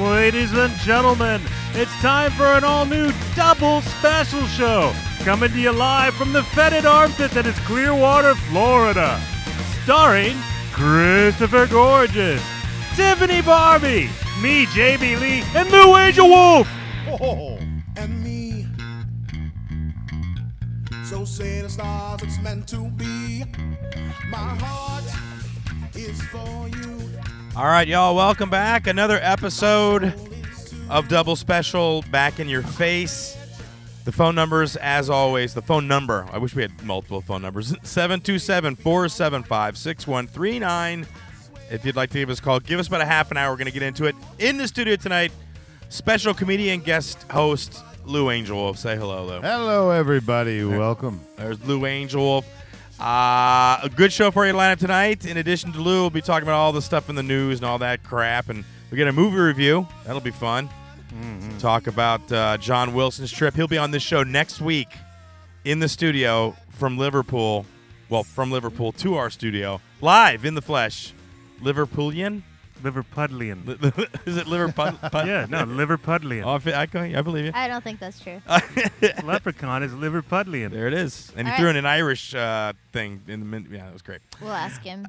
Ladies and gentlemen, it's time for an all-new double special show, coming to you live from the fetid armpit that is Clearwater, Florida. Starring Crystal Gorges, Tiffany Barbee, me, JB Lee, and Lou Angel Wolf. Oh, and me. So say the stars, it's meant to be. My heart is for you. All right, y'all, welcome back. Another episode of Double Special back in your face. The phone numbers, as always, the phone number. I wish we had multiple phone numbers. 727-475-6139. If you'd like to give us a call, give us about a half an hour. We're going to get into it. In the studio tonight, special comedian guest host Lou Angel Wolf. Say hello, Lou. Hello, everybody. Welcome. There's Lou Angel Wolf. A good show for you to line up tonight. In addition to Lou, we'll be talking about all the stuff in the news and all that crap. And we get a movie review. That'll be fun. Talk about John Wilson's trip. He'll be on this show next week in the studio from Liverpool. Well, from Liverpool to our studio. Live in the flesh. Liverpoolian? Liverpudlian. Is it Liverpudlian? Yeah, no, Liverpudlian. Oh, I believe you. I don't think that's true. Leprechaun is Liverpudlian. There it is. And he All threw right. in an Irish thing in the minute. Yeah, that was great. We'll ask him.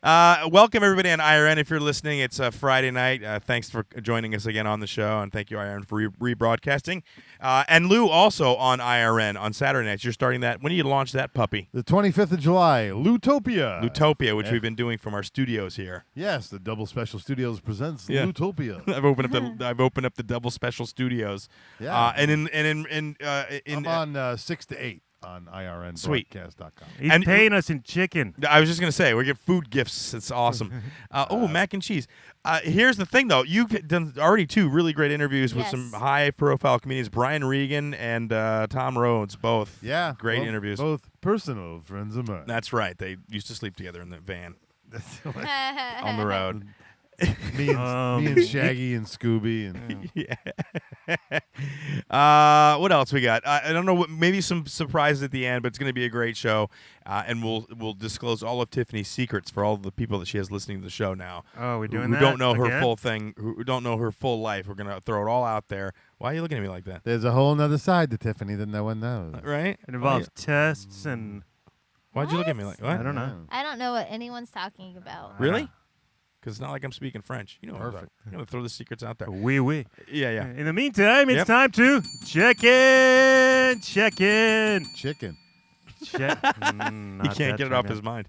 Welcome, everybody, on IRN. If you're listening, it's Friday night. Thanks for joining us again on the show, and thank you, IRN, for rebroadcasting. And Lou, also on IRN on Saturday nights. You're starting that. When do you launch that puppy? The 25th of July, Lutopia. Lutopia, which we've been doing from our studios here. Yes, the Double Special Studios presents Yeah. Lutopia. I've opened up the Double Special Studios. Yeah. In I'm on 6 to 8 on IRNbroadcast.com. He's And- paying us in chicken. I was just going to say, we get food gifts. It's awesome. Mac and cheese. Here's the thing, though. You've done already 2 really great interviews with Yes. some high-profile comedians, Brian Regan and Tom Rhodes, both. Yeah. Great well, interviews. Both personal friends of mine. That's right. They used to sleep together in the van on the road. me and Shaggy and Scooby. And What else we got? I don't know. Maybe some surprises at the end, but it's going to be a great show. And we'll disclose all of Tiffany's secrets for all of the people that she has listening to the show now. Oh, we're doing who that don't know her again? full thing, who don't know her full life. We're going to throw it all out there. Why are you looking at me like that? there's a whole nother side to Tiffany that no one knows. Right? It involves tests and Why'd you look at me like what? I don't know. I don't know what anyone's talking about. Really? Because it's not like I'm speaking French. You know what I'm Perfect. talking. I'm going to throw the secrets out there. Oui, oui. Yeah. In the meantime, it's Yep. time to check in. Check in. Chicken. Check. He can't get it off his mind.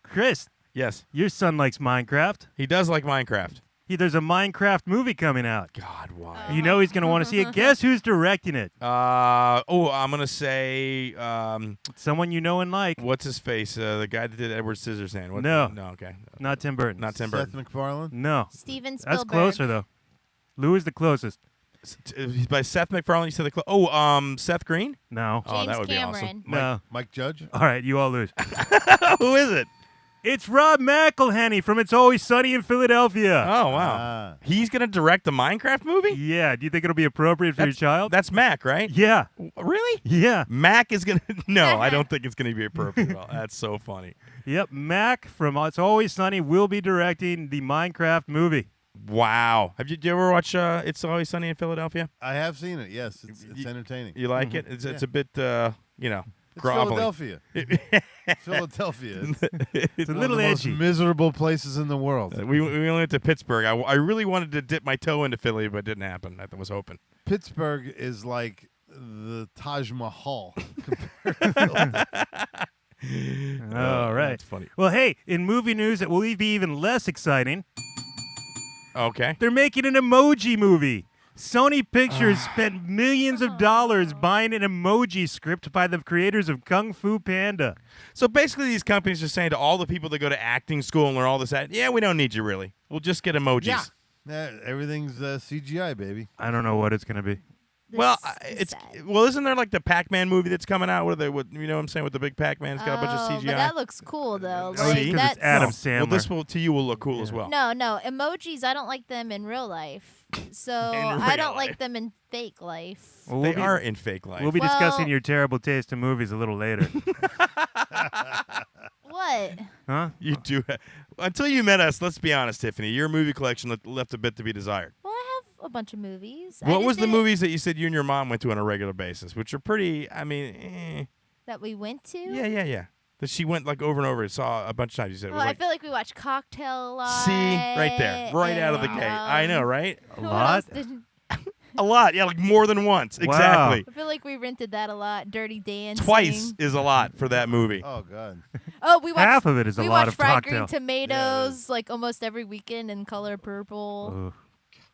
Chris, Yes. your son likes Minecraft. He does like Minecraft. There's a Minecraft movie coming out. God, why? You know he's going to want to see it. Guess who's directing it? I'm going to say, Someone you know and like. what's his face? The guy that did Edward Scissorhands. What? No. No, okay. Not Tim Burton. Not Tim Seth Burton. MacFarlane. No. Steven Spielberg. That's closer, though. Lou is the closest. By Seth MacFarlane, you said Seth Green? No. Oh, James that would be awesome. Cameron. No. Mike Judge. All right, you all lose. Who is it? It's Rob McElhenney from It's Always Sunny in Philadelphia. Oh, wow. He's going to direct the Minecraft movie? Yeah. Do you think it'll be appropriate for your child? That's Mac, right? Yeah. Really? Yeah. Mac is going to... No, I don't think it's going to be appropriate at all. That's so funny. Yep. Mac from It's Always Sunny will be directing the Minecraft movie. Wow. Did you ever watch It's Always Sunny in Philadelia? I have seen it. Yes, it's entertaining. You like it? It's a bit, It's groveling. Philadelphia. Philadelphia. It's a One little of the most edgy. miserable places in the world. We only went to Pittsburgh. I really wanted to dip my toe into Philly, but it didn't happen. I was hoping. Pittsburgh is like the Taj Mahal compared to Philadelphia. All right. That's funny. Well, hey, in movie news that will be even less exciting, Okay. they're making an emoji movie. Sony Pictures spent millions of dollars buying an emoji script by the creators of Kung Fu Panda. So basically, these companies are saying to all the people that go to acting school and learn all this, yeah, we don't need you really. We'll just get emojis. Yeah, everything's CGI, baby. I don't know what it's going to be. This Well, is sad. isn't there like the Pac-Man movie that's coming out? You know what I'm saying, with the big Pac-Man? It's got a bunch of CGI. But that looks cool though. Oh, Like, see? Because it's Adam Sandler. Well, this to you will look cool as well. No, emojis. I don't like them in real life. So In I real don't life. like them in fake life. Well, They are in fake life. We'll be Well- discussing your terrible taste in movies a little later. What? What? Huh? You do. Until you met us, let's be honest, Tiffany, your movie collection left a bit to be desired. Well, I have a bunch of movies. What was the movies that you said you and your mom went to on a regular basis, which are pretty, that we went to? Yeah. That she went like over and over and saw a bunch of times. You said it Well, was I like, feel like we watched Cocktail a lot. see, right there, right out of the and, gate. I know, right? A what lot? else did- A lot, yeah, like more than once. Wow. Exactly. I feel like we rented that a lot. Dirty Dancing. Twice is a lot for that movie. Oh God. Oh, we watched. Half of it is a we lot watched of Fried Cocktail. Green Tomatoes like almost every weekend in color purple. Ugh.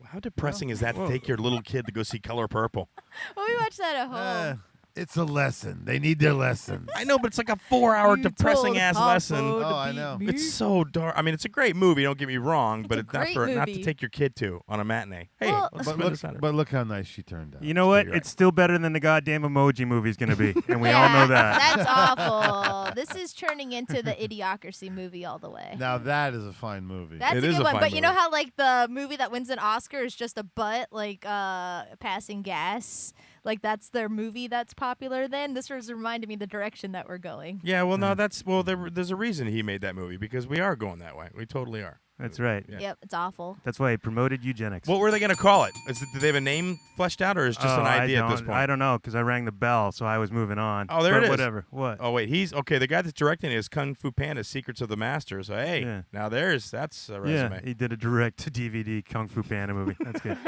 How depressing is that to take your little kid to go see Color Purple? Well, we watched that at home. It's a lesson. They need their lessons. I know, but it's like a 4-hour You depressing told ass Papa lesson. to Oh, I beat know. me. It's so dark. I mean, it's a great movie. Don't get me wrong, but a it's not great not to movie. take your kid to on a matinee. Hey, Well- let's But spin look, this out. but look how nice she turned out. You know what? You're right. It's still better than the goddamn Emoji movie's going to be, and we Yeah, all know that. That's awful. This is turning into the Idiocracy movie all the way. Now that is a fine movie. That's It a is good a one. fine But you know movie. how like the movie that wins an Oscar is just a butt, like passing gas? Like that's their movie that's popular then? This was reminding me the direction that we're going. Yeah, well, no, there's a reason he made that movie because we are going that way. We totally are. That's right. Yeah. Yep, it's awful. That's why he promoted eugenics. What were they going to call it? Do they have a name fleshed out, or is it just an idea at this point? I don't know, because I rang the bell, so I was moving on. Oh, there But it is. Whatever. What? Oh wait, he's okay. The guy that's directing it is Kung Fu Panda: Secrets of the Master. So hey, Yeah. now that's a yeah, resume. he did a direct-to-DVD Kung Fu Panda movie. That's good.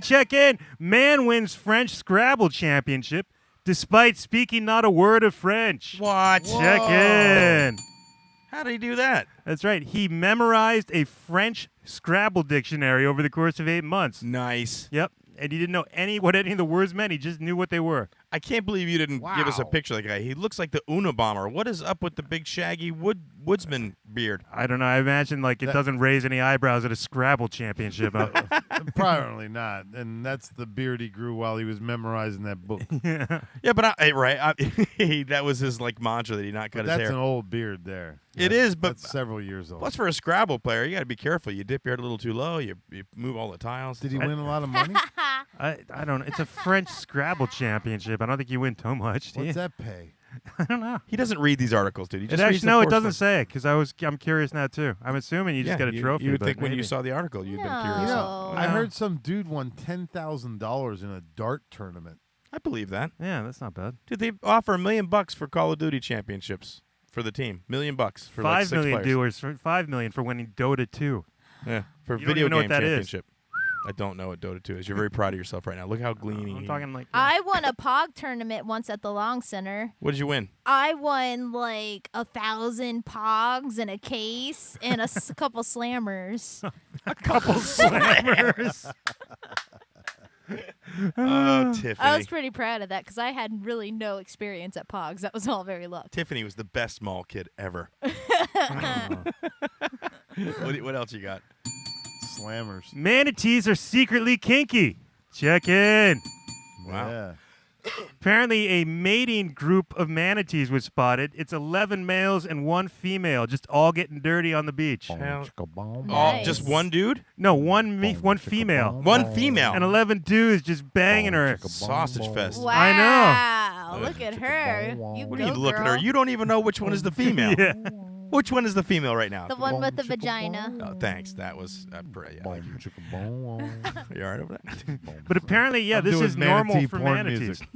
Check in. Man wins French Scrabble championship despite speaking not a word of French. What? Check in. How did he do that? That's right. He memorized a French Scrabble dictionary over the course of 8 months. Nice. Yep. And he didn't know what any of the words meant. He just knew what they were. I can't believe you didn't give us a Wow. picture of the guy. He looks like the Unabomber. What is up with the big shaggy woodsman beard? I don't know. I imagine like it doesn't raise any eyebrows at a Scrabble championship. Probably not. And that's the beard he grew while he was memorizing that book. Yeah, but that was his like mantra that he not cut But his that's hair. an old beard there. It is, but that's several years old. plus for a Scrabble player, you got to be careful. You dip your head a little too low. You move all the tiles. Did he win a lot of money? I don't know. It's a French Scrabble championship. I don't think you win too much. Do you? What's that pay? I don't know. He doesn't read these articles, dude. He just It reads actually, the no, it force doesn't book. say it because I'm curious now too. I'm assuming you just get a trophy. You would but think when you maybe. saw the article, you'd been No. curious. You know, Oh. I Yeah. heard some dude won $10,000 in a dart tournament. I believe that, Yeah, that's not bad. dude. They offer $1 million for Call of Duty championships for the team. $1 million for like 5 6 million players. doers. $5 million for winning Dota 2. Yeah, for You don't video even know game what that is. championship. I don't know what Dota 2 is. You're very proud of yourself right now. Look how gleamy. I'm talking like. I won a POG tournament once at the Long Center. What did you win? I won like 1,000 POGs and a case and a couple slammers. a couple slammers. Oh, Tiffany. I was pretty proud of that because I had really no experience at POGs. That was all very luck. Tiffany was the best mall kid ever. What else you got? Slammers. Manatees are secretly kinky. Check in. Wow. Yeah. Apparently, a mating group of manatees was spotted. It's 11 males and 1 female, just all getting dirty on the beach. Hell- Chicka-boom. Oh, Nice. just one dude? No, one female. One female. And 11 dudes just banging her. Sausage fest. Wow. I know. Look at her. You What go, are you looking at her? girl. You don't even know which one is the female. Yeah. Which one is the female right now? The one with the vagina. Oh, thanks. That was yeah, I like you. You all right over that? But apparently, yeah, I'm this doing is normal manatee for porn manatees. music.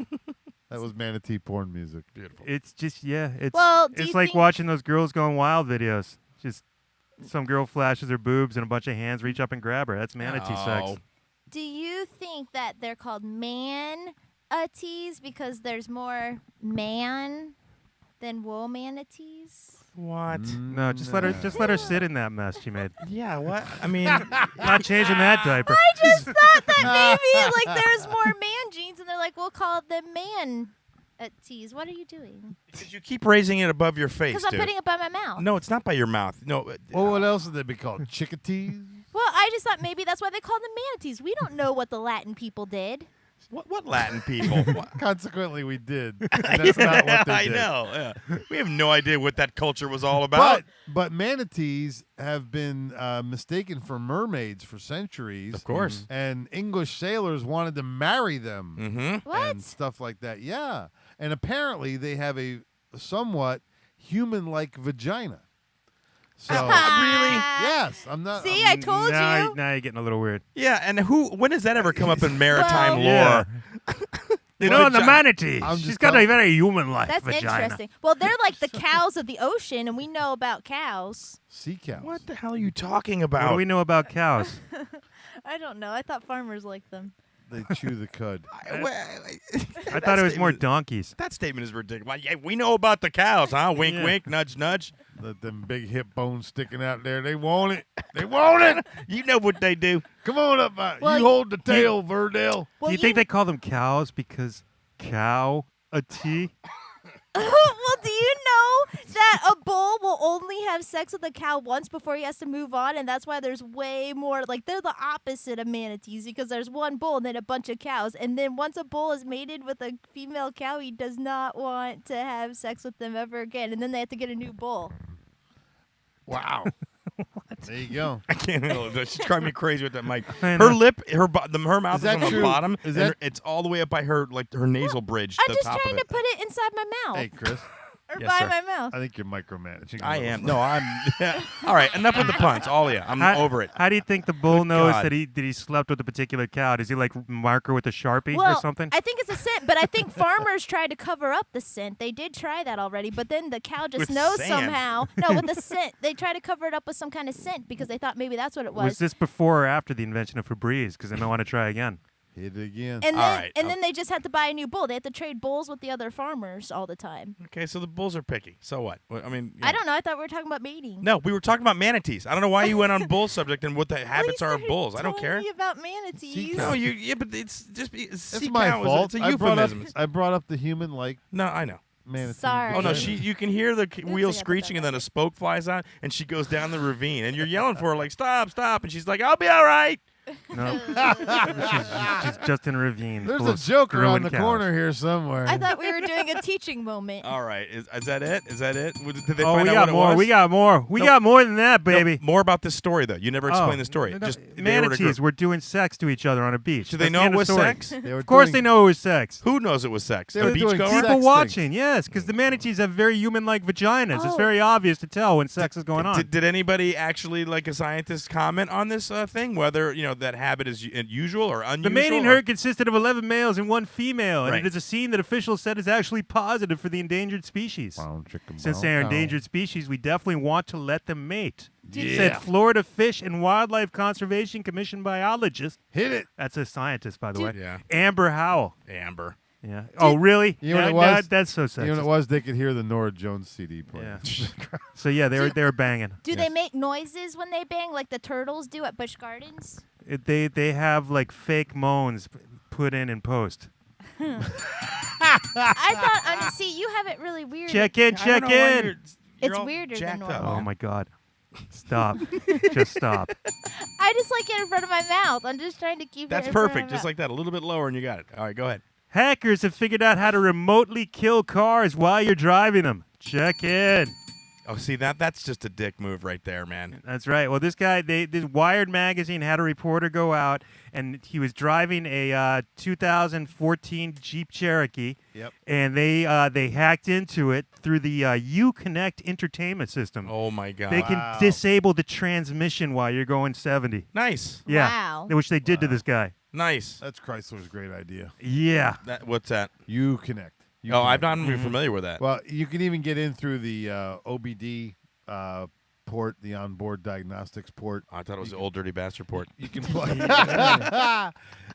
That was manatee porn music. Beautiful. It's just, yeah, it's Well, do it's you like think- watching those girls going wild videos. Just some girl flashes her boobs and a bunch of hands reach up and grab her. That's manatee Oh. sex. Do you think that they're called manatees because there's more man than womanatees? What? No, just let her sit in that mess she made. Yeah, what? I mean, Not changing that diaper. I just thought that maybe like there's more man genes, and they're like, we'll call them manatees. What are you doing? did you keep raising it above your face, Because I'm dude? putting it by my mouth. No, it's not by your mouth. No. Well, what else would they be called? Chickatees? Well, I just thought maybe that's why they called them manatees. We don't know what the Latin people did. What Latin people? What? Consequently, we did. And that's not what they I did. know. Yeah. We have no idea what that culture was all about. But manatees have been mistaken for mermaids for centuries. Of course. And English sailors wanted to marry them Mm-hmm. What? and stuff like that. Yeah. And apparently they have a somewhat human-like vagina. So Really? yes, I'm not. See, I told now, you. now you're getting a little weird. Yeah, and when does that ever come up in maritime Well- lore? You know, the Vagi- manatee. I'm She's just got a telling- very human-like That's vagina. interesting. Well, they're like the cows of the ocean, and we know about cows. sea cows. What the hell are you talking What about? do we know about cows? I don't know. I thought farmers liked them. They chew the cud. I thought it was more donkeys. That statement is ridiculous. Yeah, we know about the cows, huh? Wink, Yeah. wink, nudge, nudge. Them big hip bones sticking out there. They want it. They want it. You know what they do. Come on up. Well, you hold the tail, Verdell. Well, do you think they call them cows because cow a T? well, do you know that a bull will only have sex with a cow once before he has to move on, and that's why there's way more. Like they're the opposite of manatees because there's one bull and then a bunch of cows, and then once a bull is mated with a female cow, he does not want to have sex with them ever again, and then they have to get a new bull. Wow. There you go. I can't handle it. She's driving me crazy with that mic. I Her know. lip, her mouth is that on the true? bottom, Is and that- it's all the way up by her nasal bridge. I'm the just top trying of to it. put it inside my mouth Hey, Chris. or Yes, by sir. my mouth. I think you're micromanaging. a I little. am. No, I'm. All right, enough with the puns. All of you. I'm over it. How do you think the bull Good knows God. that he slept with a particular cow? Does he like mark her with a Sharpie Well, or something? I think it's a scent, but I think farmers tried to cover up the scent. They did try that already, but then the cow just With knows sand. somehow. No, with the scent. They tried to cover it up with some kind of scent because they thought maybe that's what it Was was. this before or after the invention of Febreze? Because they might want to try again. Hit it again. And All then, right, and then they just had to buy a new bull. They had to trade bulls with the other farmers all the time. Okay, so the bulls are picky. So what? I mean, I don't know. I thought we were talking about mating. No, we were talking about manatees. I don't know why you went on bull subject and what the Well, habits you are of started bulls. I don't telling care. me about manatees. No, yeah, but it's just It's sea my cow is fault. It's a I brought up. euphemism. I brought up the human-like No, I know. manatee. Sorry. Oh no, Right. you can hear the I wheel put that screeching and back. then a spoke flies out and she goes down the ravine and you're yelling for her like stop, stop, and she's like I'll be all right. No, she's just in a ravine. There's full a of joke around ruined the cows. corner here somewhere. I thought we were doing a teaching moment. All right, is that it? Is that it? Did they Oh, find we out got what more. it was? We got more. We No. got more than that, No, baby. more about this story though. You never explained the story. No, Just they were in a manatees group. were doing sex to each other on a beach. Do they That's the know it end of was the story. sex? They were Of course, doing- they know it was sex. Who knows it was sex? They A were doing beachgoer? sex People things. watching, yes, because the manatees have very human-like vaginas. It's Oh. very obvious to tell when sex is going on. Did anybody actually, like a scientist, comment on this thing? Whether that habit is usual or unusual? The mating herd consisted of 11 males and 1 female, and Right. it is a scene that officials said is actually positive for the endangered species. Brown chicken, Since brown they are cow. endangered species, we definitely want to let them mate. Yeah. Said Florida Fish and Wildlife Conservation Commission biologist. Hit it. That's a scientist, by the way. Yeah. Amber Howell. Amber. Yeah. Oh, really? You know what it That- was? that's so You sexist. know what it was? They could hear the Nora Jones CD playing. Yeah. So yeah, they were banging. Do they make noises when they bang like the turtles do at Busch Gardens? They have like fake moans put in post. I thought, see, you have it really weird. Check in, I don't check know why in. you're It's all weirder than jacked up. normal. Oh my God. Stop. Just stop. I just like it in front of my mouth. I'm just trying to keep That's it in front of perfect. my Just mouth. like that. A little bit lower and you got it. All right, go ahead. Hackers have figured out how to remotely kill cars while you're driving them. Check in. Oh, see, that's just a dick move right there, man. That's right. Well, this guy, this Wired magazine had a reporter go out, and he was driving a 2014 Jeep Cherokee. Yep. And they hacked into it through the Uconnect entertainment system. Oh, my God. They can Wow. disable the transmission while you're going 70. Nice. Yeah. Wow. Which they did to this guy. Nice. That's Chrysler's great idea. Yeah. What's that? You connect. You Oh, I'm connect. not even familiar with that. Well, you can even get in through the OBD port, the onboard diagnostics port. I thought it was the old dirty bastard port. You can plug.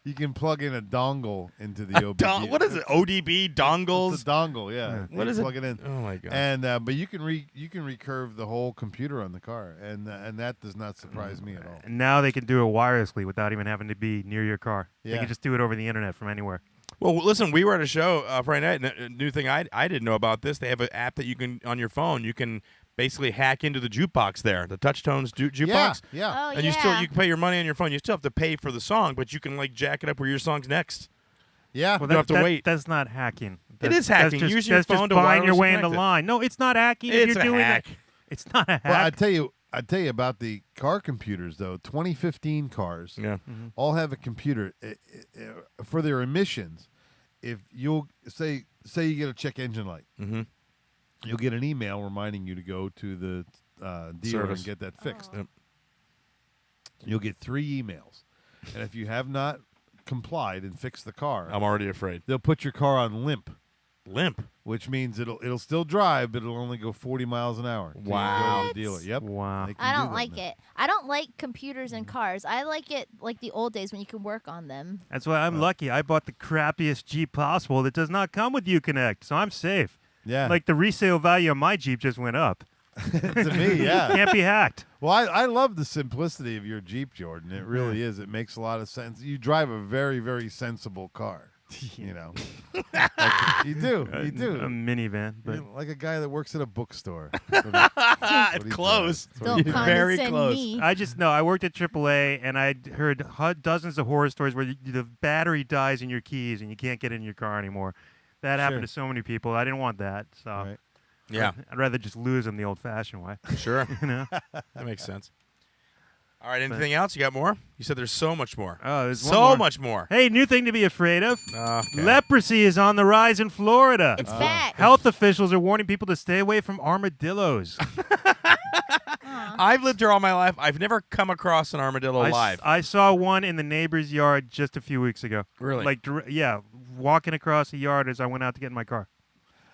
You can plug in a dongle into the OBD. What is it? ODB dongles? It's a dongle, yeah. What You is it? plug it in. Oh my God. And but you can recurve the whole computer on the car, and that does not surprise me at all. And now they can do it wirelessly without even having to be near your car. They Yeah. can just do it over the internet from anywhere. Well, listen, we were at a show Friday night, and a new thing I didn't know about this. They have an app that you can, on your phone, you can basically hack into the jukebox there, the Touchtones jukebox. Yeah. Oh, And yeah. you can pay your money on your phone. You still have to pay for the song, but you can like jack it up where your song's next. Yeah. Well, don't have to wait. That's not hacking. It is hacking. That's just, Use your that's just phone to buying your wirelessly way in the connect it. line. No, it's not hacking. if It's you're a doing hack. That. It's not a hack. Well, I tell you about the car computers though. 2015 cars Yeah. all have a computer for their emissions. If you'll say you get a check engine light, Mm-hmm. you'll get an email reminding you to go to the dealer Service. and get that fixed. Oh. Yep. You'll get 3 emails, and if you have not complied and fixed the car, I'm already afraid. they'll put your car on limp, Limp. which means it'll still drive, but it'll only go 40 miles an hour. till you go Wow. to the dealer. Yep. Wow. They can I do don't that like now. it. I don't like computers and cars. I like it like the old days when you can work on them. That's why I'm lucky. I bought the crappiest Jeep possible that does not come with Uconnect, so I'm safe. Yeah. Like the resale value of my Jeep just went up. to me, yeah. Can't be hacked. Well, I love the simplicity of your Jeep, Jordan. It really is. It makes a lot of sense. You drive a very, very sensible car. You know, you do. You do. A minivan, but You're like a guy that works at a bookstore. It's close. Don't come Very and send close. me. I just know I worked at AAA and I heard dozens of horror stories where the battery dies in your keys and you can't get in your car anymore. That happened to so many people. I didn't want that, so Right. Yeah, I'd rather just lose them the old-fashioned way. sure. You know? That makes sense. All right, anything else? You got more? You said there's so much more. Oh, there's one So more. much more. Hey, new thing to be afraid of. Okay. Leprosy is on the rise in Florida. It's back. Health officials are warning people to stay away from armadillos. I've lived here all my life. I've never come across an armadillo live. I saw one in the neighbor's yard just a few weeks ago. Really? Like, yeah, walking across the yard as I went out to get in my car.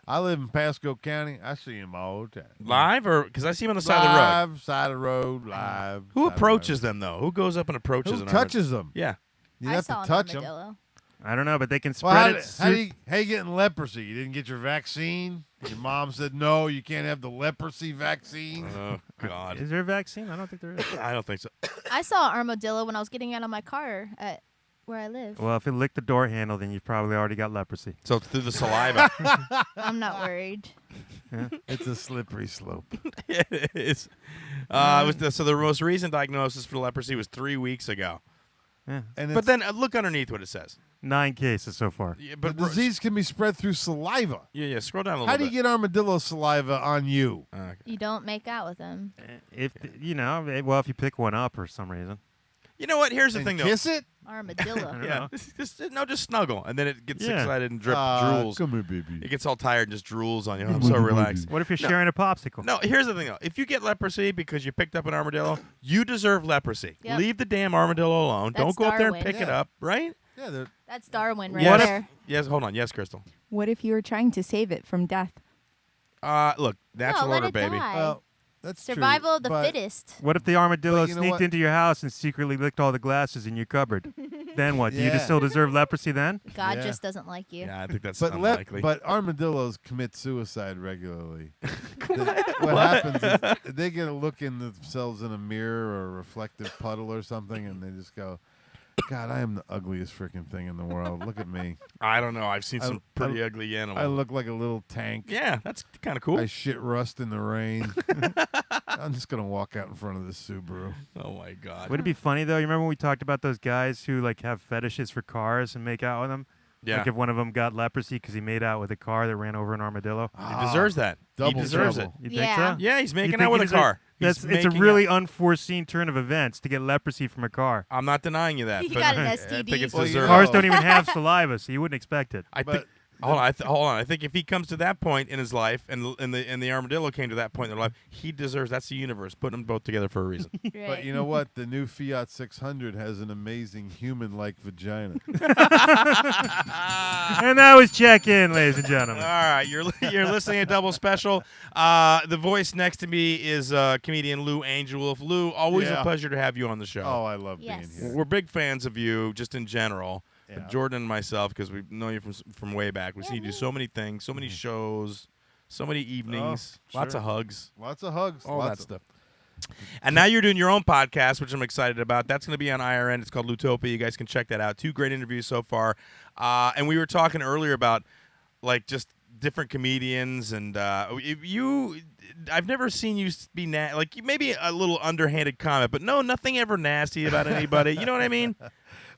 I live in Pasco County. I see him all the time. Live, or because I see them on the side of the road. Live, side of the road, live. Who side of the approaches road. them though? Who goes up and approaches Who an touches them? Yeah. You I have saw to an touch them. armadillo. I don't know, but they can Well, spread it. how you getting leprosy? You didn't get your vaccine? Your mom said, no, you can't have the leprosy vaccine. Oh God. Is there a vaccine? I don't think there is. I don't think so. I saw an armadillo when I was getting out of my car at where I live. Well, if it licked the door handle, then you've probably already got leprosy. So it's through the saliva. I'm not worried. It's a slippery slope. It is. So the most recent diagnosis for leprosy was 3 weeks ago. Yeah. And But then look underneath what it says. 9 cases so far. Yeah, the but disease can be spread through saliva. Yeah. Scroll down a little How bit. do you get armadillo saliva on you? Okay. You don't make out with them. If you know, if you pick one up for some reason. You know what? Here's the And thing, though. kiss it? Armadillo. Yeah. Just snuggle, and then it gets Yeah. excited and drools. Come here, baby. It gets all tired and just drools on you. I'm so relaxed. What if you're sharing a popsicle? No, here's the thing though. If you get leprosy because you picked up an armadillo, you deserve leprosy. Yep. Leave the damn armadillo alone. That's Don't go up there and Darwin. pick it Yeah. up, right? Yeah, they're That's Darwin right Yes. there. Yes, hold on. Yes, Crystal. What if you were trying to save it from death? Look, natural let order, it baby. die. well, that's true, Survival of the but fittest. What if the armadillo But you know sneaked what? into your house and secretly licked all the glasses in your cupboard? Then what? Do you Yeah. still deserve leprosy then? God Yeah. just doesn't like you. Yeah, I think that's But unlikely. but armadillos commit suicide regularly. What happens is they get a look in themselves in a mirror or a reflective puddle or something, and they just go, "God, I am the ugliest freaking thing in the world. Look at me. I don't know. I've seen I- some pretty ugly I animals. look like a little tank. Yeah, that's kind of cool. I shit rust in the rain. I'm just gonna walk out in front of this Subaru. Oh my God. Would it be funny though? You remember when we talked about those guys who like have fetishes for cars and make out with them? Yeah. Like if one of them got leprosy because he made out with a car that ran over an armadillo. He deserves that. He double deserves trouble. it. You think Yeah. so? Yeah, he's You making think out he with a deserves- car. It's a making really out- unforeseen turn of events to get leprosy from a car. I'm not denying you that. He but got an I STD. think it's Well, you deserved. know- Cars don't even have saliva, so you wouldn't expect it. I But think. Hold on, hold on. I think if he comes to that point in his life, and the armadillo came to that point in their life, he deserves. That's the universe putting them both together for a reason. Right. But you know what? The new Fiat 600 has an amazing human-like vagina. And that was Check In, ladies and gentlemen. All right, you're listening to Double Special. The voice next to me is comedian Lou Angelwolf. Lou, always a Yeah. pleasure to have you on the show. Oh, I love Yes. being here. We're big fans of you, just in general. Yeah. Jordan and myself, because we know you from way back. We've seen you do so many things, so many shows, so many evenings, lots sure. of hugs, Lots of hugs. all lots that of, stuff. And now you're doing your own podcast, which I'm excited about. That's going to be on IRN. It's called Lutopia. You guys can check that out. 2 great interviews so far. And we were talking earlier about like just different comedians, and I've never seen you be like maybe a little underhanded comment, but no, nothing ever nasty about anybody. You know what I mean?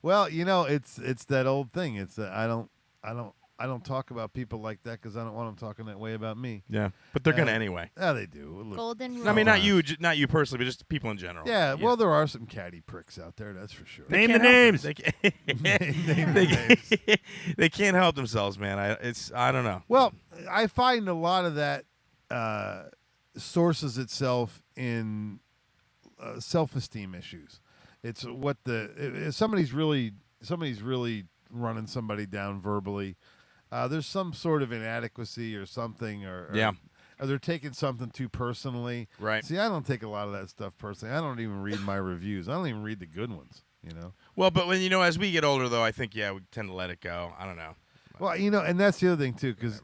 Well, you know, it's that old thing. It's that I don't talk about people like that because I don't want them talking that way about me. Yeah, but they're gonna Uh, anyway. Yeah, they do. Look, Golden rule. I mean, not you personally, but just people in general. yeah, well, there are some catty pricks out there, that's for sure. Name the Can't help names. them. Name They, the names. they can't help themselves, man. I don't know. Well, I find a lot of that sources itself in self-esteem issues. It's what if somebody's really running somebody down verbally. There's some sort of inadequacy or something, or they're taking something too personally. Right. See, I don't take a lot of that stuff personally. I don't even read my reviews. I don't even read the good ones. Well, but when as we get older, though, I think we tend to let it go. I don't know. Well, and that's the other thing too, because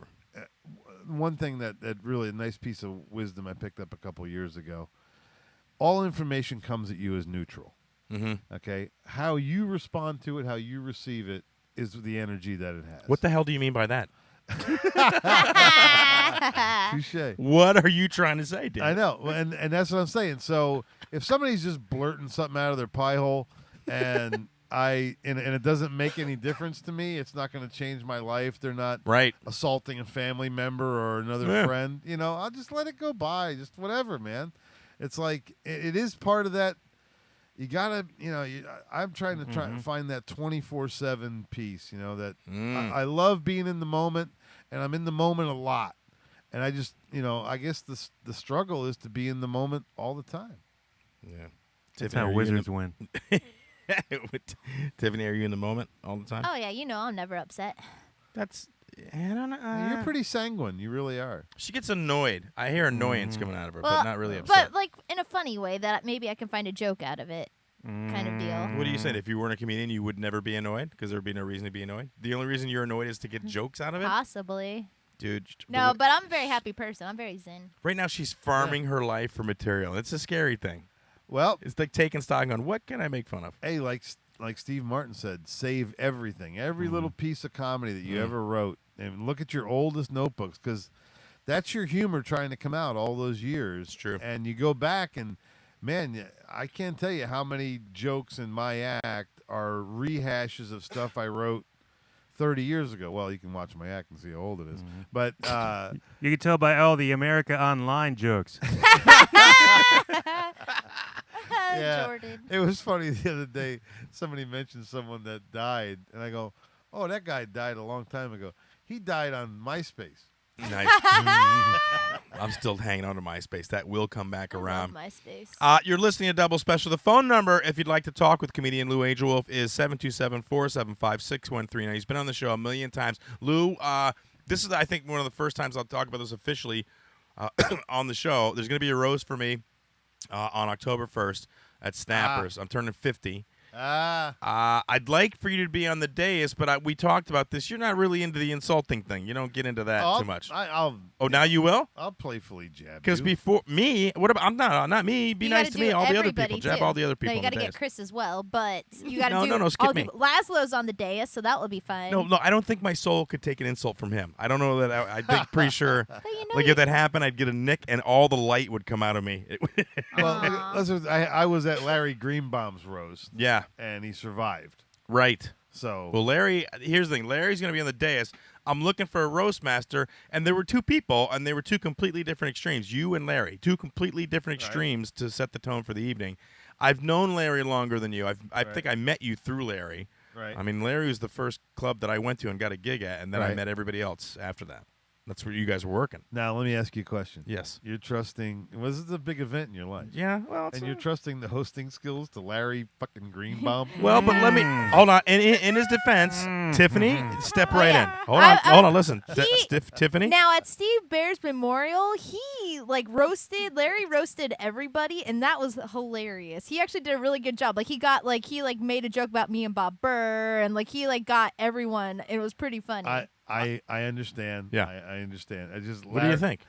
one thing that really a nice piece of wisdom I picked up a couple years ago. All information comes at you as neutral. Mm-hmm. Okay, how you respond to it, how you receive it, is the energy that it has. What the hell do you mean by that? Touche. What are you trying to say, dude? I know, and that's what I'm saying. So if somebody's just blurting something out of their pie hole, and and it doesn't make any difference to me, it's not going to change my life. They're not assaulting a family member or another friend. I'll just let it go by. Just whatever, man. It's like it is part of that. You gotta, I'm trying to find that 24/7 piece. That I love being in the moment, and I'm in the moment a lot. And I just, I guess the struggle is to be in the moment all the time. Yeah, That's how Wizards win. Tiffany, are you in the moment all the time? Oh yeah, I'm never upset. I don't know. You're pretty sanguine. You really are. She gets annoyed. I hear annoyance coming out of her, but not really upset. But like in a funny way that maybe I can find a joke out of it, kind of deal. What do you say? If you weren't a comedian, you would never be annoyed because there would be no reason to be annoyed? The only reason you're annoyed is to get jokes out of it? Possibly. Dude. No, but I'm a very happy person. I'm very zen. Right now she's farming her life for material. It's a scary thing. Well, it's like taking stock on what can I make fun of? Hey, like Steve Martin said, save everything, every little piece of comedy that you ever wrote, and look at your oldest notebooks, because that's your humor trying to come out all those years. It's true. And you go back and, man, I can't tell you how many jokes in my act are rehashes of stuff I wrote 30 years ago. Well, you can watch my act and see how old it is. But you can tell by all the America Online jokes. Yeah, Jordan. It was funny the other day. Somebody mentioned someone that died, and I go, "Oh, that guy died a long time ago. He died on MySpace." Nice. I'm still hanging on to MySpace. That will come back around. I love MySpace. You're listening to Double Special. The phone number, if you'd like to talk with comedian Lou Angelwolf, is 727-475-6139. He's been on the show a million times. Lou, this is, I think, one of the first times I'll talk about this officially on the show. There's going to be a roast for me on October 1st at Snappers. I'm turning 50. I'd like for you to be on the dais, but we talked about this. You're not really into the insulting thing. You don't get into that too much. Now you will? I'll playfully jab. Because before me, what about? I'm not me. Be nice to me. All the other people. Jab all the other people. No, you got to get Chris as well, but you got to do. No, skip me. Laszlo's on the dais, so that will be fine. No, I don't think my soul could take an insult from him. I don't know that. I think pretty sure. Like if that happened, I'd get a nick and all the light would come out of me. Well, listen, I was at Larry Greenbaum's roast. Yeah, and he survived. Right. So well, Larry. Here's the thing. Larry's going to be on the dais. I'm looking for a roast master, and there were two people, and they were two completely different extremes. You and Larry, two completely different extremes to set the tone for the evening. I've known Larry longer than you. I think I met you through Larry. Right. I mean, Larry was the first club that I went to and got a gig at, and then I met everybody else after that. That's where you guys were working. Now, let me ask you a question. Yes. You're trusting, this is a big event in your life. Yeah, well, and you're trusting the hosting skills to Larry fucking Greenbaum? Well, but let me, hold on. In his defense, Tiffany, step right in. Hold on, listen. Tiffany? Now, at Steve Bear's memorial, Larry roasted everybody, and that was hilarious. He actually did a really good job. He made a joke about me and Bob Burr, and he got everyone. It was pretty funny. I understand. Yeah. I understand. What do you think?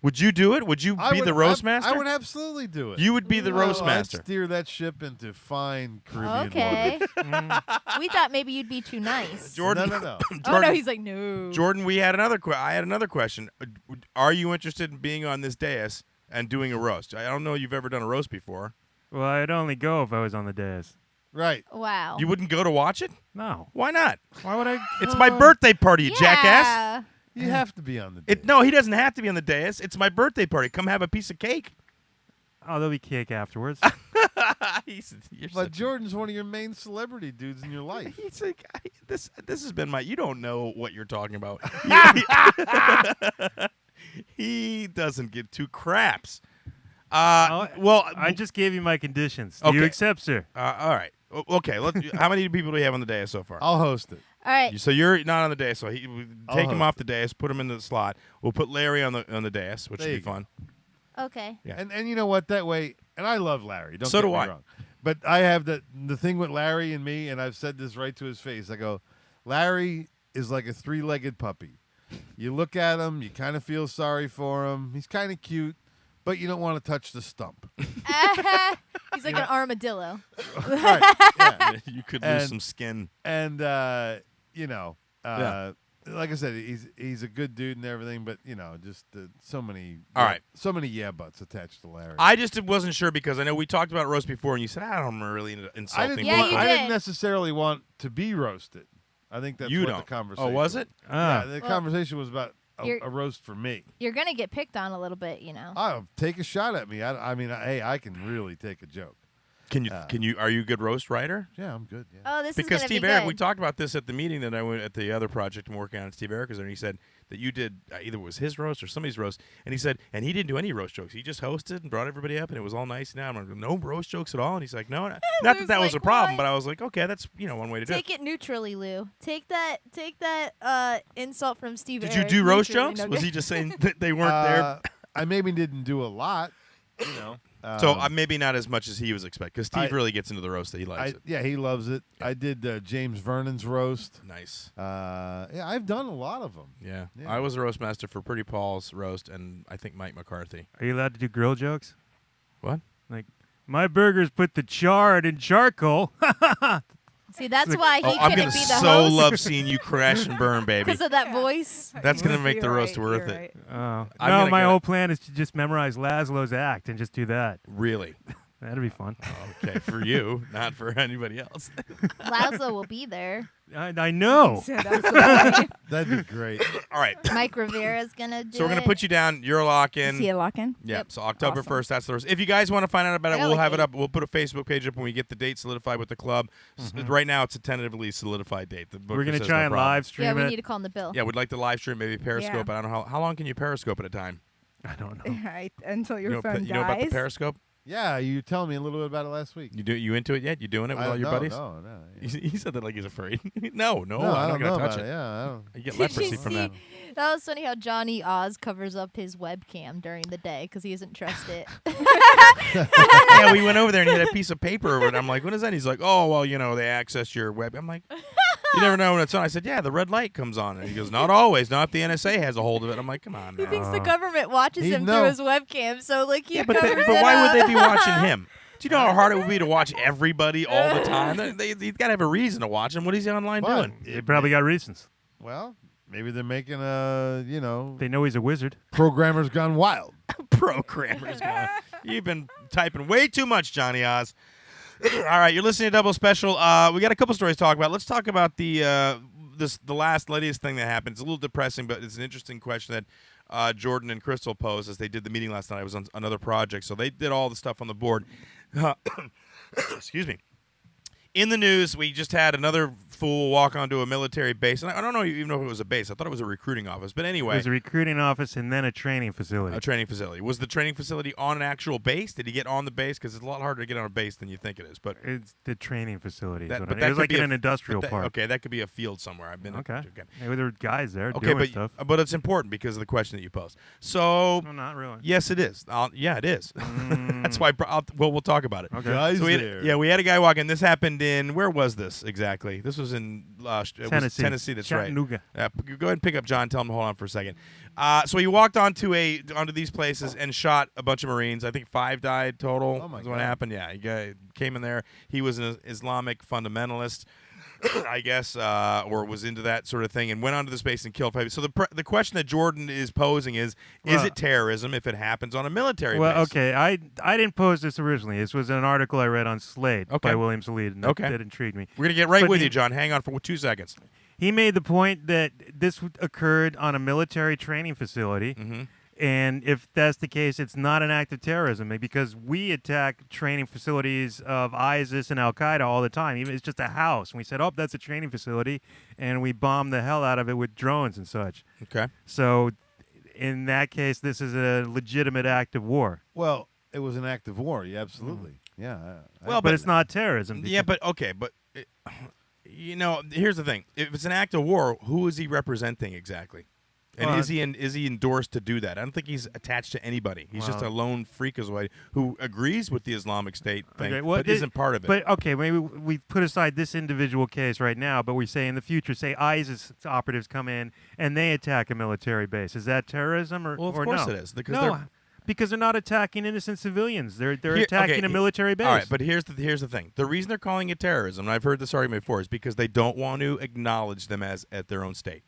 Would you do it? Would you be the roast master? I would absolutely do it. You would be the roast master. I'd steer that ship into fine Caribbean okay. waters. We thought maybe you'd be too nice. Jordan. No. Jordan, oh, no, he's like, no. Jordan, I had another question. Are you interested in being on this dais and doing a roast? I don't know you've ever done a roast before. Well, I'd only go if I was on the dais. Right. Wow. You wouldn't go to watch it? No. Why not? Why would I? It's my birthday party, you jackass. You have to be on the dais. No, he doesn't have to be on the dais. It's my birthday party. Come have a piece of cake. Oh, there'll be cake afterwards. But Jordan's one of your main celebrity dudes in your life. He's like, this has been you don't know what you're talking about. He doesn't give two craps. I just gave you my conditions. Do you Okay. accept, sir? All right. Okay. How many people do we have on the dais so far? I'll host it. All right. So you're not on the dais. So we I'll take him host off the dais, put him in the slot. We'll put Larry on the dais, which There should you be go. fun. Okay. Yeah. And you know what? That way, and I love Larry. Don't So get do me I. wrong. But I have the thing with Larry and me, and I've said this right to his face. I go, Larry is like a three-legged puppy. You look at him, you kind of feel sorry for him. He's kind of cute, but you don't want to touch the stump. He's like an armadillo. Right. Yeah. You could And- lose some skin. And Yeah. like I said, he's a good dude and everything, but just so many yeah butts attached to Larry. I just wasn't sure because I know we talked about roast before, and you said I don't really I insulting. didn't, Yeah, people. you I did. didn't necessarily want to be roasted. I think that's You what don't. the conversation. Oh, was it? Yeah, Ah. the conversation was about You're- a roast for me. You're gonna get picked on a little bit, you know. Oh, take a shot at me. I mean, hey, I can really take a joke. Can you? Are you a good roast writer? Yeah, I'm good. Yeah. Oh, this Because is gonna Steve be Eric, good. we talked about this at the meeting that I went at the other project I'm working on. Steve Eric was there, and he said that you did either it was his roast or somebody's roast, and he said, and he didn't do any roast jokes. He just hosted and brought everybody up, and it was all nice. Now I'm like, no roast jokes at all, and he's like, no, not that Lou's that was like, a problem, "What?" but I was like, okay, that's one way to do it. Take it neutrally, Lou. Take that insult from Steve. Did you Eric do roast neutrally. jokes? No, Was good. he just saying that they weren't there? I maybe didn't do a lot. So maybe not as much as he was expecting, because Steve I- really gets into the roast that he likes it. Yeah, he loves it. I did James Vernon's roast. Nice. Yeah, I've done a lot of them. Yeah. Yeah. I was a roast master for Pretty Paul's roast, and I think Mike McCarthy. Are you allowed to do grill jokes? What? Like, my burgers put the chard in charcoal. See, that's why he I'm couldn't gonna be the so host love seeing you crash and burn, baby. because of that voice. That's gonna make the You're roast right, worth you're it. right. Oh. I'm No, gonna my get whole it. plan is to just memorize Laszlo's act and just do that. Really? That'd be fun. Okay, for you, not for anybody else. Laszlo will be there. I know. So that's the point. That'd be great. All right. Mike Rivera's gonna do So we're gonna put you down. You're a lock in. See a lock in? Yeah. Yep. So October Awesome. 1st, that's the roast. If you guys want to find out about it, I got we'll like have it 8. up. We'll put a Facebook page up when we get the date solidified with the club. Right now, it's a tentatively solidified date. The book We're gonna says try no and problem. live stream Yeah, we it. need to call him the bill. Yeah, we'd like to live stream, maybe Periscope. Yeah. I don't know how long can you Periscope at a time. I don't know. Right, until your you know, phone you know about the dies. Periscope? Yeah, you telling me a little bit about it last week. You into it yet? You doing it with all your no, buddies? No, no. He said that like he's afraid. no, No, I'm I not don't know gonna touch about it. it. Yeah, I don't. You get Did leprosy you from see? that. That was funny how Johnny Oz covers up his webcam during the day because he doesn't trust it. Yeah, we went over there and he had a piece of paper over it. I'm like, what is that? He's like, oh, well, they access your web. I'm like, you never know when it's on. I said, yeah, the red light comes on. And he goes, not always. Not if the NSA has a hold of it. I'm like, come on, He man. thinks the government watches He'd him know. through his webcam, so like he Yeah, but covers but it why up. would they be watching him? Do you know how hard it would be to watch everybody all the time? He's got to have a reason to watch him. What is he online What? doing? They probably got reasons. Well, maybe they're making a They know he's a wizard. programmers gone wild. Programmers. You've been typing way too much, Johnny Oz. All right, you're listening to Double Special. We got a couple stories to talk about. Let's talk about the latest thing that happened. It's a little depressing, but it's an interesting question that Jordan and Crystal posed as they did the meeting last night. I was on another project, so they did all the stuff on the board. Excuse me. In the news, we just had another fool walk onto a military base, and I don't even know if it was a base. I thought it was a recruiting office, but anyway. There's a recruiting office and then a training facility. A training facility. Was the training facility on an actual base? Did he get on the base? Because it's a lot harder to get on a base than you think it is. But It's the training facility. that, It but was that could like be in a- an industrial but that- park. Okay, that could be a field somewhere. I've been. Okay. Maybe there were guys there Okay, doing but stuff. but it's important because of the question that you posed. So No, not really. yes, it is. Yeah, it is. That's why. We'll talk about it. Okay. Guys So we there. we had a guy walk in. This happened in where was this exactly? This was in it was Tennessee. That's right. Chattanooga. Go ahead and pick up John. Tell him to hold on for a second. So he walked onto these places and shot a bunch of Marines. I think 5 died total. Oh, my is what God. happened. Yeah, he came in there. He was an Islamic fundamentalist, I guess, or was into that sort of thing, and went onto the space and killed 5. So the question that Jordan is posing is Well- it terrorism if it happens on a military Well, base? okay, I didn't post this originally. This was an article I read on Slate Okay. by William Salid, and Okay. that intrigued me. We're gonna get right But with he- you, John. Hang on for 2 seconds. He made the point that this occurred on a military training facility, Mm-hmm. and if that's the case, it's not an act of terrorism because we attack training facilities of ISIS and Al Qaeda all the time. Even it's just a house, and we said, "Oh, that's a training facility," and we bomb the hell out of it with drones and such. Okay. So in that case, this is a legitimate act of war. Well, it was an act of war. Yeah, absolutely. Yeah. Well, But it's not terrorism. Yeah, but okay, but here's the thing: if it's an act of war, who is he representing exactly? And Well, is he endorsed to do that? I don't think he's attached to anybody. He's just a lone freakazoid who agrees with the Islamic State thing, Okay, well, but isn't part of it. But okay, maybe we put aside this individual case right now, but we say in the future, say ISIS operatives come in and they attack a military base. Is that terrorism or Well, of or course no? it is, because no, they're- because they're not attacking innocent civilians. They're Here- attacking okay, a military base. All right, but here's the thing: the reason they're calling it terrorism, and I've heard this argument before, is because they don't want to acknowledge them as at their own state.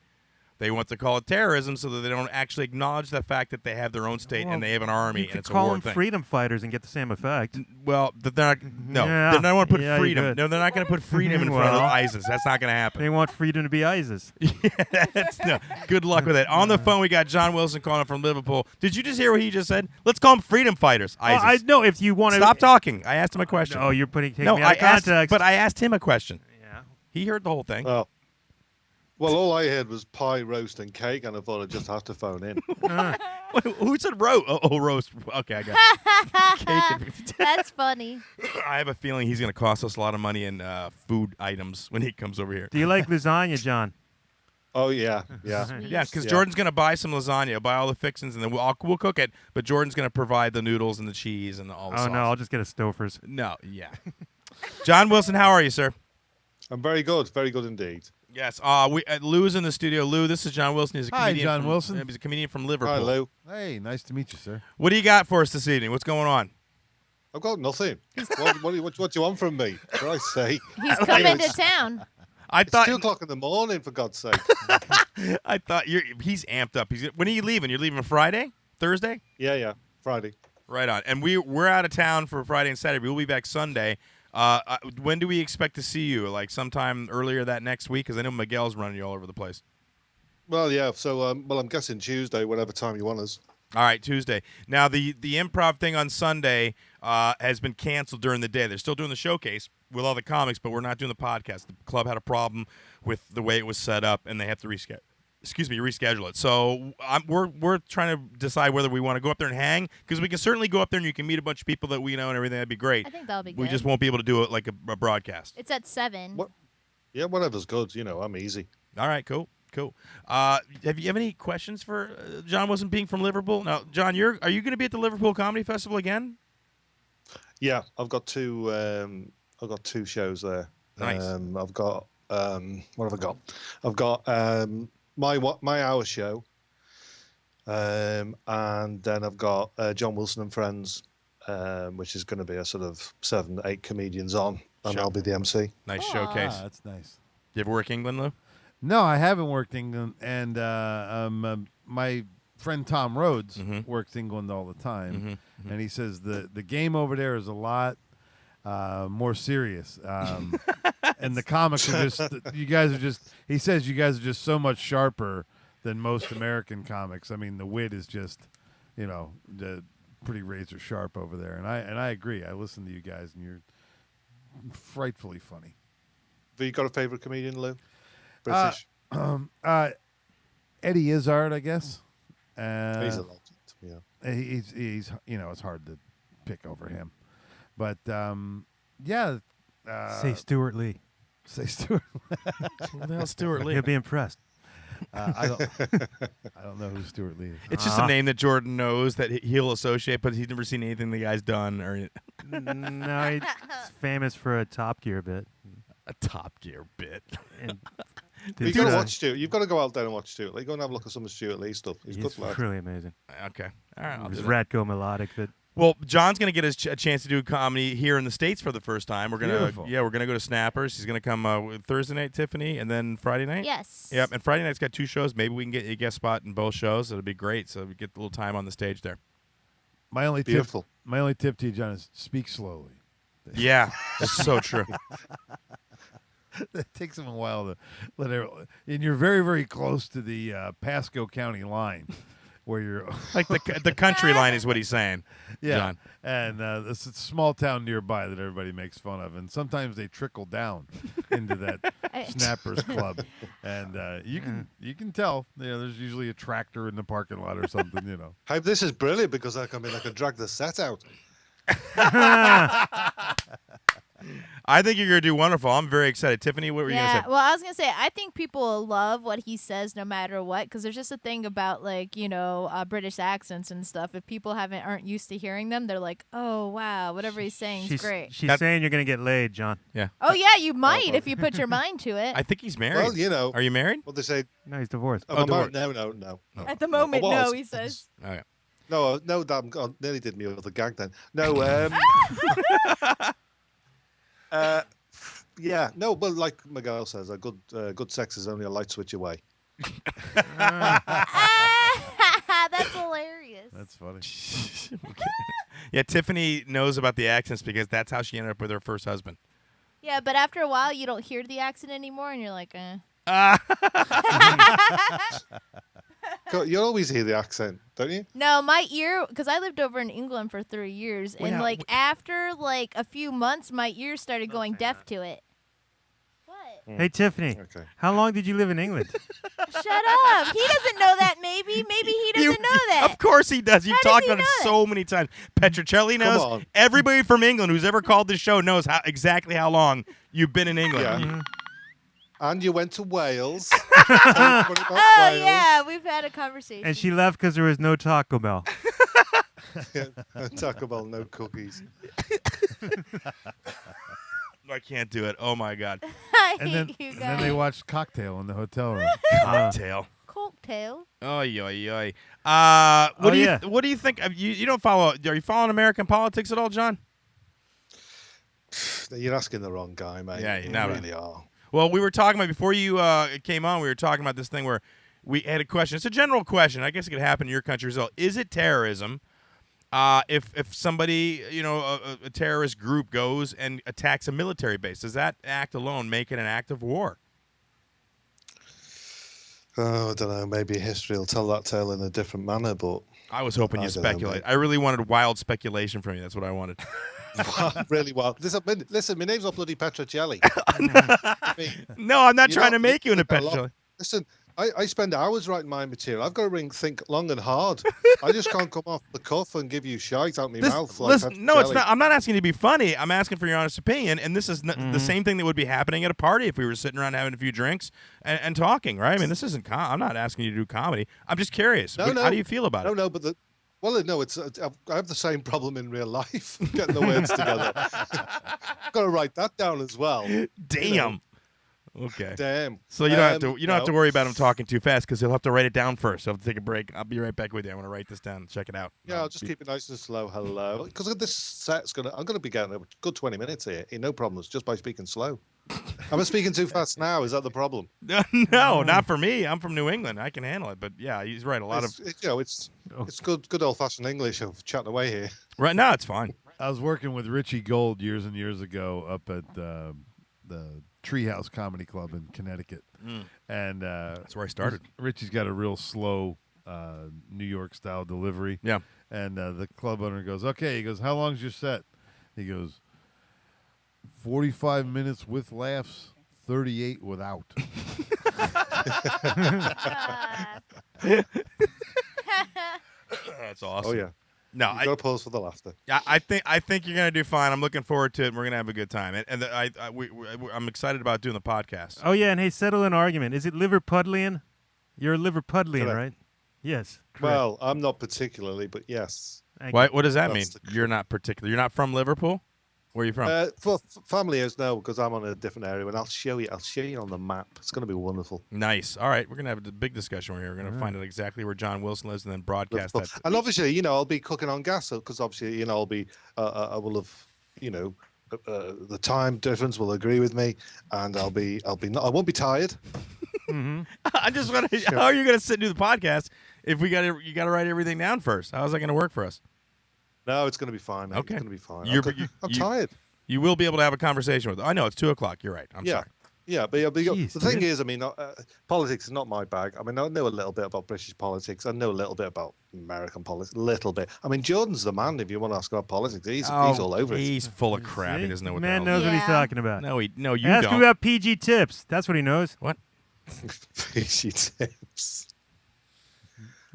They want to call it terrorism so that they don't actually acknowledge the fact that they have their own state Well, and they have an army you and could it's a call war them thing. freedom fighters and get the same effect. Well, they're not. No, Yeah. they're not going to put Yeah, you freedom. could. No, they're not going to put freedom in front of Well. ISIS. That's not going to happen. They want freedom to be ISIS. No, good luck with it. On the phone, we got John Wilson calling from Liverpool. Did you just hear what he just said? Let's call them freedom fighters. Oh, ISIS. I know if you want to Stop talking. I asked him a question. Oh, you're taking no, me out I of asked, context. but I asked him a question. Yeah. He heard the whole thing. Oh. Well, all I heard was pie, roast, and cake, and I thought I'd just have to phone in. Who said roast? Oh, roast. Okay, I got cake. That's funny. I have a feeling he's going to cost us a lot of money in food items when he comes over here. Do you like lasagna, John? Oh, yeah, yeah. Yeah, because Yeah. Jordan's going to buy some lasagna, buy all the fixings, and then we'll cook it. But Jordan's going to provide the noodles and the cheese and all the Oh sauce. no, I'll just get a Stouffer's. No, yeah. John Wilson, how are you, sir? I'm very good indeed. Yes. Lou's in the studio. Lou, this is John Wilson. He's a Hi, comedian. John from- Wilson. He's a comedian from Liverpool. Hi, Lou. Hey, nice to meet you, sir. What do you got for us this evening? What's going on? I've got nothing. what do you want from me? For I say, He's coming to town. I it's thought 2 o'clock in the morning, for God's sake. he's amped up. When are you leaving? You're leaving Friday? Thursday? Yeah, Friday. Right on. And we're out of town for Friday and Saturday. We'll be back Sunday. When do we expect to see you? Like sometime earlier that next week? Because I know Miguel's running you all over the place. Well, yeah. So, I'm guessing Tuesday, whatever time you want us. All right, Tuesday. Now, the improv thing on Sunday has been canceled during the day. They're still doing the showcase with all the comics, but we're not doing the podcast. The club had a problem with the way it was set up, and they have to reschedule it. So we're trying to decide whether we want to go up there and hang, because we can certainly go up there and you can meet a bunch of people that we know and everything. That'd be great. I think that'll be good. We just won't be able to do it like a broadcast. It's at 7. What? Yeah, whatever's good. I'm easy. All right, cool. Have you any questions for John Wilson, being from Liverpool? Now, John, are you going to be at the Liverpool Comedy Festival again? Yeah, I've got two shows there. Nice. I've got what have I got? I've got my hour show, and then I've got John Wilson and Friends, which is going to be a sort of 7-8 comedians on, and Sure. I'll be the MC. Nice Aw. showcase. Ah, that's nice. You ever work England, Lou? No, I haven't worked England, and my friend Tom Rhodes Mhm. works England all the time, Mhm. and he says the game over there is a lot more serious, and the comics are just he says you guys are just so much sharper than most American comics. I mean, the wit is just pretty razor sharp over there, and I agree. I listen to you guys, and you're frightfully funny. Have you got a favorite comedian, Lou? British. Eddie Izzard, I guess. He's a legend. Yeah. He's it's hard to pick over him, but yeah. Say Stuart Lee. Say Stuart. Who the hell's Stuart Lee? He'll be impressed. I don't know who Stuart Lee is. It's just a name that Jordan knows that he'll associate, but he's never seen anything the guy's done or No, he's famous for a Top Gear bit. a Top Gear bit. And You've got to watch Stuart. You've got to go out there and watch Stuart Lee. Go and have a look at some of Stuart Lee stuff. He's good lad. really amazing. Okay. All right. I'll His do that. Ratco melodic that Well, John's going to get a chance to do comedy here in the States for the first time. We're gonna Beautiful. we're gonna go to Snappers. He's going to come with Thursday night, Tiffany, and then Friday night. Yes. Yep. And Friday night's got 2 shows. Maybe we can get a guest spot in both shows. It'll be great. So we get a little time on the stage there. My only Beautiful. tip to you, John, is speak slowly. Yeah, that's so true. It takes them a while to let everyone, and you're very, very close to the Pasco County line. where you're Like the country line is what he's saying. yeah, John. and it's a small town nearby that everybody makes fun of, and sometimes they trickle down into that snappers club, and you can tell. There's usually a tractor in the parking lot or something. Hey, this is brilliant because I can drag the set out. I think you're going to do wonderful. I'm very excited. Tiffany, what were you going to say? Well, I was going to say, I think people will love what he says no matter what, because there's just a thing about, British accents and stuff. If people aren't used to hearing them, they're like, oh, wow, whatever he's saying is great. She's saying you're going to get laid, John. Yeah. Oh, yeah, you might if you put your mind to it. I think he's married. Well, Are you married? Well, they say... No, he's divorced. Oh, divorced. No. At the moment, no, he says. Oh, yeah. No, damn God, nearly did me with the gag then. No, yeah, no, but like Miguel says, a good sex is only a light switch away. That's hilarious. That's funny. Okay. Yeah, Tiffany knows about the accents because that's how she ended up with her first husband. Yeah, but after a while, you don't hear the accent anymore, and you're like, You always hear the accent, don't you? No, my ear, because I lived over in England for 3 years, and after a few months, my ears started going deaf to it. What? Hey, Tiffany, how long did you live in England? Shut up. He doesn't know that, maybe. Maybe he doesn't know that. Of course he does. You've talked about it know so many times. Petrocelli knows. on. Everybody from England who's ever called this show knows exactly how long you've been in England. Yeah. Mm-hmm. And you went to Wales. Yeah, we've had a conversation. And she left because there was no Taco Bell. Taco Bell, no cookies. I can't do it. Oh, my God. I And hate you then guys. they watched Cocktail in the hotel room. Cocktail. Cocktail. Oy, oy, oy. Oh, yeah. What do you think? You don't follow? Are you following American politics at all, John? You're asking the wrong guy, mate. Yeah, you no, really are. Well, we were talking about before you came on. We were talking about this thing where we had a question. It's a general question. I guess it could happen in your country as well. Is it terrorism if somebody, a terrorist group goes and attacks a military base? Does that act alone make it an act of war? Oh, I don't know. Maybe history will tell that tale in a different manner, but I was hoping you I don't know, speculate. mate. I really wanted wild speculation from you. That's what I wanted. really well. Listen, my name's not bloody Petrocelli. No, I'm not You're trying not- to make you into a lot- Petrocelli. Listen, I spend hours writing my material. I've got to think long and hard. I just can't come off the cuff and give you shite out my mouth. Like Listen, no, it's Petrocelli. not. I'm not asking you to be funny. I'm asking for your honest opinion. And this is the same thing that would be happening at a party if we were sitting around having a few drinks and talking, right? I mean, this isn't. I'm not asking you to do comedy. I'm just curious. No. How do you feel about it? No, but it's. I have the same problem in real life. Getting the words together. I've got to write that down as well. Damn. Okay. Damn. So you don't have to worry about him talking too fast because he'll have to write it down first. He'll have to take a break. I'll be right back with you. I want to write this down and check it out. Yeah, I'll just keep it nice and slow. Hello, because this set's I'm gonna be getting a good 20 minutes here. No problems, just by speaking slow. Am I speaking too fast now? Is that the problem? No, not for me. I'm from New England. I can handle it. But yeah, he's right. It's good old fashioned English of chatting away here. Right now, it's fine. I was working with Richie Gold years and years ago up at the Treehouse Comedy Club in Connecticut, and That's where I started. Richie's got a real slow New York style delivery. Yeah. And the club owner goes, "Okay." He goes, "How long's your set?" He goes, 45 minutes with laughs, 38 without. That's awesome. Oh yeah. No, You've got to pause for the laughter. I think you're gonna do fine. I'm looking forward to it. And we're gonna have a good time. I'm excited about doing the podcast. Oh, yeah, and hey, settle an argument. Is it Liverpudlian? You're a Liverpudlian, Correct. right? Yes. Correct. Well, I'm not particularly, but yes. Thank What you. does that mean? That's the- You're not particular. You're not from Liverpool. Where are you from? For family is no, because I'm on a different area, and I'll show you on the map. It's going to be wonderful. Nice. All right, we're gonna have a big discussion here. We're gonna find out exactly where John Wilson lives and then broadcast that. And obviously, I'll be cooking on gas because obviously, I'll be, I will have, the time difference will agree with me, and I won't be tired. I just want to. How are you gonna sit and do the podcast if you gotta write everything down first? How is that gonna work for us? No, it's going to be fine, mate. Okay. It's going to be fine. You're- I'm tired. You will be able to have a conversation with. I know it's 2:00. You're right. I'm Yeah. sorry. Jeez, the thing dude. is, I mean, politics is not my bag. I mean, I know a little bit about British politics. I know a little bit about American politics, a little bit. I mean, Jordan's the man if you want to ask about politics. He's all over it. He's full of crap. He See? doesn't know what Man the hell. knows what he's Yeah. talking about. No, you Ask him don't. about PG tips. That's what he knows. What? PG tips.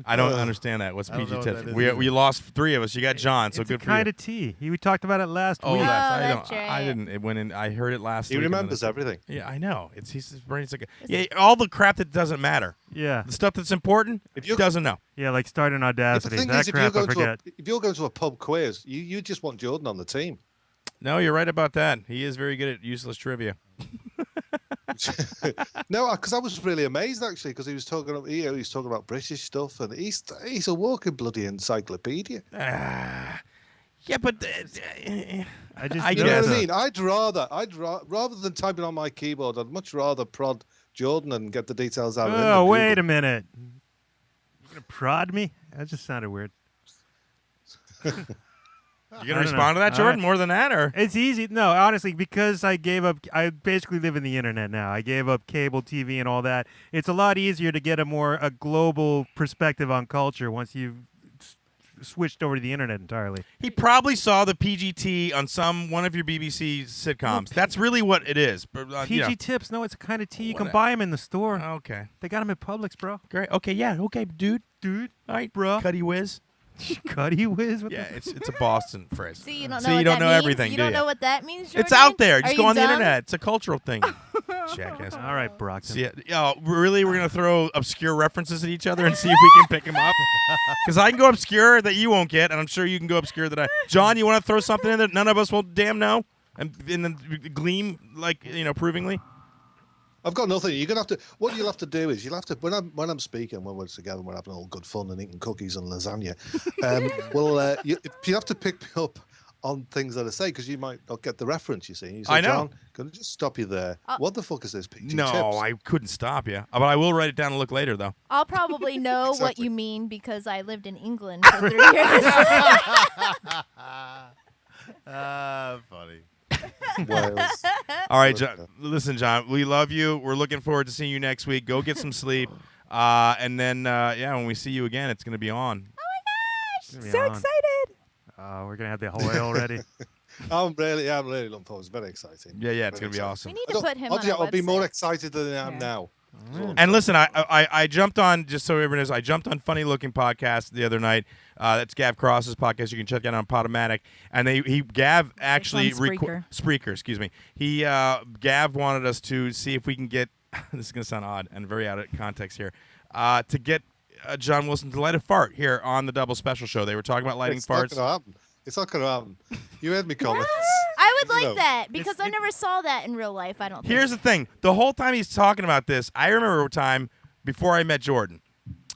I don't understand that. What's I don't PG know what tips? that is We either. lost 3 of us. You got John, so It's a good for you. kind of tea. We talked about it last Oh, week. that's, I that's don't. I right. didn't. It went in. I heard it last He week. and then remembers it's- everything. Yeah, I know. His brain's like all the crap that doesn't matter. Yeah. The stuff that's important, If he you- doesn't know. Yeah, like starting The Audacity. thing That is, if you're, crap I going forget. if you're going to a pub quiz, you just want Jordan on the team. No, you're right about that. He is very good at useless trivia. No, because I was really amazed actually, because he was talking about British stuff, and he's a walking bloody encyclopedia. Yeah, but I just I You know guess. what I mean? I'd rather than typing on my keyboard, I'd much rather prod Jordan and get the details out of him. Oh, than wait Google. a minute. You gonna prod me? That just sounded weird. You I gonna don't respond to know. that, Jordan? I- More than that, or It's easy. No, honestly, because I gave up. I basically live in the internet now. I gave up cable TV and all that. It's a lot easier to get a global perspective on culture once you've switched over to the internet entirely. he probably saw the PGT on one of your BBC sitcoms. That's really what it is. But, PG tips. No, it's a kind of tea. You can What- buy them in the store. Okay, They got them at Publix, bro. great. Okay, yeah. Okay, dude. Dude, All right, bro. Cuddy whiz. Cuddy whiz. What Yeah, the it's a Boston phrase. See, you don't know See, what you don't that know means? everything, You do don't you? know what that means, It's Jordan? out there. Are Just you go on the dumb? internet. It's a cultural thing. Jackass. All right, Brockton. See, really, we're gonna throw obscure references at each other and see if we can pick them up. Because I can go obscure that you won't get, and I'm sure you can go obscure that I. John, you want to throw something in that none of us will damn know, and then gleam provingly. I've got nothing. You're gonna have to. What you'll have to do is you'll have to when I'm speaking, when we're together, we're having all good fun and eating cookies and lasagna. You have to pick me up on things that I say, because you might not get the reference. You see, you say, I know. John, can I just stop you there? What the fuck is this? PG No, tips? I couldn't stop you, but I will write it down and look later, though. I'll probably know what Exactly. you mean because I lived in England for 3 years. Funny. Wales. All right, John. Listen, John, we love you. We're looking forward to seeing you next week. Go get some sleep, and then when we see you again, it's gonna be on. It's gonna be So on. excited. We're gonna have the oil ready. I'm really looking forward. It's very exciting. Yeah, it's Very gonna be exciting. awesome. We need to put him on Honestly, our I'll be more website. excited than I am Yeah. now. And listen, I jumped on, just so everyone knows, I jumped on Funny Looking Podcast the other night. That's Gav Cross's podcast. You can check it out on Podomatic. And Gav actually on Spreaker. Spreaker, excuse me. Gav wanted us to see if we can get this is gonna sound odd and very out of context here, to get John Wilson to light a fart here on the Double Special Show. They were talking about lighting It's farts. not gonna happen. It's not going to happen. You heard me comments. I would You know, like that because I never saw that in real life. I don't. Here's the thing. The whole time he's talking about this, I remember a time before I met Jordan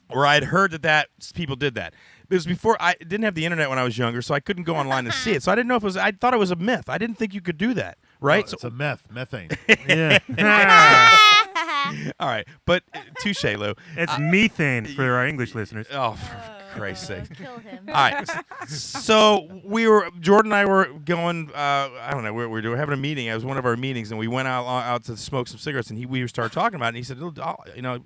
where I had heard that people did that. It was before I didn't have the internet when I was younger, so I couldn't go online to see it. So I didn't know if it was. I thought it was a myth. I didn't think you could do that, right? Oh, it's a methane. Yeah. All right, but touche, Lou. It's methane for our English listeners. Oh, for Christ's sake! Kill him. All right, so Jordan and I were going. I don't know. We were having a meeting. It was one of our meetings, and we went out to smoke some cigarettes. And we started talking about it. And he said,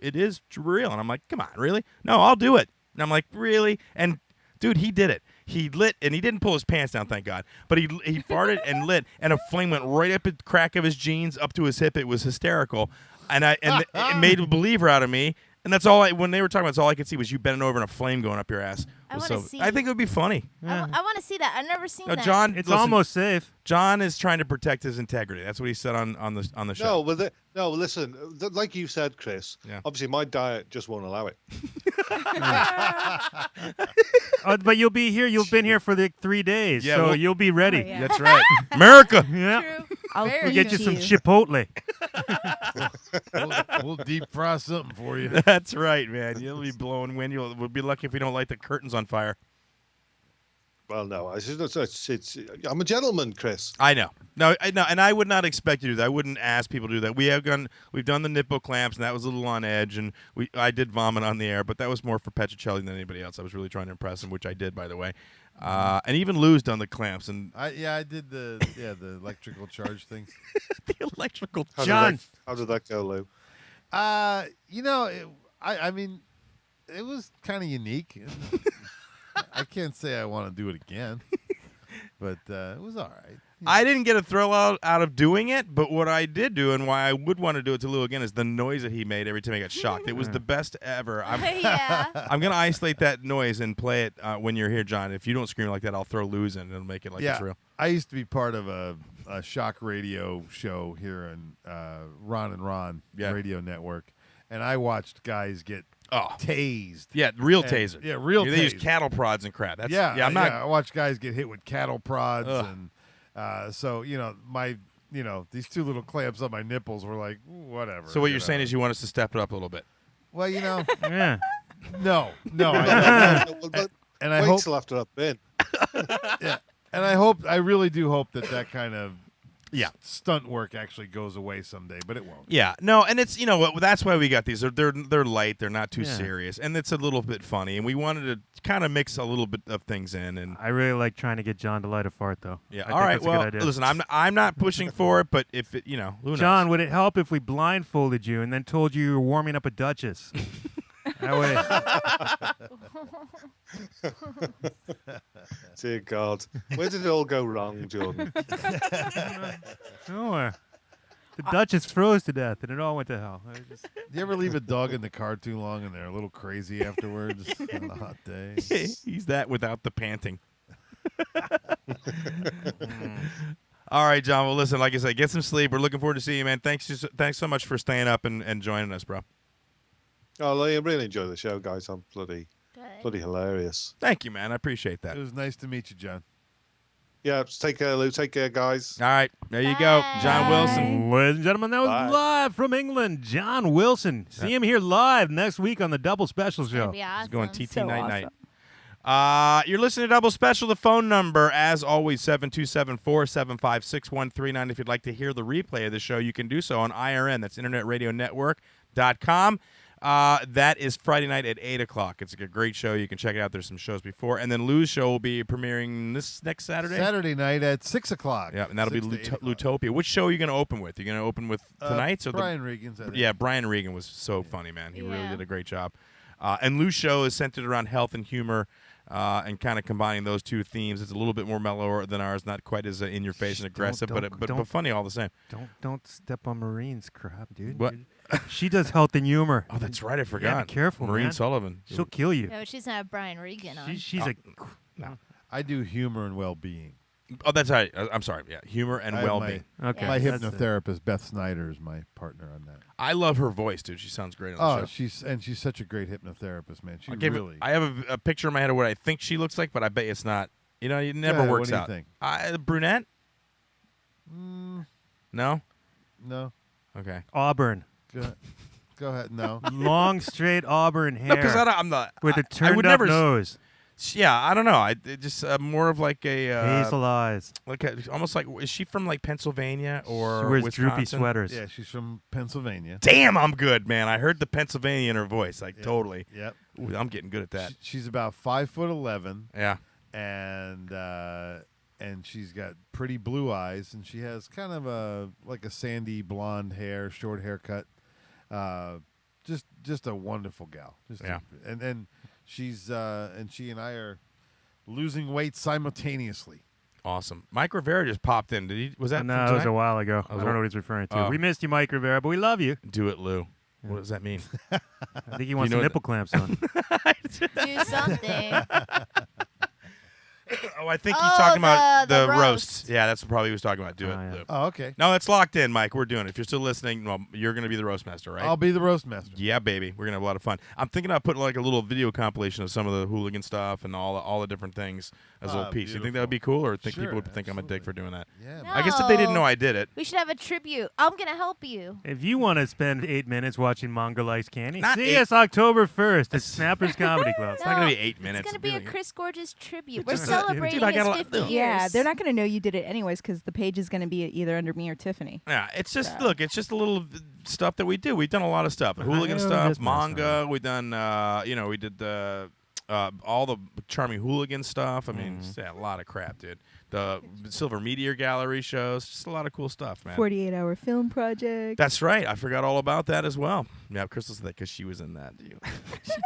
it is real." And I'm like, "Come on, really? No, I'll do it." And I'm like, "Really?" And dude, he did it. He lit, and he didn't pull his pants down, thank God. But he farted and lit, and a flame went right up the crack of his jeans up to his hip. It was hysterical, and it made a believer out of me. And that's all. When they were talking about, that's all I could see was you bending over and a flame going up your ass. I wanna So see. I think it would be funny. I want to see that. I've never seen No, that. John. It's listen, almost safe. John is trying to protect his integrity. That's what he said on the show. No, listen, like you said, Chris, Yeah. obviously my diet just won't allow it. But you'll be here. You've been here for the 3 days, Yeah, so well- you'll be ready. Oh, yeah. That's right, America. Yeah. True. I'll Very We'll get you some feed Chipotle. We'll deep fry something for you. That's right, man. You'll be blowing wind. We'll be lucky if we don't light the curtains on fire. Well, no, I'm a gentleman, Chris. I know. No, and I would not expect you to do that. I wouldn't ask people to do that. We've done the nipple clamps, and that was a little on edge, and I did vomit on the air, but that was more for Petricelli than anybody else. I was really trying to impress him, which I did, by the way. And even Lou's done the clamps, and I did the electrical charge thing. the electrical. John. How did that go, Lou? I mean, it was kind of unique. I can't say I want to do it again, but it was all right. I didn't get a thrill out of doing it, but what I did do and why I would want to do it to Lou again is the noise that he made every time he got shocked. It was the best ever. Yeah. I'm going to isolate that noise and play it when you're here, John. If you don't scream like that, I'll throw Lou's in and it'll make it like it's real. I used to be part of a shock radio show here in Ron and Ron Radio Network, and I watched guys get tased. Yeah, real taser. Yeah, real They use tased. cattle prods and crap. That's, I'm not. I watched guys get hit with cattle prods, and so these two little clamps on my nipples were like whatever. So what you're saying is you want us to step it up a little bit. Well, Yeah. no, and I Wait hope till after I've been. yeah, and I really do hope that kind of stunt work actually goes away someday, but it won't. Yeah, no, and it's that's why we got these. They're light, they're not too serious, and it's a little bit funny. And we wanted to kind of mix a little bit of things in. And I really like trying to get John to light a fart, though. yeah, I all think right. that's a Well, good idea. listen, I'm not pushing for it, but if it, who knows? John, would it help if we blindfolded you and then told you were warming up a Duchess? That way. Dear God. Where did it all go wrong, Jordan? Nowhere. The Duchess froze to death, and it all went to hell. Do you ever leave a dog in the car too long and they're a little crazy afterwards on a hot day? He's that without the panting. All right, John. Well, listen, like I said, get some sleep. We're looking forward to seeing you, man. Thanks so much for staying up and joining us, bro. Oh, I really enjoy the show, guys. I'm bloody hilarious. Thank you, man. I appreciate that. It was nice to meet you, John. Yeah, take care, Lou. Take care, guys. All right, there you go, John Wilson. Ladies and gentlemen, that was live from England, John Wilson. See him here live next week on the Double Special Show. That'd be awesome. He's going TT So night. awesome. You're listening to Double Special. The phone number, as always, 727-475-6139. If you'd like to hear the replay of the show, you can do so on IRN. That's InternetRadioNetwork.com. That is Friday night at 8 o'clock. It's a great show. You can check it out. There's some shows before. And then Lou's show will be premiering this next Saturday? Saturday night at 6 o'clock. Yeah, and that'll be Lutopia. Which show are you going to open with? You're going to open with tonight's? Or Brian Regan's. I think. Yeah, Brian Regan was so funny, man. He really did a great job. And Lou's show is centered around health and humor and kind of combining those two themes. It's a little bit more mellow than ours, not quite as in your face and aggressive, but funny all the same. Don't step on Marine's crap, dude. What? She does health and humor. Oh, that's right. I forgot. Yeah, be careful, Maureen man. Sullivan. She'll kill you. No, she's not Brian Regan on. She's a. No. I do humor and well-being. Oh, that's right. I'm sorry. Yeah, humor and well-being. Okay. My that's hypnotherapist, Beth Snyder, is my partner on that. I love her voice, dude. She sounds great on the show. she's such a great hypnotherapist, man. She I have a picture in my head of what I think she looks like, but I bet it's not. It never ahead, works what do you out. think? Brunette? No? No. Okay. Auburn. Go ahead. No. Long, straight auburn hair. No, because I'm not. with a I turned would up never nose. Yeah, I don't know. Just more of like a Hazel eyes. almost like, is she from like Pennsylvania or She wears Wisconsin? droopy sweaters. Yeah, she's from Pennsylvania. Damn, I'm good, man. I heard the Pennsylvania in her voice, like totally. Yep. Ooh, I'm getting good at that. She's about 5'11", Yeah. and she's got pretty blue eyes, and she has kind of a sandy blonde hair, short haircut. Just a wonderful gal. And she's she and I are losing weight simultaneously. Awesome. Mike Rivera just popped in. Was that? No, from that was tonight? a while ago. I don't know what he's referring to. We missed you, Mike Rivera, but we love you. Do it, Lou. What does that mean? I think he wants know the what nipple clamps on. Do something. Oh, I think he's talking about the the roast. Yeah, that's probably what he was talking about. Do it, yeah. Lou. Oh, okay. No, that's locked in, Mike. We're doing it. If you're still listening, well, you're going to be the roast master, right? I'll be the roast master. Yeah, baby. We're going to have a lot of fun. I'm thinking about putting like a little video compilation of some of the hooligan stuff and all the different things as a little piece. You think that would be cool, or think Sure, people would think I'm a dick absolutely. for doing that? Yeah. No. I guess if they didn't know I did it. We should have a tribute. I'm gonna help you. If you want to spend 8 minutes watching Mongol Ice Candy, Not see 8. us October 1st at Snappers Comedy Club. It's not going to be 8 minutes. It's gonna be a Really- Chris Gorges tribute. We're It's gonna be rating Dude, I is got a lot- 50 Ugh. years. Yeah, they're not going to know you did it anyways because the page is going to be either under me or Tiffany. Yeah, it's just So. look, it's just a little stuff that we do. We've done a lot of stuff, hooligan Yeah, stuff, just messing manga. We've done, we did the all the charming hooligan stuff. I mean, just, yeah, a lot of crap, dude. The Silver Meteor Gallery shows, just a lot of cool stuff, man. 48-hour film project. That's right. I forgot all about that as well. Yeah, Crystal said that because she was in that. She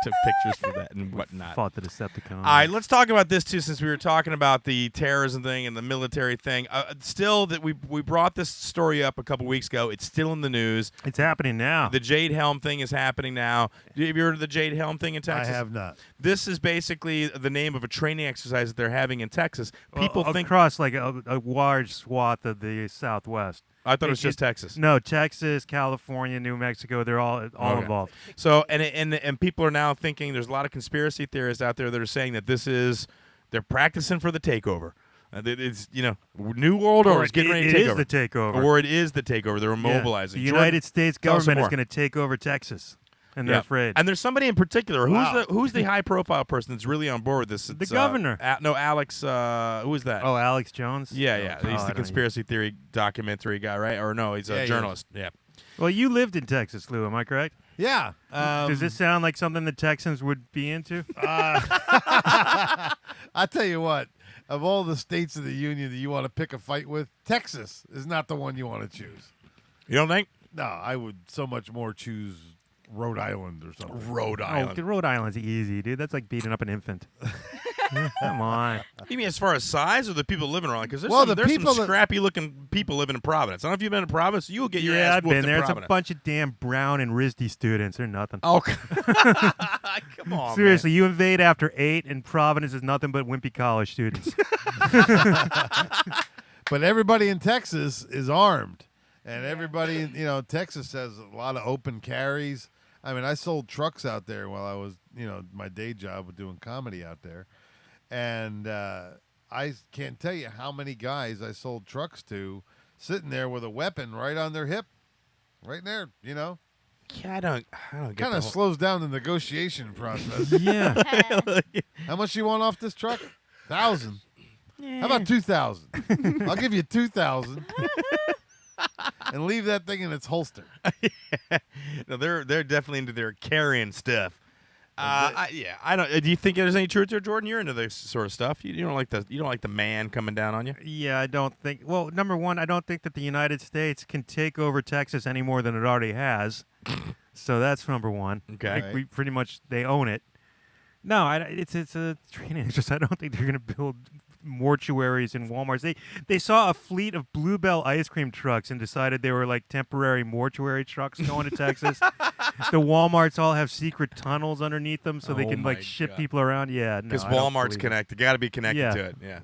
took pictures for that and whatnot. Fought the Decepticons. All right, let's talk about this too, since we were talking about the terrorism thing and the military thing. Still, that we brought this story up a couple weeks ago. It's still in the news. It's happening now. The Jade Helm thing is happening now. Have you heard of the Jade Helm thing in Texas? I have not. This is basically the name of a training exercise that they're having in Texas. People think. across like a large swath of the Southwest. I thought it was just Texas. No, Texas, California, New Mexico, they're all Okay. involved. So and people are now thinking there's a lot of conspiracy theorists out there that are saying that they're practicing for the takeover. It's New World Order is getting ready to take over. It is the takeover. Or it is the takeover. They're Yeah. mobilizing. The Jordan, United States tell us some government is more. going to take over Texas, and they're afraid. And there's somebody in particular. Wow. Who's the high profile person that's really on board with this? The It's, governor. Alex. Who is that? Oh, Alex Jones? Yeah. Oh, He's I the don't conspiracy theory documentary guy, right? Or no, he's a Yeah, he journalist. Yeah. Well, you lived in Texas, Lou. Am I correct? Yeah. Does this sound like something the Texans would be into? I tell you what, of all the states of the union that you want to pick a fight with, Texas is not the one you want to choose. You don't think? No, I would so much more choose Rhode Island or something. Rhode Island. Oh, Rhode Island's easy, dude. That's like beating up an infant. Come on. You mean as far as size or the people living around? Because there's, Well, some, the there's some people that- scrappy-looking people living in Providence. I don't know if you've been to Providence. You'll get your Yeah, ass I've whooped been in there. It's a Providence. bunch of damn Brown and RISD students. They're nothing. Oh, come on, Seriously, you invade after 8, and Providence is nothing but wimpy college students. But everybody in Texas is armed. And everybody, Texas has a lot of open carries. I mean, I sold trucks out there while I was, my day job with doing comedy out there. And I can't tell you how many guys I sold trucks to sitting there with a weapon right on their hip. Right there, Yeah, I don't get Kind the of whole- slows down the negotiation process. yeah. How much you want off this truck? 1,000. How about 2,000? I'll give you 2,000. And leave that thing in its holster. No, they're definitely into their carrying stuff. I don't. Do you think there's any truth to it, Jordan? You're into this sort of stuff. You don't like the man coming down on you. Yeah, I don't think. Well, number one, I don't think that the United States can take over Texas any more than it already has. So that's number one. Okay. I think we pretty much they own it. No, it's a training exercise. I don't think they're going to build mortuaries and Walmarts. They saw a fleet of Bluebell ice cream trucks and decided they were like temporary mortuary trucks going to Texas. The Walmarts all have secret tunnels underneath them so they Oh can my like ship God. people around. Yeah, no, Because I don't Walmart's believe it. connected. Got to be connected Yeah. to it. Yeah.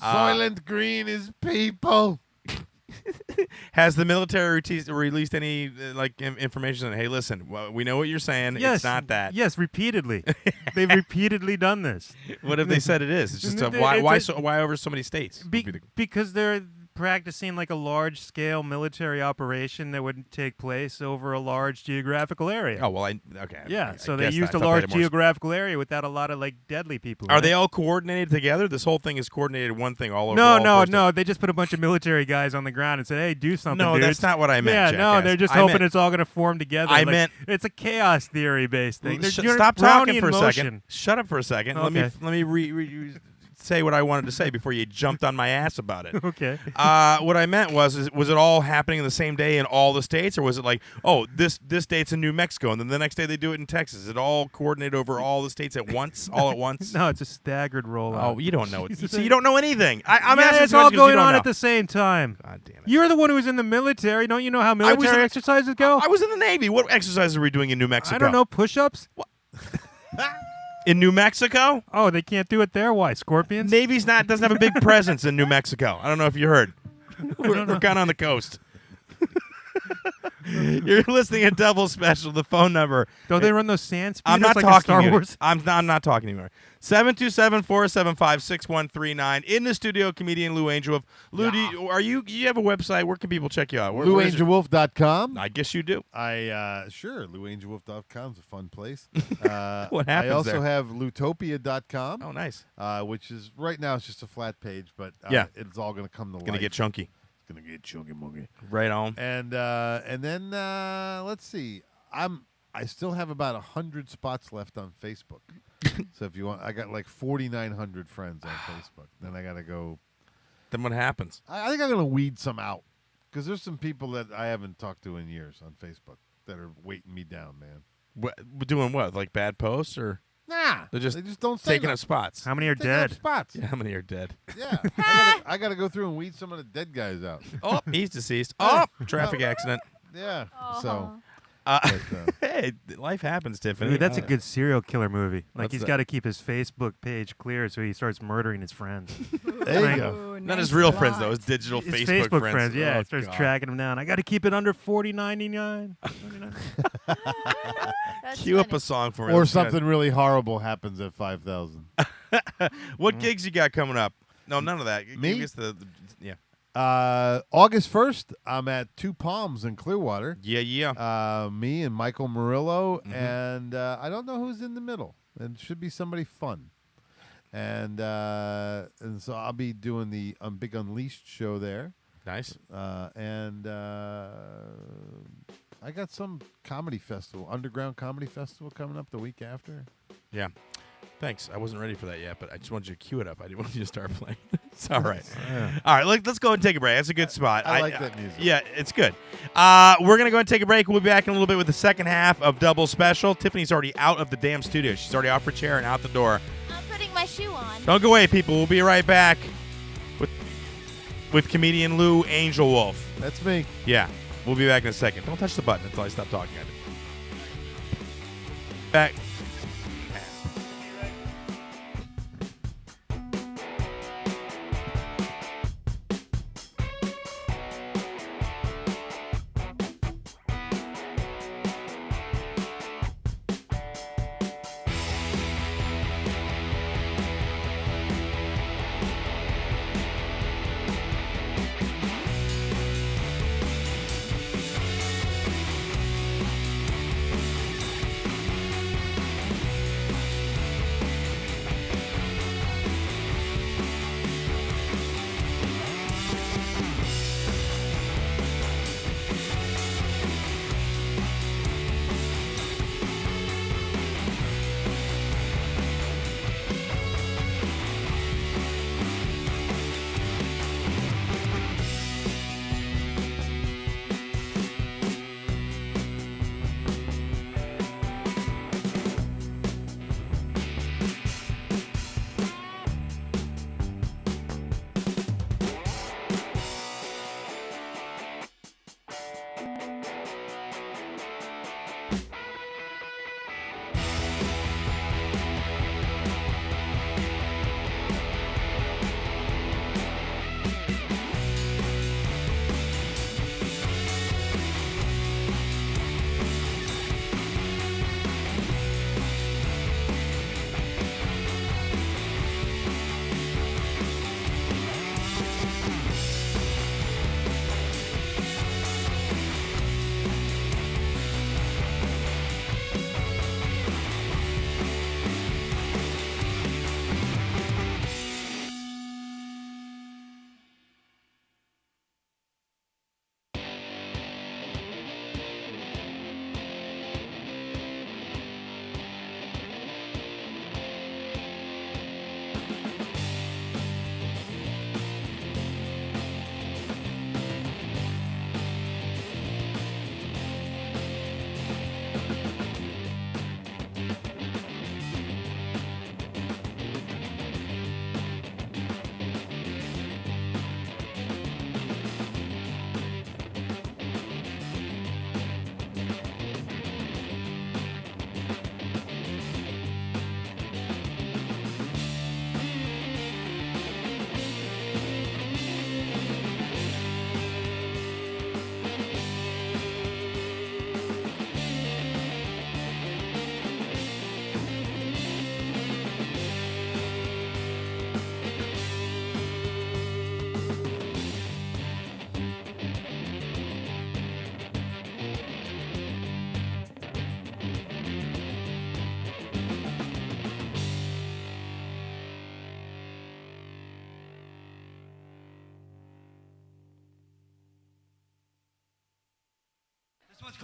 Soylent Green is people. Has the military released any information? Hey, listen, we know what you're saying. Yes, It's not that. Yes, repeatedly. They've repeatedly done this. What have they said it is? It's just It's why over so many states? Because they're practicing like a large-scale military operation that would take place over a large geographical area. Oh well, okay. Yeah, I so they guess used that. a I thought they large had more geographical area without a lot of like deadly people. Are in they it. all coordinated together? This whole thing is coordinated one thing all over. No, all no, four states? no. They just put a bunch of military guys on the ground and said, "Hey, do something." No, dudes." that's not what I meant. Yeah, no, jackass. they're just I hoping meant- it's all going to form together. I Like, meant- it's a chaos theory based thing. Stop talking for a second. Motion. Shut up for a second. Okay. Let me say what I wanted to say before you jumped on my ass about it. Okay. What I meant was it all happening in the same day in all the states, or was it like, oh, this date's in New Mexico, and then the next day they do it in Texas? Is it all coordinated over all the states at once, all at once? No, it's a staggered rollout. Oh, you don't know it. Jesus. So you don't know anything. I'm yeah, asking it's all questions 'cause you going don't on know. at the same time. God damn it. You're the one who was in the military. Don't you know how military in- exercises go? I was in the Navy. What exercises are we doing in New Mexico? I don't know. Push-ups? In New Mexico? Oh, they can't do it there? Why? Scorpions? Navy's doesn't have a big presence in New Mexico. I don't know if you heard. We're kind of on the coast. You're listening to Double Special. The phone number. Don't they run those sand speeders I'm not like in talking Star to you. Wars? I'm not talking anymore. 727-475-6139. In the studio, comedian Lou Angelwolf. Lou, do you have a website? Where can people check you out? Where is it? LouAngelWolf.com. I guess you do. Sure, LouAngelWolf.com is a fun place. What happens I also there? have Loutopia.com. Oh, nice. Which is right now it's just a flat page, but Yeah. it's all going to come to life. Gonna get chunky. It's going to get chunky monkey. Right on. And then let's see. I still have about 100 spots left on Facebook. So if you want, I got like 4,900 friends on Facebook. Then I got to go. Then what happens? I think I'm going to weed some out because there's some people that I haven't talked to in years on Facebook that are weighting me down, man. Doing what? Like bad posts or? Nah, They just don't say taking up nothing. spots. How many are Taking up dead? spots. Yeah, how many are dead? Yeah, I got to go through and weed some of the dead guys out. Oh, he's deceased. Oh, traffic accident. Yeah, Aw. so. Hey, life happens, Tiffany. Dude, that's a good serial killer movie. Like, What's he's that? got to keep his Facebook page clear so he starts murdering his friends. There you go. Ooh, Not nice his real plot. friends, though. His digital His Facebook, friends. Yeah, Oh, it starts God. tracking him down. I got to keep it under $40.99. That's Cue up funny. a song for me. Or Let's go. something really horrible happens at 5,000. What gigs you got coming up? No, none of that. Me? Give us yeah. August 1st, I'm at Two Palms in Clearwater. Yeah. Me and Michael Murillo, and I don't know who's in the middle. It should be somebody fun. And so I'll be doing the Big Unleashed show there. Nice. And I got some comedy festival, underground comedy festival coming up the week after. Yeah. Thanks. I wasn't ready for that yet, but I just wanted you to cue it up. I didn't want you to start playing. It's all right. All right, let's go and take a break. That's a good spot. I like that music. Yeah, it's good. We're going to go and take a break. We'll be back in a little bit with the second half of Double Special. Tiffany's already out of the damn studio. She's already off her chair and out the door. I'm putting my shoe on. Don't go away, people. We'll be right back with comedian Lou Angelwolf. That's me. Yeah, we'll be back in a second. Don't touch the button until I stop talking. Back.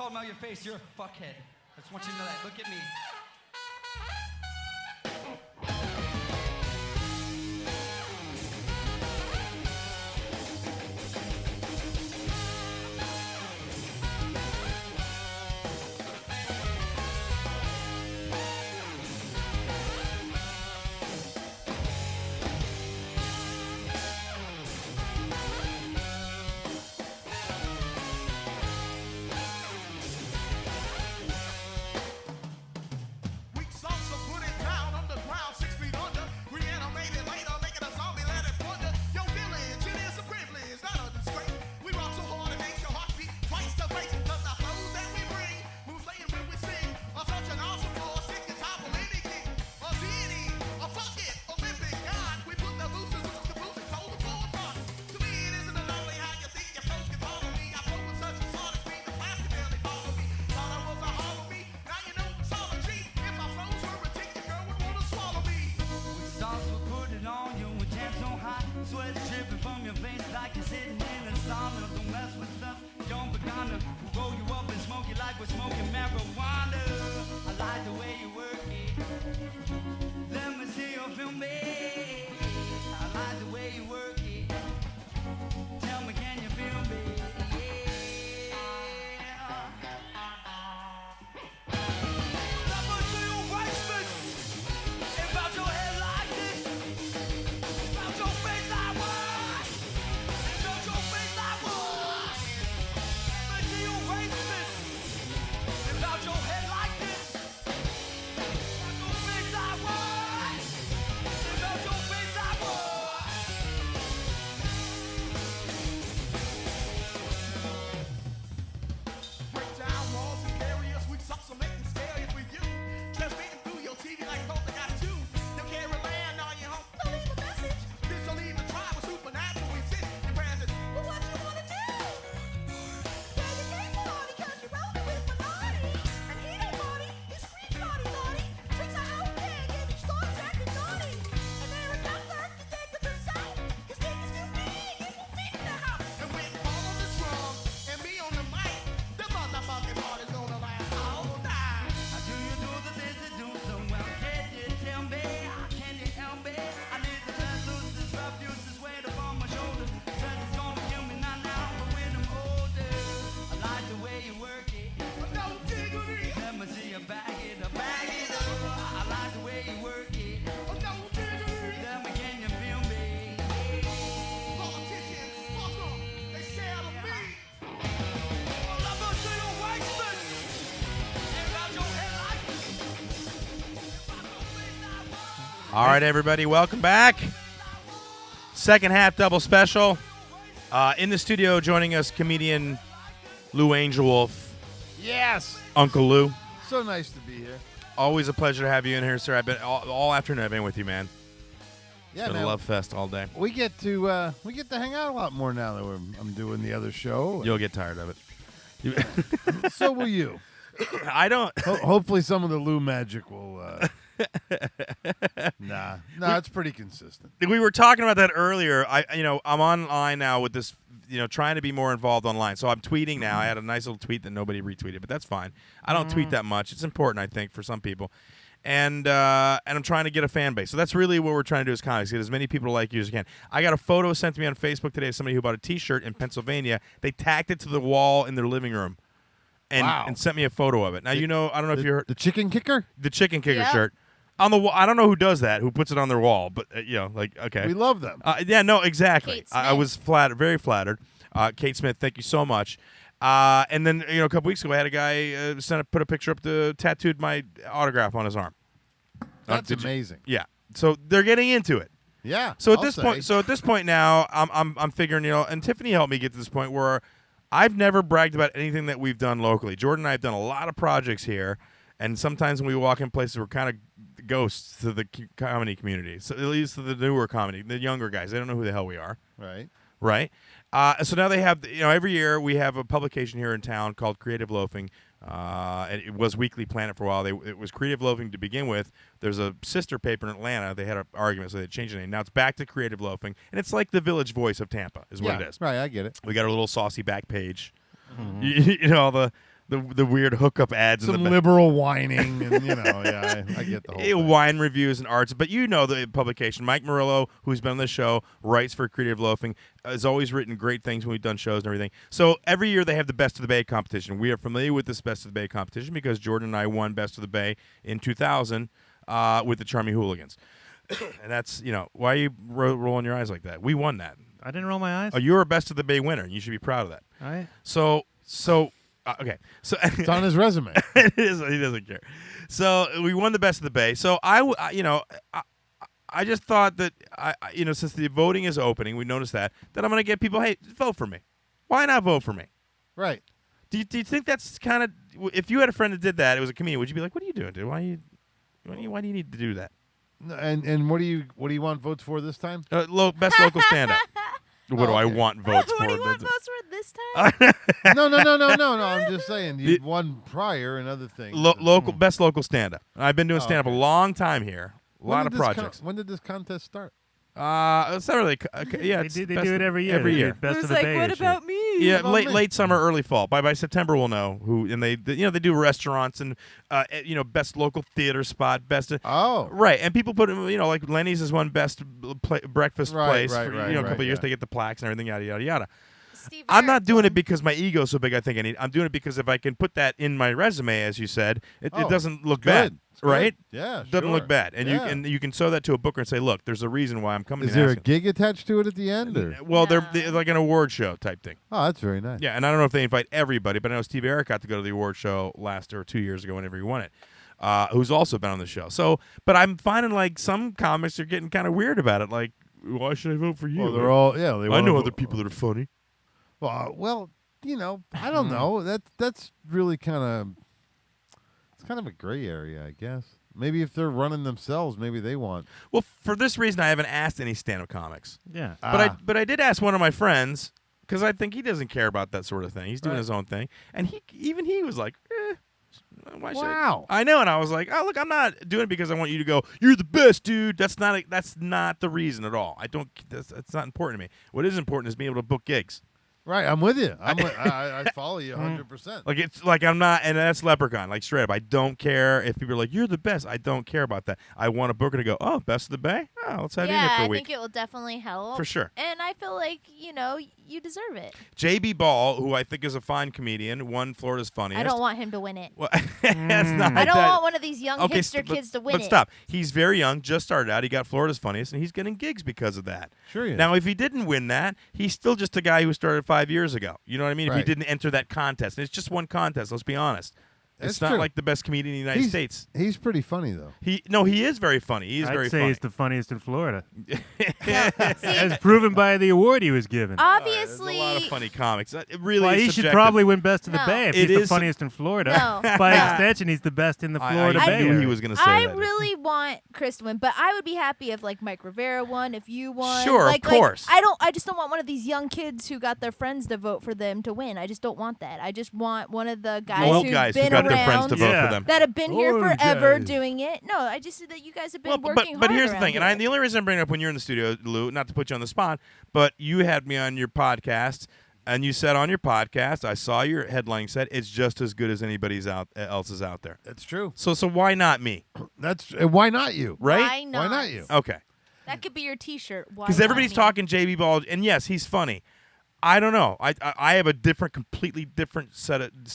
called him out your face. You're a fuckhead. I just want you to know that. Look at me. Sweat's dripping from your face like you're sitting in a sauna. Don't mess with us, young Pagana. We'll roll you up and smoke you like we're smoking marijuana. I like the way you work it. Let me see your film, babe. I like the way you work it. Tell me, can you feel me? All right, everybody, welcome back. Second half double special. In the studio, joining us, comedian Lou Angelwolf. Yes. Uncle Lou. So nice to be here. Always a pleasure to have you in here, sir. I've been all afternoon. I've been with you, man. Yeah, it's been a love fest all day. We get to hang out a lot more now that I'm doing the other show. You'll get tired of it. So will you. I don't. Hopefully, some of the Lou magic will. Nah, it's pretty consistent. We were talking about that earlier. I'm online now with this, trying to be more involved online. So I'm tweeting now. I had a nice little tweet that nobody retweeted, but that's fine. I don't tweet that much. It's important, I think, for some people. And I'm trying to get a fan base. So that's really what we're trying to do as comics, get as many people like you as you can. I got a photo sent to me on Facebook today of somebody who bought a T-shirt in Pennsylvania. They tacked it to the wall in their living room and sent me a photo of it. Now, I don't know if you heard. The chicken kicker? The chicken kicker shirt. On the wall, I don't know who does that, who puts it on their wall, but okay, we love them. Yeah, no, exactly. I was very flattered. Kate Smith, thank you so much. And then a couple weeks ago, I had a guy put a picture up tattooed my autograph on his arm. That's amazing. Yeah, so they're getting into it. Yeah. So at this point now, I'm figuring, and Tiffany helped me get to this point where I've never bragged about anything that we've done locally. Jordan and I have done a lot of projects here, and sometimes when we walk in places, we're kind of ghosts to the comedy community. So at least to the newer comedy, the younger guys, they don't know who the hell we are. Right. So now they have, every year we have a publication here in town called Creative Loafing. And it was Weekly Planet for a while. It was Creative Loafing to begin with. There's a sister paper in Atlanta. They had an argument, so they changed the name. Now it's back to Creative Loafing, and it's like the Village Voice of Tampa is what it is. Right, I get it. We got our little saucy back page. Mm-hmm. All the the weird hookup ads. Some in the liberal whining, and yeah, I get the whole thing. wine reviews and arts. But you know the publication. Mike Murillo, who's been on the show, writes for Creative Loafing, has always written great things when we've done shows and everything. So every year they have the Best of the Bay competition. We are familiar with this Best of the Bay competition because Jordan and I won Best of the Bay in 2000 with the Charmy Hooligans. And that's, why are you rolling your eyes like that? We won that. I didn't roll my eyes. Oh, you're a Best of the Bay winner. You should be proud of that. All right. So okay. So It's on his resume. it is. He doesn't care. So we won the Best of the Bay. So I just thought that since the voting is opening, we noticed that I'm going to get people. Hey, vote for me. Why not vote for me? Right. Do you think that's kind of, if you had a friend that did that, it was a comedian, would you be like, what are you doing, dude? Why do you need to do that? And what do you want votes for this time? Best local stand-up. What do I want votes for? What do you want votes for this time? No. I'm just saying you won prior and other things. Best local stand-up. I've been doing stand-up a long time here. A lot of projects. When did this contest start? It's not really. Yeah, they do it every year. Every year. Best Who's of the like, Bay what issue. about me? Yeah, What about me? late summer, early fall. By September, we'll know who. And they do restaurants and best local theater spot, best. Right, and people put like Lenny's is one best breakfast place. For, a couple of years, they get the plaques and everything, yada yada yada. Steve I'm not Barrett's doing one. it because my ego's so big. I think I need. I'm doing it because if I can put that in my resume, as you said, it doesn't look bad, It's good. right? Yeah, Doesn't sure. look bad, and Yeah. you can show that to a booker and say, look, there's a reason why I'm coming. Is and there a asking. gig attached to it at the end? Or? Well, No. they're like an award show type thing. Oh, that's very nice. Yeah, and I don't know if they invite everybody, but I know Steve Eric got to go to the award show last or 2 years ago whenever he won it, who's also been on the show. So, but I'm finding like some comics are getting kind of weird about it. Like, why should I vote for you? Well, they're all They I wanna know vote- other people that are funny. Well, I don't know. That's really kind of a gray area, I guess. Maybe if they're running themselves, maybe they want. Well, for this reason, I haven't asked any stand-up comics. Yeah. But I did ask one of my friends because I think he doesn't care about that sort of thing. He's doing his own thing, and he was like, why should Wow. I know, and I was like, oh look, I'm not doing it because I want you to go. You're the best, dude. That's not the reason at all. That's not important to me. What is important is being able to book gigs. Right, I'm with you. I follow you 100%. Like it's like I'm not, and that's Leprechaun. Like straight up, I don't care if people are like, "You're the best." I don't care about that. I want a booker to go, "Oh, Best of the Bay. Oh, let's have you in Yeah, there for a I week." think it will definitely help. For sure. And I feel like, you deserve it. JB Ball, who I think is a fine comedian, won Florida's Funniest. I don't want him to win it. Well, that's not. I don't that- want one of these young hipster kids to win but it. stop. He's very young, just started out. He got Florida's Funniest, and he's getting gigs because of that. Sure he is. Now, if he didn't win that, he's still just a guy who started 5 years ago. You know what I mean? If he Right. didn't enter that contest, and it's just one contest. Let's be honest. It's That's not true. like the best comedian in the United States. He's pretty funny though. He is very funny. He is I'd very say funny. he's the funniest in Florida, See, as proven by the award he was given. obviously, There's a lot of funny comics. It really Well, is he should subjective. probably win Best of the No. Bay if It he's the is- funniest in Florida. No. By Yeah. extension, he's the best in the Florida I Bay. knew he area. was going to say I that. really want Chris to win, but I would be happy if like Mike Rivera won, if you won. Sure, of like, course. I just don't want one of these young kids who got their friends to vote for them to win. I just don't want that. I just want one of the guys Old who've guys who been got around their friends to vote Yeah. for them. that have been here Old forever guys. doing it. No, I just said that you guys have been Well, working but hard here's the around thing, here. and the only reason I'm bringing it up when you're in the studio, Lou, not to put you on the spot, but you had me on your podcast, and you said on your podcast, I saw your headline said it's just as good as anybody's else's out there. That's true. So why not me, That's why not you? right? Why not? Why not you? Okay, That could be your T-shirt. because everybody's talking JB Ball, and yes, he's funny. I don't know. I have a completely different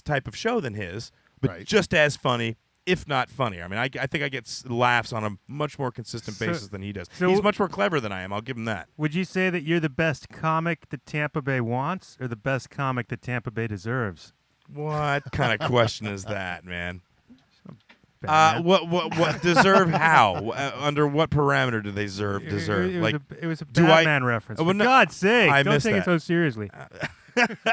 type of show than his, but Right. just as funny. If not funnier. I mean, I think I get laughs on a much more consistent basis than he does. so- He's much more clever than I am. I'll give him that. Would you say that you're the best comic that Tampa Bay wants, or the best comic that Tampa Bay deserves? What kind of question is that, man? Batman? What deserve how? Under what parameter do they deserve? It was a do I- Batman reference. Oh, For well, no, God's sake, I don't missed take that. it so seriously.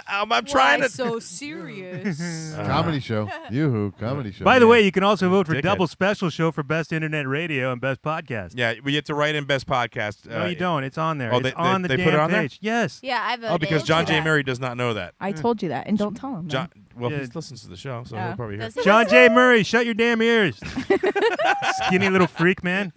I'm trying to. so serious? Comedy show. Yoo-hoo, comedy show. By the way, you can also vote for Dickhead. Double Special Show for Best Internet Radio and Best Podcast. Yeah, we get to write in best podcast. No, you don't. It's on there. Oh, it's on the they damn put it on there? page. Yes. Yeah, I voted. Oh, because John J. Murray does not know that. I told you that, and don't tell him. John, well, Yeah. he listens to the show, so Oh. he'll probably hear. Does he John listen? J. Murray, shut your damn ears. Skinny little freak, man.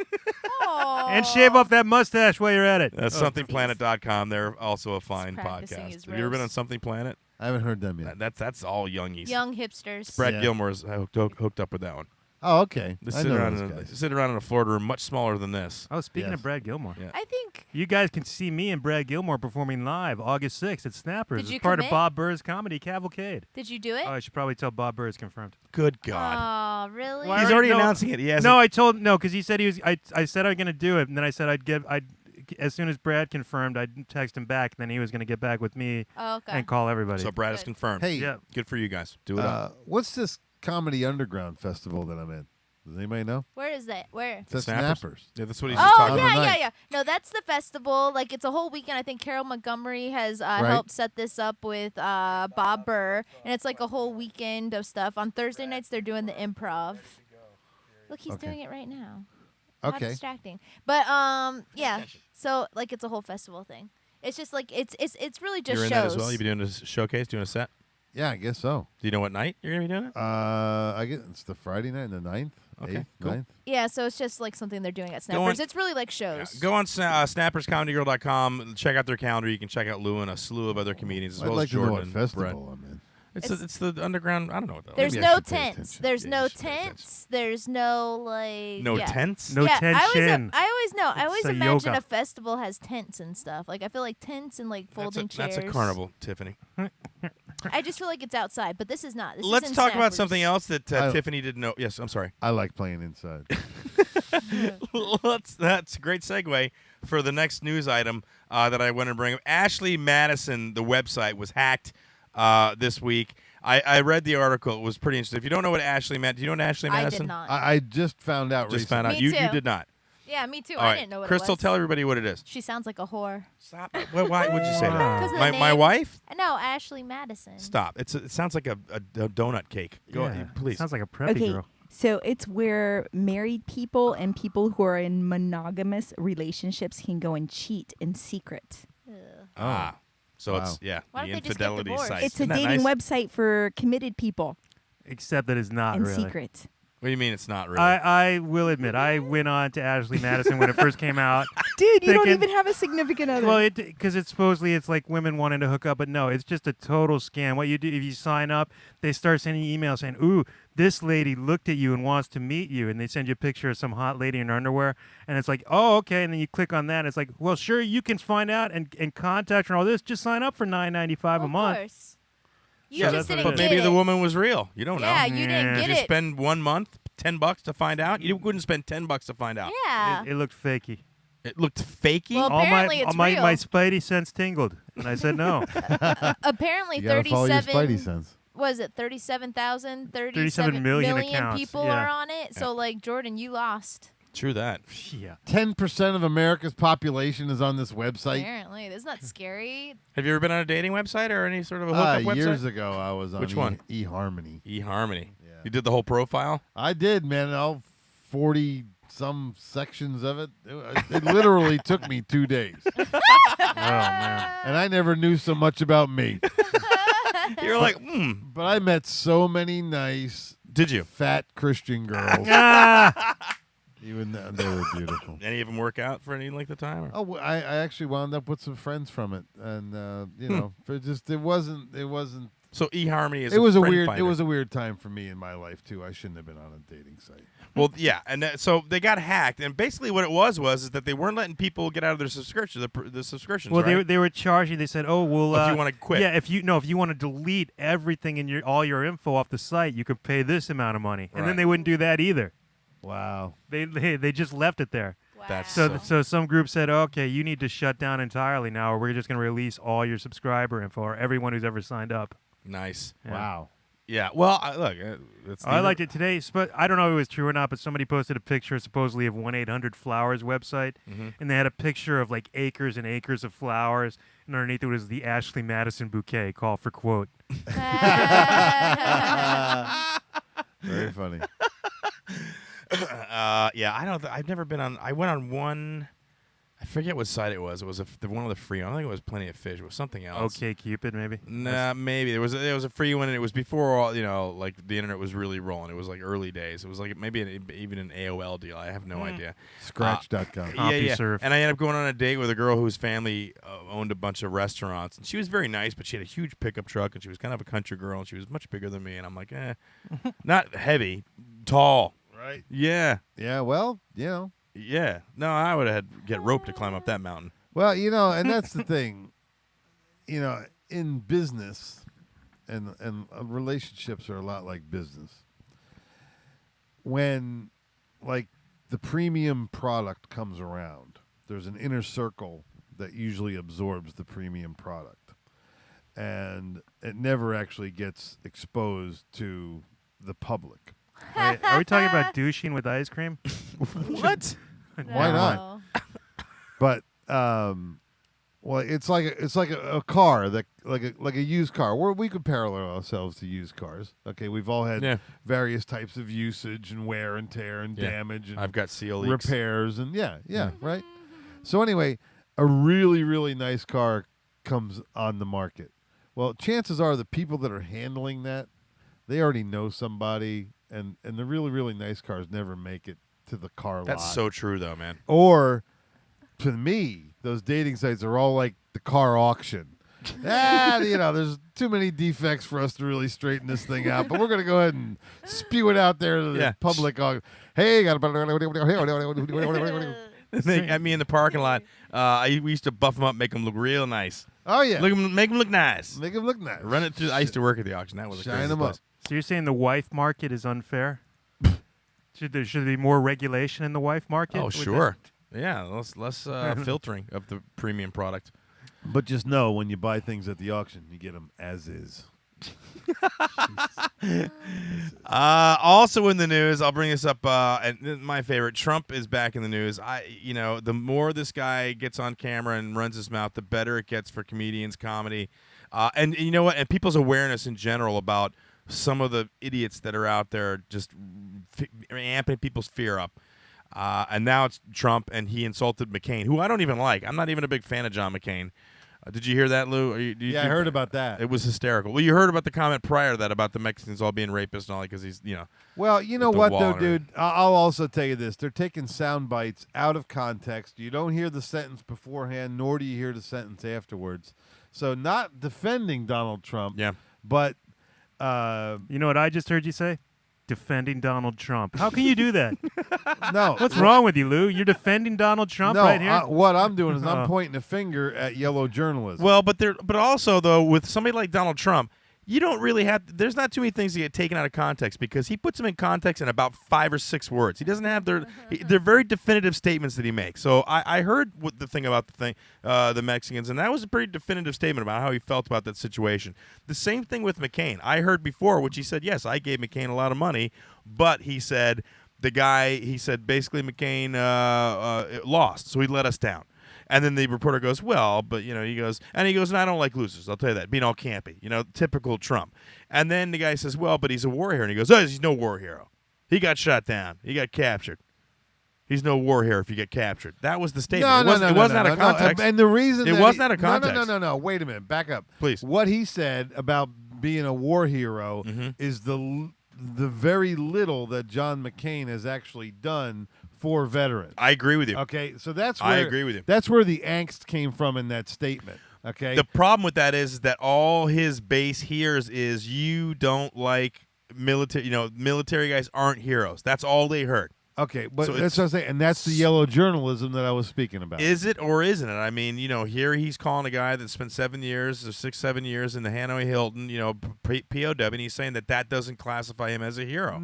Aw. And shave off that mustache while you're at it. That's somethingplanet.com. They're also a fine practicing podcast. his Have you ever been on roast. Something Planet? I haven't heard them yet. That's all youngies. Young hipsters. Brad Yeah. Gilmore's hooked up with that one. Oh, okay. They I sit know around, those guys. in a Florida room much smaller than this. Oh, speaking Yes. of Brad Gilmore. Yeah. I think. You guys can see me and Brad Gilmore performing live August 6th at Snappers. Did you as part of commit? Bob Burr's Comedy Cavalcade. Did you do it? Oh, I should probably tell Bob Burr it's confirmed. Good God. Oh, really? Why He's are- already no. announcing it. He hasn't. No, I told because he said he was. I said I was going to do it, and then I said I'd as soon as Brad confirmed, I'd text him back. And then he was going to get back with me Oh, okay. and call everybody. So Brad is Good. confirmed. Hey, yeah. Good for you guys. Do it up. what's this Comedy Underground festival that I'm in? Does anybody know? Where is that? Where? It's at Snappers. Snappers. Yeah, that's what he's just Oh talking yeah, about. yeah, night. yeah. No, that's the festival. Like it's a whole weekend. I think Carol Montgomery has helped set this up with Bob Burr, and it's like a whole weekend of stuff. On Thursday nights, they're doing the improv. Look, he's Okay. doing it right now. Not Okay. distracting. But yeah. So like it's a whole festival thing. It's just like it's really just You're in shows. that as well? You've been doing a showcase, doing a set? Yeah, I guess so. Do you know what night you're going to be doing it? I guess it's the Friday night, the 9th, Okay, 8th, cool. 9th. Yeah, so it's just like something they're doing at Go on- Snappers. It's really like shows. Go on snapperscomedygirl.com. Check out their calendar. You can check out Lou and a slew of other comedians as I'd well like as to know Jordan what and festival Brett. I'm in. It's the underground. I don't know what that There's Maybe I no should pay tents. attention. There's Yeah, no you should pay attention. tents. There's no like No yeah. tents? No yeah, tension. I always know. I always It's a imagine yoga. a festival has tents and stuff. Like I feel like tents and like folding chairs. That's a carnival, Tiffany. I just feel like it's outside, but this is not. This is Let's in talk about Snappers. something else that I- Tiffany didn't know. Yes, I'm sorry. I like playing inside. That's a great segue for the next news item that I want to bring up. Ashley Madison, the website, was hacked this week. I read the article. It was pretty interesting. If you don't know what Ashley Madison, do you know what Ashley I Madison? did not. I just found out Just recently. found out. Me You too. did not. Yeah, me too. All I right. didn't know what Crystal, it was. tell everybody what it is. She sounds like a whore. Stop. Why would you say that? 'Cause of the My name. wife? No, Ashley Madison. Stop. It sounds like a donut cake. Go Yeah. ahead, please. Sounds like a preppy Okay, girl. so it's where married people and people who are in monogamous relationships can go and cheat in secret. Ugh. So Wow. it's Why don't the they just get infidelity divorced? site. It's a Isn't that dating nice? website for committed people Except that it's not in really. secret. What do you mean it's not really? I will admit, I went on to Ashley Madison when it first came out. Dude, you don't Thinking- even have a significant other. Well, because it's supposedly it's like women wanting to hook up, but no, it's just a total scam. What you do if you sign up, they start sending you emails saying, "Ooh, this lady looked at you and wants to meet you," and they send you a picture of some hot lady in her underwear, and it's like, "Oh, okay," and then you click on that, and it's like, "Well, sure, you can find out and contact her and all this. Just sign up for $9.95 a Of month." course. You Yeah, just that's what it didn't but is. get maybe it. the woman was real. You don't know. Yeah, you didn't Yeah. get Did you it. spend 1 month, $10 to find out? You wouldn't spend $10 to find out. Yeah. It looked fakey. It looked fakey. Well, All Apparently it's my real. spidey sense tingled, and I said no. Apparently, You gotta follow your 37. Spidey sense. Was it 37,000? 37 million accounts, people yeah. are on it. So, like, Jordan, you lost. True that. Yeah. 10% of America's population is on this website. Apparently. Isn't that scary? Have you ever been on a dating website or any sort of a hookup website? Years ago, I was on Which one? eHarmony. eHarmony. Yeah. You did the whole profile? I did, man. All 40-some sections of it. It literally took me 2 days. Oh man. And I never knew so much about me. You're like, But I met so many nice, Did you? fat Christian girls. Ah! Even though they were beautiful. Any of them work out for any length of time? Or? Oh, I actually wound up with some friends from it, and you know, it wasn't. So eHarmony is It was a friend weird. finder. It was a weird time for me in my life too. I shouldn't have been on a dating site. Well, yeah, and so they got hacked, and basically what it was is that they weren't letting people get out of their subscription, the subscriptions. Well, right? they were charging. They said, "Oh, well, If you wanna quit. Yeah, if you want to delete everything in all your info off the site, you could pay this amount of money." And Right. then they wouldn't do that either. Wow. They just left it there. That's So so some group said, "Okay, you need to shut down entirely now, or we're just going to release all your subscriber info or everyone who's ever signed up." nice. Yeah. Wow. Yeah. Well, look, it's I liked it today. I don't know if it was true or not, but somebody posted a picture supposedly of 1-800-Flowers website, and they had a picture of like acres and acres of flowers, and underneath it was the Ashley Madison bouquet. Call for quote. Very funny. Yeah, I've never been on. I went on one I forget what site it was. It was the one of the free. I don't think it was Plenty of Fish. It was something else. Okay, Cupid, maybe. Nah, maybe there was a free one, and it was before all like the internet was really rolling. It was like early days. It was like maybe even an AOL deal. I have no idea. Scratch.com. Yeah. CompuServe. And I ended up going on a date with a girl whose family owned a bunch of restaurants, and she was very nice, but she had a huge pickup truck, and she was kind of a country girl, and she was much bigger than me, and I'm like, not heavy, tall. Right. Yeah. Yeah. Well, Yeah. No, I would have had to get roped to climb up that mountain. Well, and that's the thing. In business, and relationships are a lot like business. When, like, the premium product comes around, there's an inner circle that usually absorbs the premium product, and it never actually gets exposed to the public. Are we talking about douching with ice cream? What? Why not? But well, it's like a car that like a used car. We could parallel ourselves to used cars. Okay, we've all had various types of usage and wear and tear and damage and I've got seal leaks. repairs and right. So anyway, a really really nice car comes on the market. Well, chances are the people that are handling that, they already know somebody, and the really really nice cars never make it to the car lot. That's so true, though, man. Or, to me, those dating sites are all like the car auction. There's too many defects for us to really straighten this thing out, but we're going to go ahead and spew it out there to the public. Hey, They got me in the parking lot. We used to buff them up, make them look real nice. Oh, yeah. Make them look nice. Make them look nice. Run it through. I used to work at the auction. That was a Shine crazy them place. up. So you're saying the wife market is unfair? Should there be more regulation in the wife market? Oh, with sure. Yeah, less filtering of the premium product. But just know when you buy things at the auction, you get them as is. Also in the news, I'll bring this up. And my favorite, Trump is back in the news. The more this guy gets on camera and runs his mouth, the better it gets for comedians, comedy, and you know what? And people's awareness in general about some of the idiots that are out there just amping people's fear up. And now it's Trump, and he insulted McCain, who I don't even like. I'm not even a big fan of John McCain. Did you hear that, Lou? I heard about that. It was hysterical. Well, you heard about the comment prior to that about the Mexicans all being rapists and all that because he's, Well, you know the what, wall though, and dude? I'll also tell you this. They're taking sound bites out of context. You don't hear the sentence beforehand, nor do you hear the sentence afterwards. So not defending Donald Trump, but... you know what I just heard you say? Defending Donald Trump. How can you do that? No. What's wrong with you, Lou? You're defending Donald Trump right here? What I'm doing is I'm pointing a finger at yellow journalism. Well, but also, though, with somebody like Donald Trump, you don't really have – there's not too many things that get taken out of context because he puts them in context in about 5 or 6 words. He doesn't have they're very definitive statements that he makes. So I heard the thing about the Mexicans, and that was a pretty definitive statement about how he felt about that situation. The same thing with McCain. I heard before, which he said, yes, I gave McCain a lot of money, but he said basically McCain lost, so he let us down. And then the reporter goes, well, but, he goes, and I don't like losers. I'll tell you that. Being all campy, typical Trump. And then the guy says, well, but he's a war hero. And he goes, he's no war hero. He got shot down. He got captured. He's no war hero if you get captured. That was the statement. It wasn't out of context. And the reason it wasn't out of context. No. Wait a minute. Back up. Please. What he said about being a war hero is the very little that John McCain has actually done for veterans. I agree with you. Okay, so that's where I agree with you. That's where the angst came from in that statement. Okay. The problem with that is that all his base hears is you don't like military. Military guys aren't heroes. That's all they heard. Okay, but that's what I'm saying, and that's the yellow journalism that I was speaking about. Is it or isn't it? I mean, here he's calling a guy that spent 7 years or 7 years in the Hanoi Hilton, POW, and he's saying that doesn't classify him as a hero.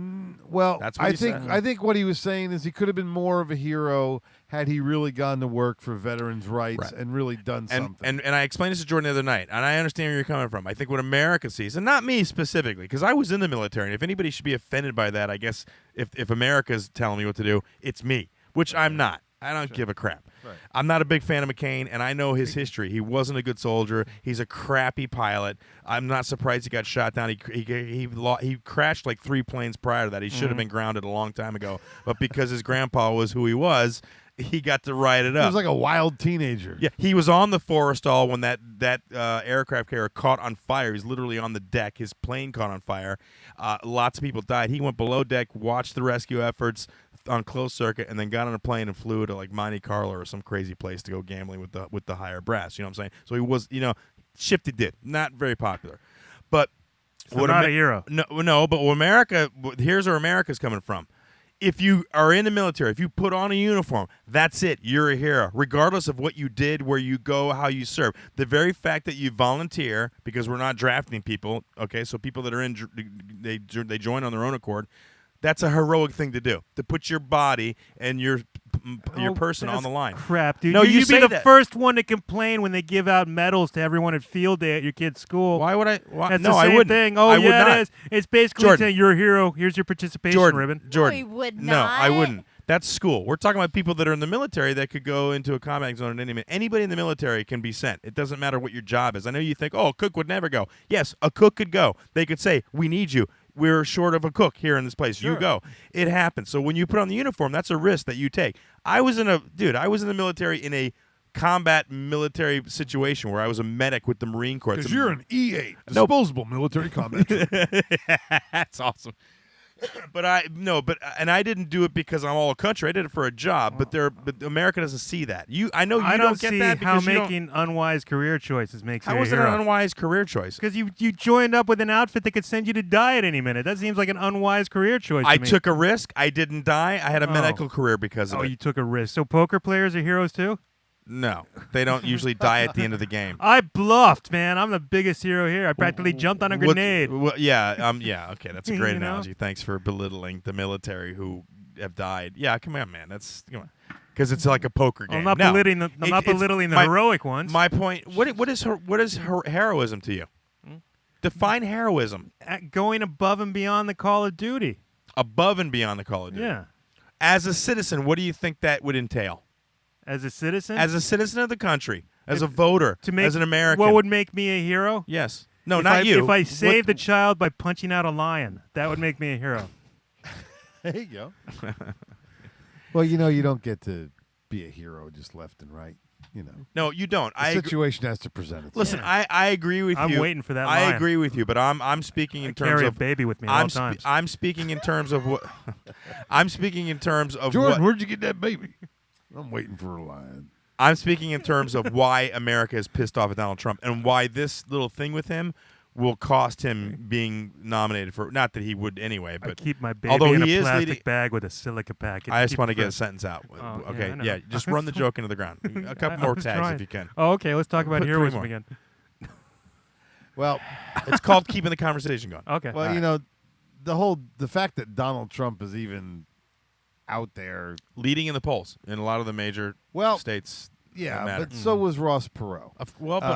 Well, that's what I think what he was saying is he could have been more of a hero had he really gone to work for veterans' rights and really done something. And I explained this to Jordan the other night, and I understand where you're coming from. I think what America sees, and not me specifically, because I was in the military, and if anybody should be offended by that, I guess if America's telling me what to do, it's me, which I'm not. I don't give a crap. Right. I'm not a big fan of McCain, and I know his history. He wasn't a good soldier. He's a crappy pilot. I'm not surprised he got shot down. He crashed like 3 planes prior to that. He should have been grounded a long time ago. But because his grandpa was who he was, he got to ride it He up. was like a wild teenager. Yeah, he was on the Forrestal when that aircraft carrier caught on fire. He was literally on the deck. His plane caught on fire. Lots of people died. He went below deck, watched the rescue efforts on closed circuit, and then got on a plane and flew to like Monte Carlo or some crazy place to go gambling with the higher brass. You know what I'm saying? So he was, shifted did. Not very popular. But So not a hero. No, but here's where America's coming from. If you are in the military, if you put on a uniform, that's it. You're a hero, regardless of what you did, where you go, how you serve. The very fact that you volunteer, because we're not drafting people, okay, so people that are in, they join on their own accord, that's a heroic thing to do, to put your body and your person on the line. Crap, dude. No, you'd be say the that. first one to complain when they give out medals to everyone at field day at your kid's school. Why would I? That's no, the I same wouldn't. thing. Oh, I would yeah, not. it is. It's basically Jordan. saying you're a hero. Here's your participation ribbon. Jordan. No, he would No, not. I wouldn't. That's school. We're talking about people that are in the military that could go into a combat zone at any minute. Anybody in the military can be sent. It doesn't matter what your job is. I know you think, a cook would never go. Yes, a cook could go. They could say, we need you. We're short of a cook here in this place. Sure. You go. It happens. So when you put on the uniform, that's a risk that you take. I was in the military in a combat military situation where I was a medic with the Marine Corps. Because you're an E8, disposable military combat troop. That's awesome. But I didn't do it because I'm all country. I did it for a job. But America doesn't see that. I know you I don't get see that how because you don't. making unwise career choices makes you How a was it hero. an unwise career choice? Because you joined up with an outfit that could send you to die at any minute. That seems like an unwise career choice I to me. took a risk. I didn't die. I had a Oh. medical career because of Oh, it. you took a risk. So poker players are heroes too? No, they don't usually die at the end of the game. I bluffed, man. I'm the biggest hero here. I practically jumped on a grenade. Yeah. Okay, that's a great You know? analogy. Thanks for belittling the military who have died. Yeah, come on, man. Come on. Because it's like a poker game. I'm not No, belittling the my- heroic ones. My point. What is heroism to you? Define heroism. Going above and beyond the Call of Duty. Above and beyond the Call of Duty. Yeah. As a citizen, what do you think that would entail? As a citizen? As a citizen of the country, as a voter, as an American. What would make me a hero? Yes. No, If not I, you. If I saved a child by punching out a lion, that would make me a hero. There you go. Well, you don't get to be a hero just left and right. No, you don't. The situation has to present itself. Listen, I agree with I'm you. waiting for that I lion. agree with you, but I'm speaking in I terms carry a of baby with me at all times. I'm speaking in terms of what I'm speaking in terms of Jordan, what where'd you get that baby? I'm waiting for a lion. I'm speaking in terms of why America is pissed off at Donald Trump and why this little thing with him will cost him being nominated for. Not that he would anyway, but I keep my baby although in he a is plastic leading- bag with a silica packet. I just want to Keep get it a sentence out. Oh, Okay, I know. yeah, just run the joke into the ground. A couple more was tags trying. if you can. Oh, okay. Let's talk about Put 3 heroism more. again. Well, It's called keeping the conversation going. Okay. well, the fact that Donald Trump is even out there. Leading in the polls in a lot of the major states. Yeah, that matter. but so was Ross Perot. But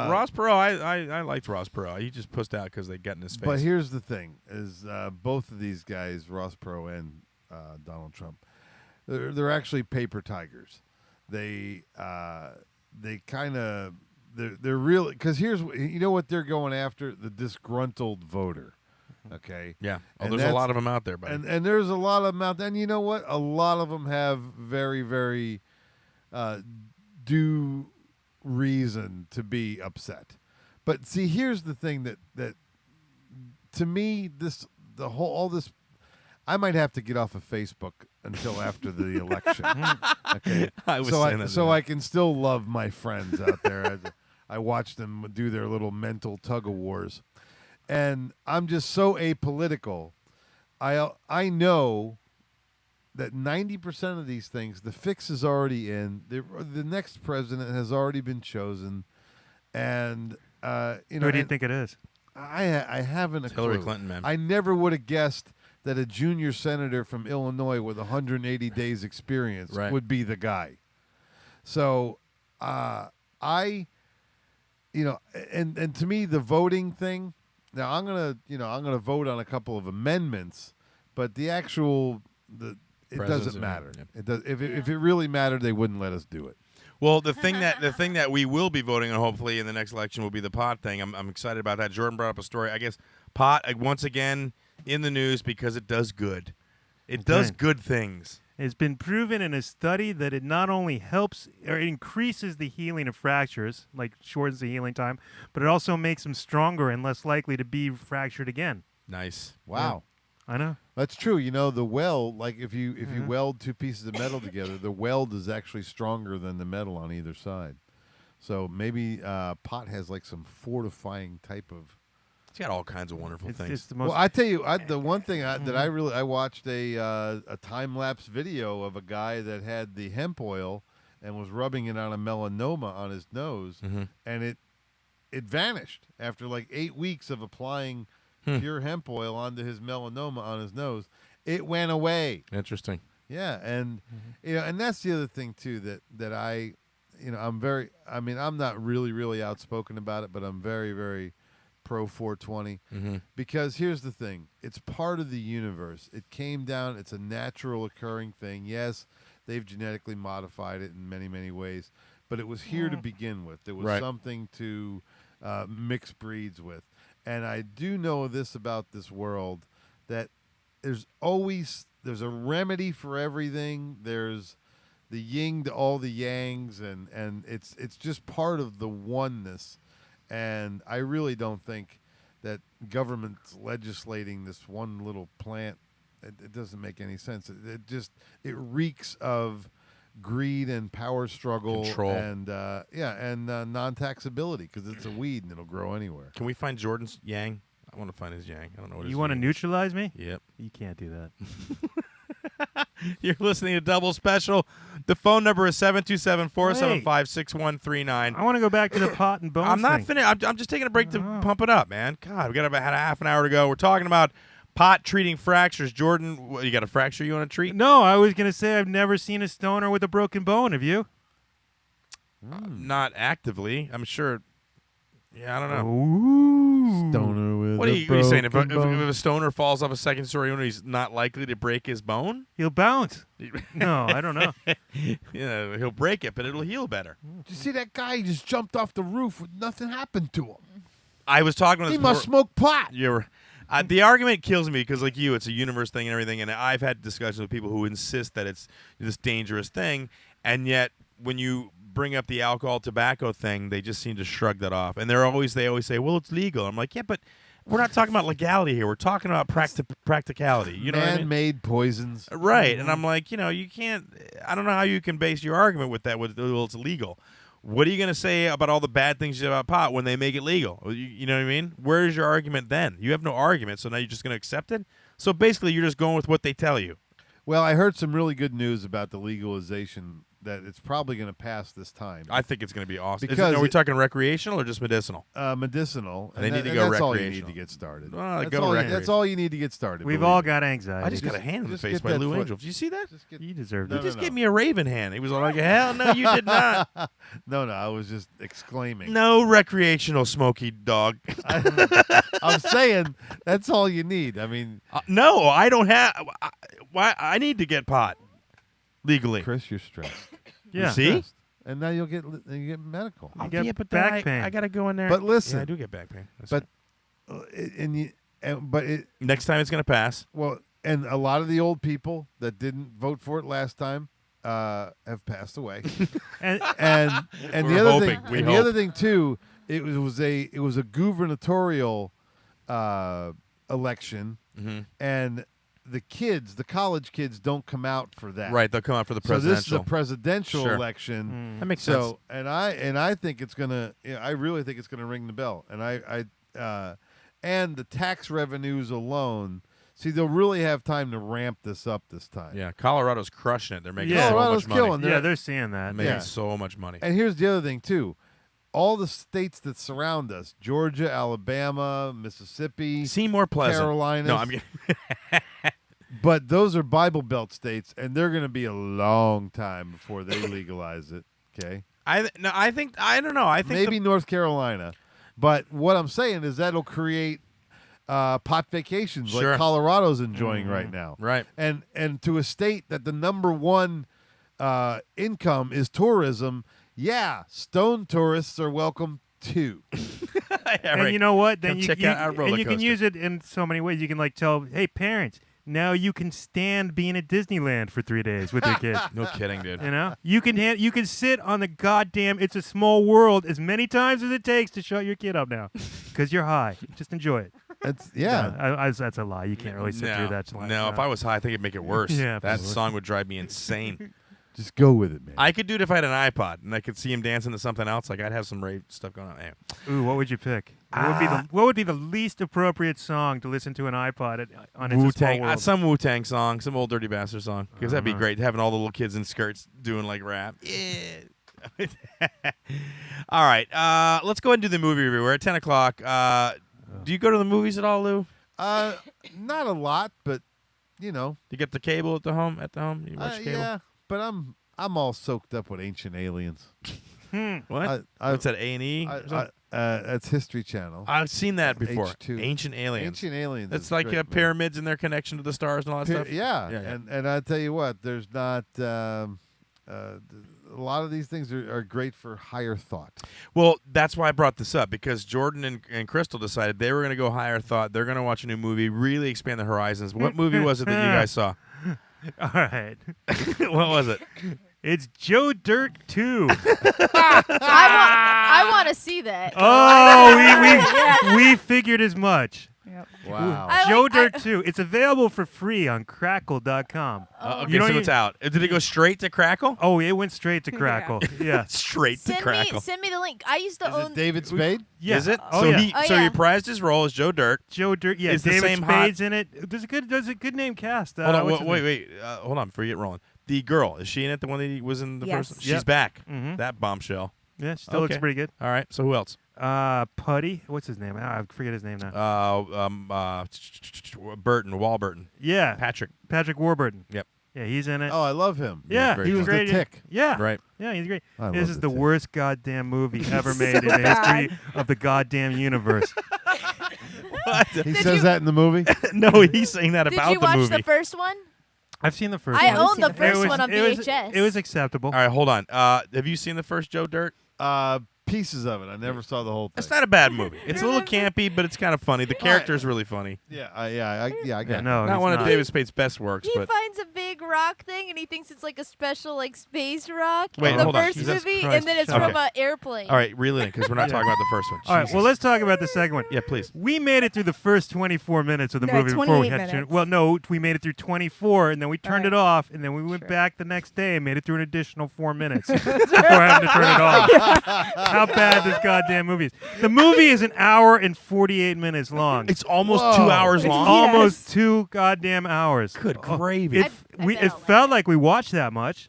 Ross Perot, I liked Ross Perot. He just pushed out because they got in his face. But here's the thing: is both of these guys, Ross Perot and Donald Trump, they're actually paper tigers. They kind of they're really because here's what they're going after: the disgruntled voter. Okay. Yeah. Oh, And there's a that's- lot of them out there, buddy. And there's a lot of them out there. And you know what? A lot of them have very, very due reason to be upset. But see, here's the thing that to me, all this, I might have to get off of Facebook until after the election. Okay. I was saying that. So I can still love my friends out there as I watch them do their little mental tug of wars. And I'm just so apolitical. I know that 90% of these things, the fix is already in. The next president has already been chosen, and Who do you think it is? I haven't a Hillary clue. Clinton, man. I never would have guessed that a junior senator from Illinois with 180 days experience Right. would be the guy. So and to me the voting thing. Now I'm gonna vote on a couple of amendments, but the actual it Presidency, doesn't matter. yeah. It does. If it really mattered, they wouldn't let us do it. Well, the thing that we will be voting on, hopefully, in the next election will be the pot thing. I'm excited about that. Jordan brought up a story. I guess pot once again in the news because it does good. It does good things. It's been proven in a study that it not only helps or increases the healing of fractures, like shortens the healing time, but it also makes them stronger and less likely to be fractured again. Nice. Wow. I know. That's true. You know, the weld, like if you weld two pieces of metal together, the weld is actually stronger than the metal on either side. So maybe pot has like some fortifying type of. It's got all kinds of wonderful It's things. the most. Well, I tell you, the one thing that I watched a time lapse video of a guy that had the hemp oil and was rubbing it on a melanoma on his nose, and it vanished after like 8 weeks of applying pure hemp oil onto his melanoma on his nose. It went away. Interesting. Yeah, and and that's the other thing too that I, I'm not really outspoken about it, but I'm very, very pro 420 because here's the thing: it's part of the universe. It came down. It's a natural occurring thing. Yes, they've genetically modified it in many, many ways, but it was here to begin with. There was something to mix breeds with, and I do know this about this world, that there's a remedy for everything. There's the yin to all the yangs, and it's just part of the oneness. And I really don't think that government's legislating this one little plant. It doesn't make any sense. It reeks of greed and power struggle, control, and non-taxability because it's a weed and it'll grow anywhere. Can we find Jordan's yang? I want to find his yang. I don't know what You want to neutralize me? Yep. You can't do that. You're listening to Double Special. The phone number is 727-475-6139. I want to go back to the pot and bones. I'm not thing. finished. I'm just taking a break to pump it up, man. God, we got about a half an hour to go. We're talking about pot treating fractures. Jordan, you got a fracture you want to treat? No, I was going to say I've never seen a stoner with a broken bone. Have you? Not actively. I'm sure. Yeah, I don't know. Ooh. Stoner with What are you saying? If a stoner falls off a second story window, he's not likely to break his bone? He'll bounce. No, I don't know. Yeah, he'll break it, but it'll heal better. Did you see that guy? He just jumped off the roof with nothing happened to him. I was talking with He must smoke pot. The argument kills me because, like you, it's a universe thing and everything, and I've had discussions with people who insist that it's this dangerous thing, and yet when you bring up the alcohol tobacco thing, they just seem to shrug that off, and they always say, well, it's legal. I'm like, yeah, but we're not talking about legality here. We're talking about practicality. You know what I mean? Man-made poisons. Right, and I'm like, you can't. I don't know how you can base your argument with that. Well, it's illegal. What are you going to say about all the bad things about pot when they make it legal? You know what I mean? Where's your argument then? You have no argument, so now you're just going to accept it? So basically, you're just going with what they tell you. Well, I heard some really good news about the legalization that it's probably going to pass this time. I think it's going to be awesome. Because are we talking recreational or just medicinal? Medicinal. They need to go that's recreational. all you need to get started. Well, That's all you need to get started. We've all got anxiety. I just got a hand in the just face get by that Lou foot. Angel. Did you see that? You deserve He it. just gave me a raven hand. He was like, hell no, you did not. No, I was just exclaiming. No recreational smoky dog. I'm saying that's all you need. I mean, No, I don't have. I need to get pot legally. Chris, you're stressed. Yeah. See? And now you get medical. You get but back then pain. I got to go in there. But listen, Yeah, I do get back pain. That's but right. it Next time it's going to pass. well, and a lot of the old people that didn't vote for it last time have passed away. And and We're the other hoping. thing, We and hope. the other thing too, it was a gubernatorial election, and the college kids don't come out for that. Right, they'll come out for the So presidential. this is a presidential Sure. election. That makes sense. So and I think it's gonna. I really think it's gonna ring the bell. And and the tax revenues alone. See, they'll really have time to ramp this up this time. Yeah, Colorado's crushing it. They're making Yeah. so Colorado's much money. killing. yeah, they're seeing that. They're making Yeah. so much money. And here's the other thing too. All the states that surround us, Georgia, Alabama, Mississippi, Seem more pleasant. Carolinas. No, I'm kidding. But those are Bible Belt states, and they're going to be a long time before they legalize it. Okay, I don't know. I think maybe North Carolina, but what I'm saying is that'll create pot vacations Sure. like Colorado's enjoying right now. Right. And to a state that the number one income is tourism. Yeah, stone tourists are welcome too. Yeah, And right. you know what? Then Come you, check you out our roller and you can coaster. use it in so many ways. You can like tell, hey parents, now you can stand being at Disneyland for 3 days with your kids. No kidding, dude. You know, you can sit on the goddamn It's a Small World as many times as it takes to shut your kid up now, because you're high. Just enjoy it. That's That's a lie. You can't really sit through that. No, if I was high, I think it'd make it worse. Yeah, that absolutely. song would drive me insane. Just go with it, man. I could do it if I had an iPod and I could see him dancing to something else. Like I'd have some rave stuff going on. Anyway. Ooh, what would you pick? What would be the least appropriate song to listen to an iPod on It's a Small Wu-Tang, World? some Wu-Tang song, some old Dirty Bastard song, because that'd be Uh-huh. great, having all the little kids in skirts doing like rap. Yeah. All right, let's go ahead and do the movie review. We're at 10 o'clock. Do you go to the movies at all, Lou? Not a lot, but you know. You get the cable at the home? You watch cable? Yeah, but I'm all soaked up with Ancient Aliens. What? What's that, A&E? That's History Channel. I've seen that before. H2. Ancient Aliens. Ancient Aliens. That's is like great, man. pyramids and their connection to the stars and all that stuff? Yeah. Yeah. And I tell you what, there's not a lot of these things are great for higher thought. Well, that's why I brought this up, because Jordan and Crystal decided they were going to go higher thought. They're going to watch a new movie, really expand their horizons. What movie was it that you guys saw? All right. What was it? It's Joe Dirt 2. I want to see that. Oh, we figured as much. Yep. Wow. Joe Dirt 2. It's available for free on Crackle.com. Okay, You know so you- it's out. Did it go straight to Crackle? Oh, it went straight to Crackle. Yeah. Straight to Crackle. Send me the link. I used to Is own. it David Spade? Yeah. Is it? Oh, so yeah. he yeah. reprised his role as Joe Dirt. Joe Dirt. Yeah. Is the David same hot- Spade's in it. There's a good name cast. Hold on, what's his name? wait. Hold on, before you get rolling. The girl, is she in it? The one that he was in the Yes. first? She's Yep. back. Mhm. That bombshell. Yeah, she still looks Okay. pretty good. All right, so who else? Putty. What's his name? I forget his name now. Burton, Walburton. Yeah. Patrick. Warburton. Yep. Yeah, he's in it. Oh, I love him. yeah, very he was fun. great. The Tick. Yeah. Right. Yeah, he's great. I This love is The the Tick. worst goddamn movie ever So made in the bad. history of the goddamn universe. He says that in the movie. No, he's saying that Did about you the watch movie. the first one? I've seen the first I one. owned the It first was- one on it was- VHS. It was acceptable. All right, hold on. Have you seen the first Joe Dirt? Pieces of it. I never saw the whole thing. It's not a bad movie. It's a little campy, but it's kind of funny. The character is really funny. Yeah, I got Yeah, it. no, Not he's one of not. David Spade's best works, He but finds a big rock thing and he thinks it's like a special like space rock Wait, in the hold on. first Jesus movie, Christ, and then it's shut from up. an airplane. all right, reel it in because we're not Yeah. talking about the first one. All right, Jesus. well, let's talk about the second one. Yeah, please. We made it through the first 24 minutes of the No, movie before we 28 had to turn. minutes. Well, no, we made it through 24, and then we turned Right. it off, and then we went Sure. back the next day and made it through an additional 4 minutes before having to turn it off. How bad this goddamn movie is. The movie is an hour and 48 minutes long. It's almost Whoa. 2 hours It's long. almost 2 goddamn hours. Good Oh, gravy. It, I've been it out felt like we watched that much.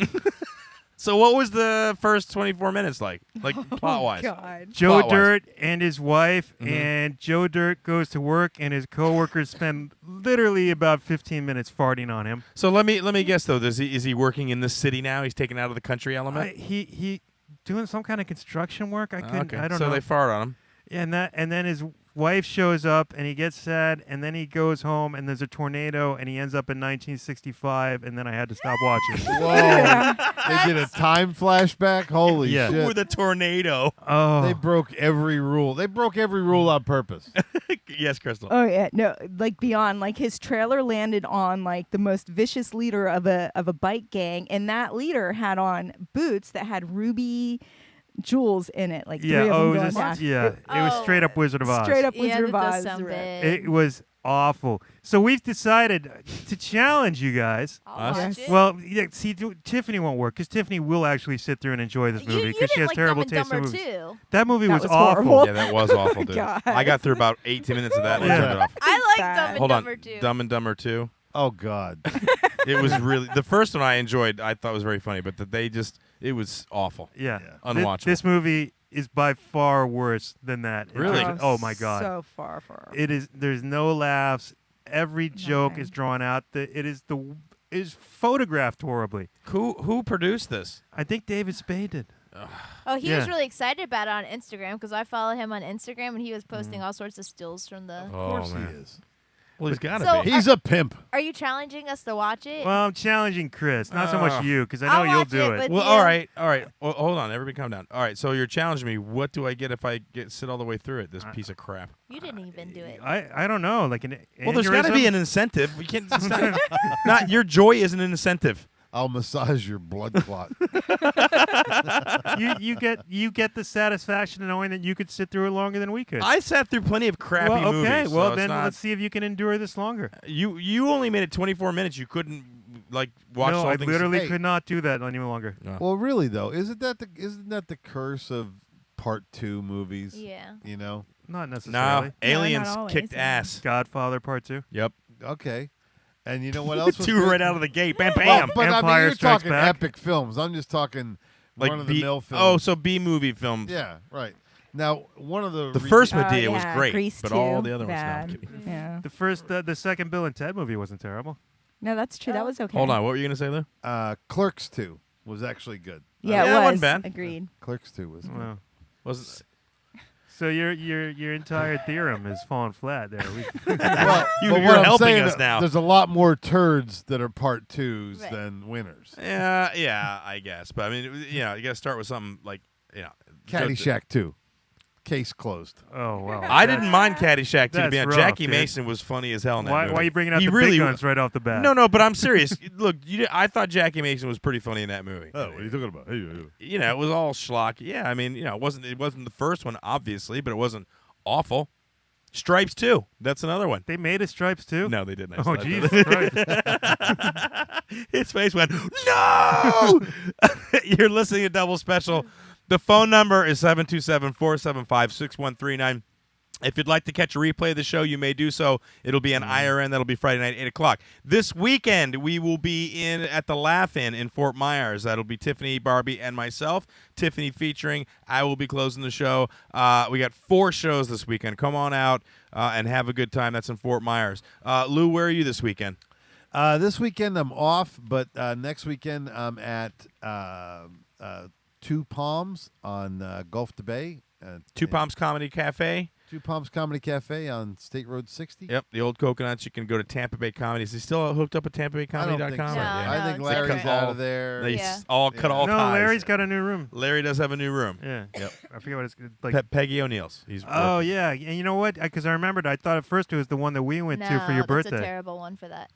So what was the first 24 minutes like plot-wise? God. Joe Plot-wise. Dirt and his wife, Mhm. and Joe Dirt goes to work, and his coworkers spend literally about 15 minutes farting on him. So let me guess though. Is he working in this city now? He's taken out of the country element. He doing some kind of construction work. I couldn't. Okay. I don't so know. they fart on him. and then his wife shows up, and he gets sad, and then he goes home, and there's a tornado, and he ends up in 1965, and then I had to stop watching. Whoa. They did a time flashback. Holy Yeah. shit. With a tornado. Oh, They broke every rule. They broke every rule on purpose. Yes, Crystal. Oh yeah, no, like beyond, like his trailer landed on like the most vicious leader of a bike gang, and that leader had on boots that had ruby jewels in it, like yeah. three of Oh, them it going was down. just, yeah. It was straight up Wizard of Oz. Straight up Yeah, Wizard that of does Oz. sound right. bad. It was awful. So we've decided to challenge you guys. I'll Us? watch it. Well, yeah, see, Tiffany won't work because Tiffany will actually sit through and enjoy this movie you because she didn't has like terrible Dumb and taste in Dumber movies. too. That movie That was was awful. horrible. Yeah, that was awful, dude. God. I got through about 18 minutes of that and I Yeah. turned it off. I like bad. Dumb and Hold Dumber on. too. Dumb and Dumber 2. Oh, God. It was really the first one I enjoyed. I thought was very funny, but it was awful. Yeah. Unwatchable. This movie is by far worse than that. It Really? just- oh my god. So far. It is. There's no laughs. Every joke Nothing. is drawn out. It is photographed horribly. Who produced this? I think David Spade did. Oh, he Yeah. was really excited about it on Instagram because I follow him on Instagram and he was Mm. posting all sorts of stills from the. Oh, Of course man. he is. Well, he's got to So- be. He's a pimp. Are you challenging us to watch it? Well, I'm challenging Chris, not so much you, because I know I'll you'll watch do it, it. but- Well, you. all right. Well, hold on, everybody, calm down. All right, so you're challenging me. What do I get if I sit all the way through it? This piece of crap. You didn't even do it. I don't know, like an Well, there's got to be aneurysm? an incentive. We can't. It's not your joy is an incentive. I'll massage your blood clot. you get the satisfaction of knowing that you could sit through it longer than we could. I sat through plenty of crappy well, okay, movies. well so then it's not, let's see if you can endure this longer. You only made it 24 minutes. You couldn't watch No, all I things. literally Hey. could not do that any longer. Well, really though, isn't that the curse of Part 2 movies? Yeah. You know. Not No, necessarily. Aliens always, kicked yeah. ass. Godfather Part 2. Yep. Okay. And you know what else? was Two good? right out of the gate. Bam, Well, bam. but I mean, Empire you're Strikes talking Back. epic films. I'm just talking Like run-of-the-mill films. Oh, so B movie films. yeah, right. Now, one of the The first Oh, Medea was yeah, great, Grease but all 2, the other bad. ones. No, I'm kidding. Yeah. The second Bill and Ted movie wasn't terrible. No, that's true. That was okay. Hold on. What were you gonna say there? Clerks 2 was actually good. Yeah, Yeah, it it wasn't was. bad. Agreed. Clerks 2 was good. Well, Wasn't so your entire theorem is falling flat there. Well, You- but you're what I'm helping saying, us now. There's a lot more turds that are Part 2s Right. than winners. Yeah, I guess. But I mean, you got to start with something like, Caddyshack 2. Case closed. Oh wow. I didn't mind Caddyshack too. To be That's honest. rough, Jackie dude. Mason was funny as hell in that Why movie. are you bringing out He the really big wa- guns right off the bat? No, but I'm serious. Look, I thought Jackie Mason was pretty funny in that movie. Oh, what are you talking about? It was all schlock. Yeah, I mean, it wasn't the first one, obviously, but it wasn't awful. Stripes 2. That's another one. They made a Stripes too. No, they didn't. I Oh slept Jesus with Christ! it. His face went, no! You're listening to Double Special. The phone number is 727-475-6139. If you'd like to catch a replay of the show, you may do so. It'll be on IRN. That'll be Friday night, 8 o'clock. This weekend, we will be at the Laugh-In in Fort Myers. That'll be Tiffany, Barbee, and myself. Tiffany featuring. I will be closing the show. We got 4 shows this weekend. Come on out and have a good time. That's in Fort Myers. Lou, where are you this weekend? This weekend I'm off, but next weekend I'm at Two Palms on Gulf to Bay. Two Palms Comedy Cafe. Two Palms Comedy Cafe on State Road 60. Yep, the old Coconuts. You can go to Tampa Bay Comedy. Is he still hooked up at TampaBayComedy.com? I don't think so. No, I think it's Larry's different. out of there. They Yeah. all cut all No, ties. Larry's got a new room. Larry does have a new room. Yeah. Yep. I forget what it's like. Peggy O'Neill's. He's Oh working. yeah, and you know what? Because I remembered, I thought at first it was the one that we went to for your That's birthday. a terrible one for that.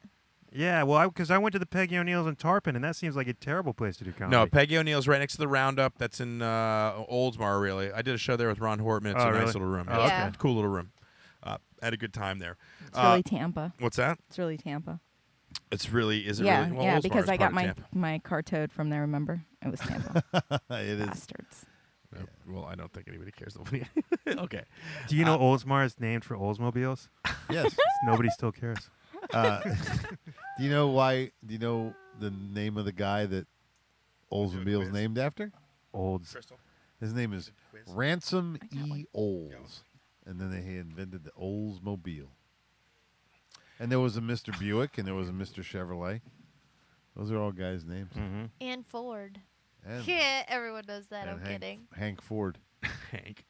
Yeah, well, because I went to the Peggy O'Neill's in Tarpon, and that seems like a terrible place to do comedy. No, Peggy O'Neill's right next to the Roundup. That's in Oldsmar, really. I did a show there with Ron Hortman. It's Oh, a really? nice little room. Oh, Yeah. It's a cool little room. Had a good time there. It's really Tampa. What's that? It's really Tampa. Is it really? Yeah, Well, yeah. Oldsmar Because is I got part of Tampa. my car towed from there. Remember, it was Tampa. It is. Bastards. No, well, I don't think anybody cares. Okay. Do you know Oldsmar is named for Oldsmobiles? Yes. Nobody still cares. Do you know why? Do you know the name of the guy that Oldsmobile's named after? Olds. His name is Ransom E. Olds. And then they invented the Oldsmobile. And there was a Mr. Buick and there was a Mr. Chevrolet. Those are all guys' names. Mm-hmm. And Ford. And, Yeah, everyone knows that. and I'm kidding. Hank Ford. Hank.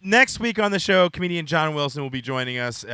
Next week on the show, comedian John Wilson will be joining us.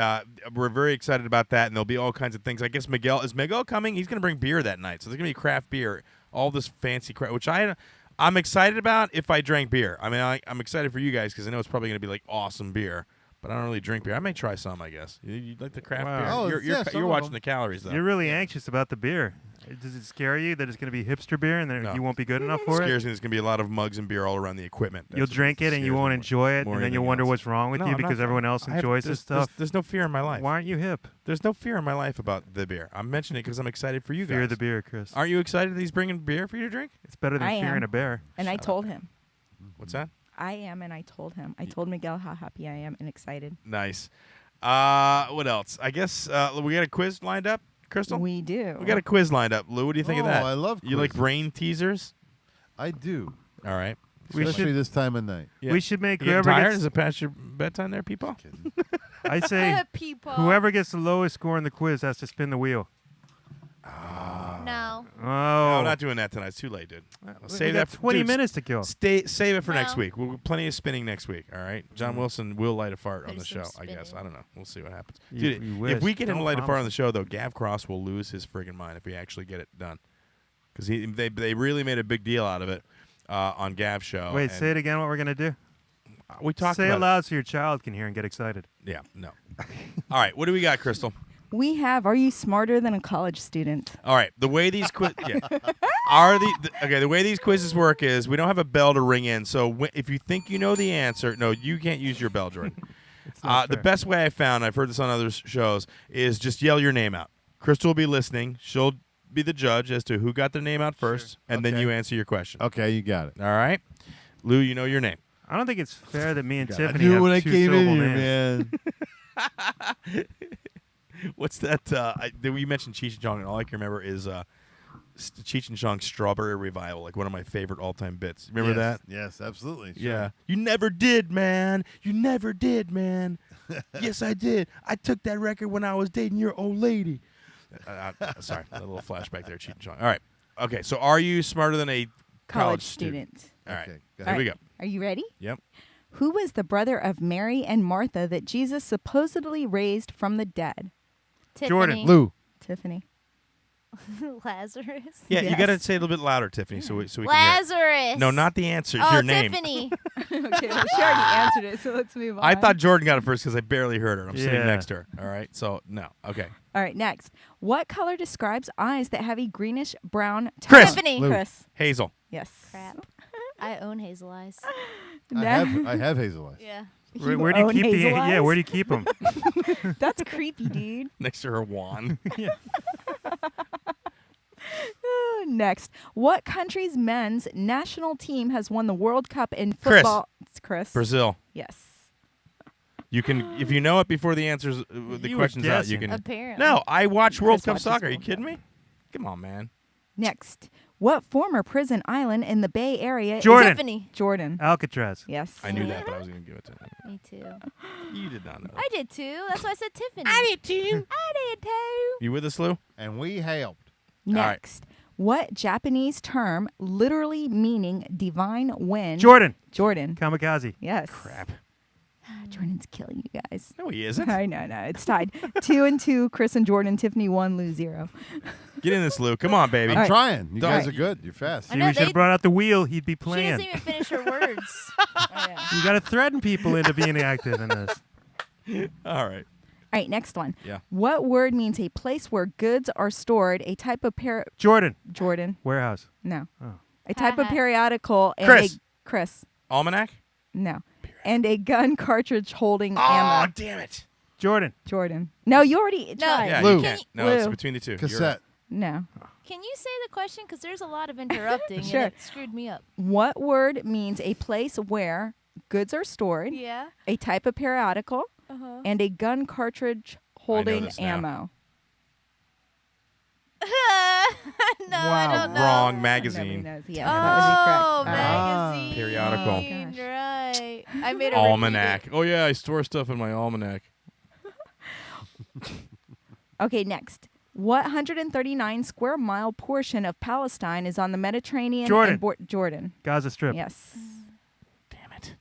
We're very excited about that, and there'll be all kinds of things. I guess is Miguel coming? He's going to bring beer that night, so there's going to be craft beer, all this fancy crap, which I'm excited about if I drank beer. I mean, I'm excited for you guys because I know it's probably going to be like awesome beer, but I don't really drink beer. I may try some, I guess. You'd like the craft Wow. beer? Oh, You're some you're of watching them. the calories, though. You're really anxious about the beer. Does it scare you that it's going to be hipster beer and that No. you won't be good enough for it? scares me. There's going to be a lot of mugs and beer all around the equipment. You'll drink it and you won't enjoy it, more and then you'll than wonder anything what's wrong with No, you I'm not because everyone else enjoys this stuff. There's no fear in my life. Why aren't you hip? There's no fear in my life about the beer. I'm mentioning it because I'm excited for you guys. Fear the beer, Chris. Aren't you excited that he's bringing beer for you to drink? It's better than I fearing am. a bear. And I told him. What's that? I am, and I told him. I told Miguel how happy I am and excited. Nice. What else? I guess we got a quiz lined up, Crystal? We do. We got a quiz lined up. Lou, what do you think of that? I love You like quizzes. brain teasers? I do. All right. We Especially should this time of night. Yeah. we should make You getting whoever tired? gets. Is it past your bedtime there, people? Kidding. I say People. whoever gets the lowest score in the quiz has to spin the wheel. No. Oh. No, I'm not doing that tonight. It's too late, dude. We got 20 minutes to kill. Save it for next No. week. We'll plenty of spinning next week. All right. John Wilson will light a fart on the There's show. some I guess. spinning. I don't know. We'll see what happens. You Dude, wish. if we get him to Don't light a fart promise on the show, though, Gav Cross will lose his friggin' mind if we actually get it done. Because they really made a big deal out of it on Gav's show. Wait, and say it again what we're going to do. We talked Say about it loud so your child can hear and get excited. Yeah, no. All right, what do we got, Crystal? We have, are you smarter than a college student? All right, the way these the way these quizzes work is we don't have a bell to ring in. So if you think you know the answer, no, you can't use your bell, Jordan. not The fair. best way I found, I've heard this on other shows, is just yell your name out. Crystal will be listening. She'll be the judge as to who got their name out first, and then Okay. you answer your question. Okay, you got it. All right, Lou, you know your name. I don't think it's fair that me and I Tiffany knew have when I two came in syllable here, names. man. What's that? We mentioned Cheech and Chong, and all I can remember is Cheech and Chong's Strawberry Revival, like one of my favorite all-time bits. Remember Yes, that? Yes, absolutely. Sure. Yeah. You never did, man. You never did, man. Yes, I did. I took that record when I was dating your old lady. Sorry, a little flashback there, Cheech and Chong. All right. Okay, so are you smarter than a college student? All right. Okay, go Here ahead. we go. Are you ready? Yep. Who was the brother of Mary and Martha that Jesus supposedly raised from the dead? Tiffany. Jordan. Lou. Tiffany. Lazarus. Yeah, you Yes. got to say it a little bit louder, Tiffany, so we can hear Lazarus. it. No, not the answer. Oh, your name. Tiffany. Okay, well, she already answered it, so let's move on. I thought Jordan got it first because I barely heard her. I'm sitting Yeah. next to her. All right. So, no. Okay. All right, next. What color describes eyes that have a greenish brown tone? Chris. Tiffany. Lou. Chris. Hazel. Yes. Crap. I own hazel eyes. I have hazel eyes. Yeah. Where do you own keep the hazel Yeah, where do eyes? you keep them? That's creepy, dude. Next to her wand. Next. What country's men's national team has won the World Cup in football? It's Chris. Brazil. Yes. You can, if you know it before the answers, the You were question's out. You guessing. can. Apparently. No, I watch World Chris Cup watches soccer. Are you World kidding me? Come on, man. Next. What former prison island in the Bay Area Jordan. Tiffany. is Jordan? Alcatraz. Yes. I knew that, but I was going to give it to him. Me too. You did not know. I did too. That's why I said Tiffany. I did too. I did too. You with us, Lou? And we helped. right. Next. What Japanese term literally meaning divine wind? Jordan. Jordan. Kamikaze. Yes. Crap. Jordan's killing you guys. No, he isn't. I know, no. It's tied. 2-2. Chris and Jordan. Tiffany 1. Lou 0. Get in this, Lou. Come on, baby. I'm All right. trying. You Don't- guys are good. You're fast. I See, know, we should they- have brought out the wheel. He'd be She playing. doesn't even finish her words. You got to threaten people into being active in this. All right. All right, next one. Yeah. What word means a place where goods are stored? A type of Jordan. Jordan. Warehouse. No. Oh. A type of Ha-ha. periodical and Chris. Chris. Almanac? No. And a gun cartridge holding Oh, ammo. damn it. Jordan. Jordan. No, you already tried. Yeah, Lou. you can't. No, it's Lou. between the two. You're Cassette. No. Can you say the question? Because there's a lot of interrupting Sure. and it screwed me up. What word means a place where goods are stored? Yeah. A type of periodical Uh-huh. and a gun cartridge holding this now. ammo. No, I don't know. Wrong Nobody magazine. knows. Yes, that would be correct. Oh, All right. magazine. Periodical. Gosh. Right. I made a Almanac. Oh, yeah, I store stuff in my almanac. Okay, next. What 139 square mile portion of Palestine is on the Mediterranean? Jordan. And Jordan. Gaza Strip. Yes. Damn it.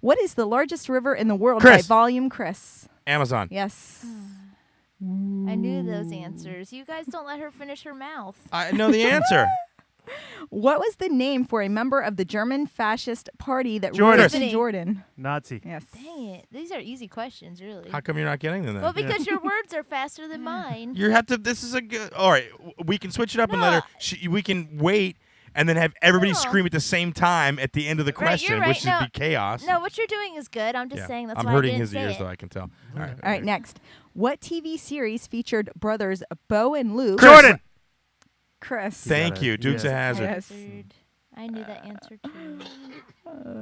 What is the largest river in the world Chris. by volume, Chris? Amazon. Yes. I knew those answers. You guys don't let her finish her mouth. I know the answer. What was the name for a member of the German fascist party that Jordan. ruled in Tiffany. Jordan? Nazi. Yes. Dang it. These are easy questions, really. How come you're not getting them then? Well, because your words are faster than mine. You have to. This is a good. All right, we can switch it up and let her. No. We can wait and then have everybody No. scream at the same time at the end of the Right, question, you're right. which would No. be chaos. No, what you're doing is good. I'm just Yeah. saying that's I'm why hurting I didn't his say ears, it. though. I can tell. All right. All right, next. What TV series featured brothers Bo and Luke? Jordan. Chris. Thank got it. you, Dukes Yeah. of Hazzard. Yes. Answered. I knew that answer too.